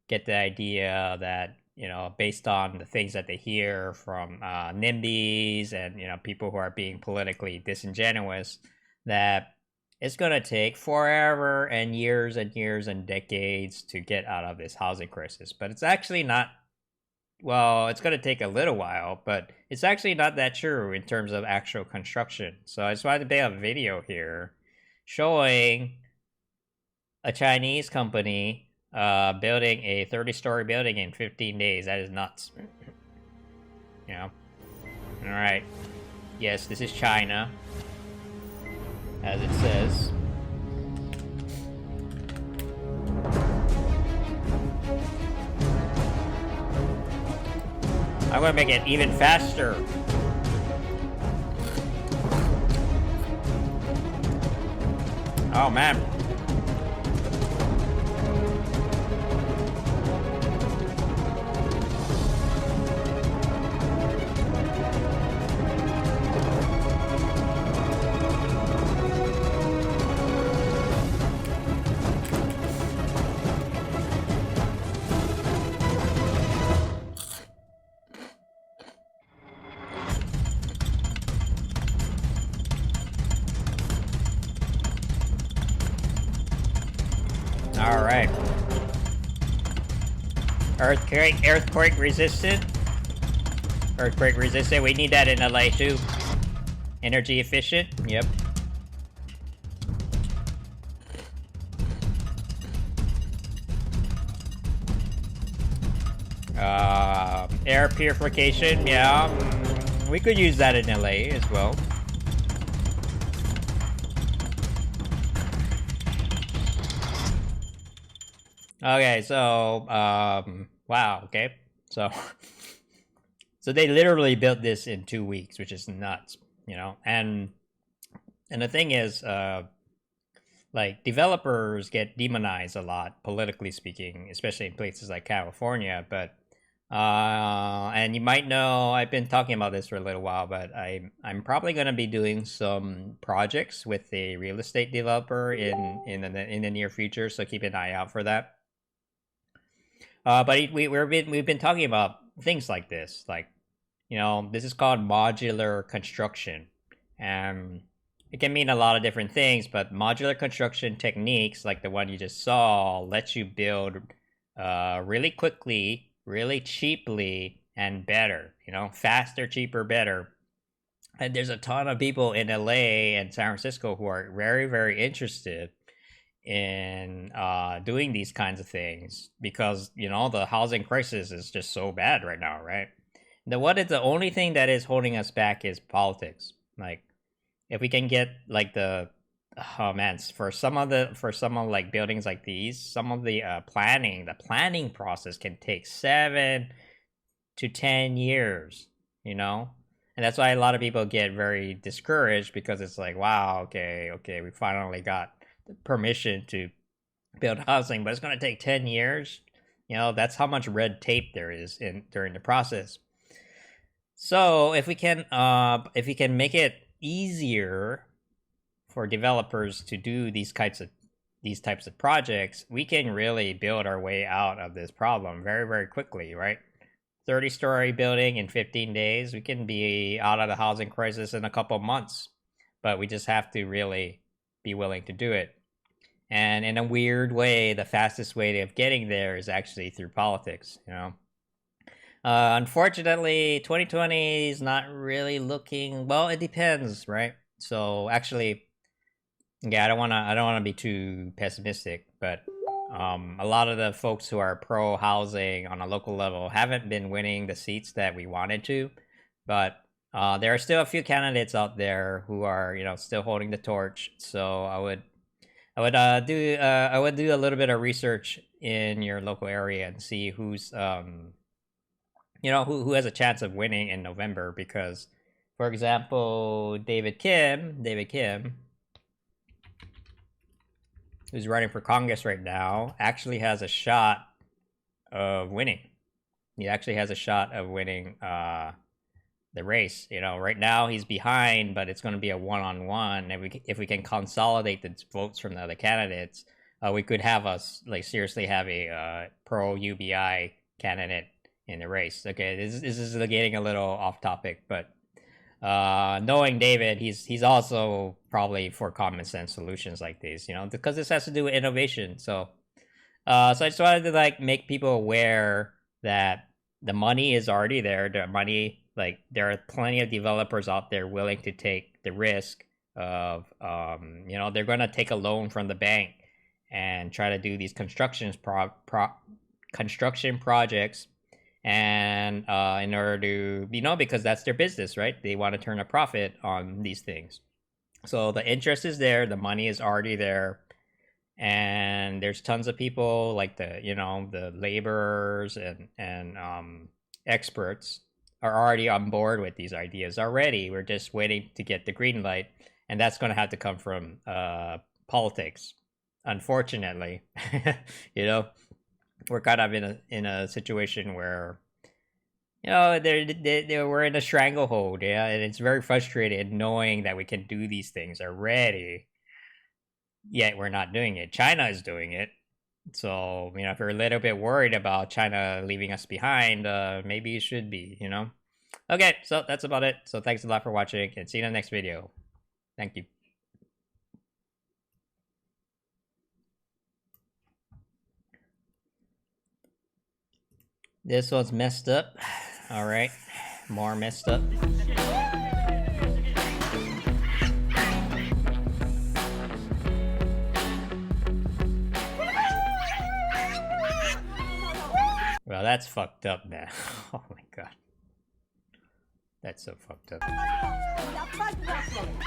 get the idea that, you know, based on the things that they hear from NIMBYs and, you know, people who are being politically disingenuous, that it's going to take forever and years and decades to get out of this housing crisis. But it's actually not, well, it's going to take a little while, but it's actually not that true in terms of actual construction. So I just wanted to make a video here showing a Chinese company building a 30-story building in 15 days. That is nuts. You know? Alright. Yes, this is China. As it says. I'm gonna make it even faster. Oh man. Alright. Earthquake resistant. Earthquake resistant. We need that in LA too. Energy efficient. Yep. Air purification. Yeah. We could use that in LA as well. Okay, so, wow, okay. So, so they literally built this in 2 weeks, which is nuts, you know? And the thing is, like, developers get demonized a lot, politically speaking, especially in places like California, but, and you might know, I've been talking about this for a little while, but I'm probably going to be doing some projects with a real estate developer in the near future, so keep an eye out for that. But we've been talking about things like this, like, you know, this is called modular construction, and it can mean a lot of different things. But modular construction techniques, like the one you just saw, lets you build really quickly, really cheaply, and better. You know, faster, cheaper, better. And there's a ton of people in LA and San Francisco who are very, very interested in doing these kinds of things because, you know, the housing crisis is just so bad right now, right? The only thing that is holding us back is politics. Like, if we can get like for some of like buildings like these, some of the planning process can take 7 to 10 years, you know? And that's why a lot of people get very discouraged, because it's like, wow, okay, we finally got permission to build housing, but it's going to take 10 years. You know, that's how much red tape there is during the process. So if we can make it easier for developers to do these types of projects, we can really build our way out of this problem very, very quickly, right? 30-story building in 15 days, we can be out of the housing crisis in a couple months, but we just have to really be willing to do it. And in a weird way, the fastest way of getting there is actually through politics, you know? Unfortunately, 2020 is not really looking, well, it depends, right? So actually, yeah, I don't want to be too pessimistic, but a lot of the folks who are pro housing on a local level haven't been winning the seats that we wanted to, but there are still a few candidates out there who are, you know, still holding the torch. So I would I would do a little bit of research in your local area and see who's you know, who has a chance of winning in November, because for example, David Kim, who's running for Congress right now, actually has a shot of winning. He actually has a shot of winning the race. You know, right now he's behind, but it's going to be a one-on-one. And if we can consolidate the votes from the other candidates, we could have us like seriously have a pro UBI candidate in the race. Okay, this is getting a little off topic, but knowing David, he's also probably for common sense solutions like these, you know, because this has to do with innovation. So so I just wanted to like make people aware that the money is already there. The money, like, there are plenty of developers out there willing to take the risk of you know, they're gonna take a loan from the bank and try to do these construction projects, and in order to, you know, because that's their business, right? They want to turn a profit on these things. So the interest is there, the money is already there, and there's tons of people like the, you know, the laborers and experts are already on board with these ideas already. We're just waiting to get the green light, and that's going to have to come from politics, unfortunately. You know, we're kind of in a situation where, you know, we're in a stranglehold, yeah, and it's very frustrating knowing that we can do these things already, yet we're not doing it. China is doing it. So, you know, if you're a little bit worried about China leaving us behind, maybe you should be, you know? Okay, so that's about it. So thanks a lot for watching, and see you in the next video. Thank you. This one's messed up. All right, more messed up. Well, that's fucked up, man. Oh my god. That's so fucked up.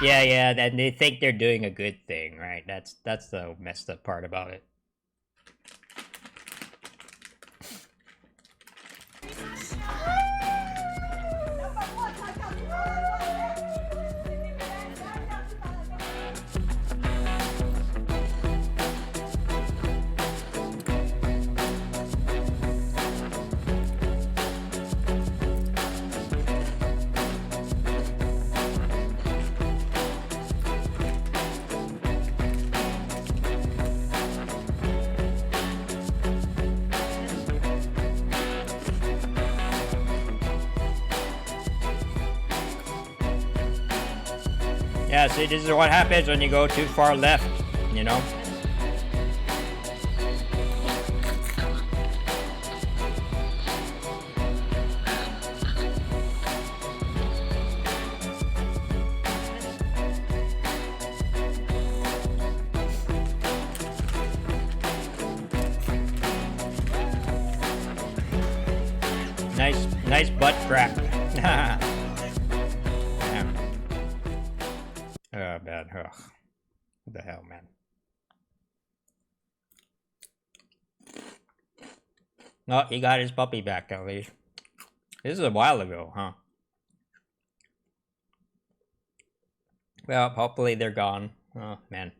Yeah, and they think they're doing a good thing, right? That's the messed up part about it. Yeah, see, this is what happens when you go too far left, you know? Nice butt crack. Yeah. Oh, man. Ugh. What the hell, man? Oh, he got his puppy back, at least. This is a while ago, huh? Well, hopefully they're gone. Oh, man.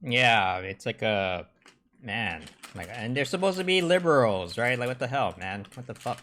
Yeah, it's like a man. Like, and they're supposed to be liberals, right? Like, what the hell, man? What the fuck?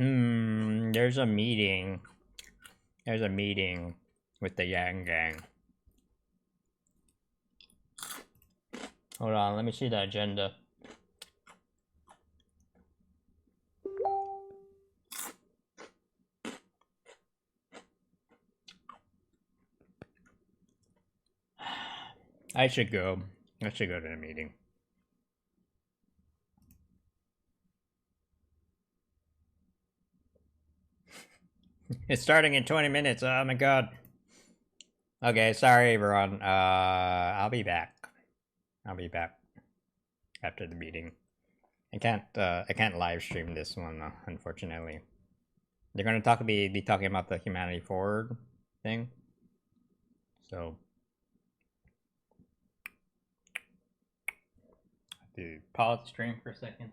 There's a meeting. There's a meeting with the Yang Gang. Hold on, let me see the agenda. I should go. I should go to the meeting. It's starting in 20 minutes. Oh my god. Okay, sorry everyone. I'll be back. I'll be back after the meeting. I can't live stream this one, unfortunately. They're gonna be talking about the Humanity Forward thing. So I have to pause the stream for a second.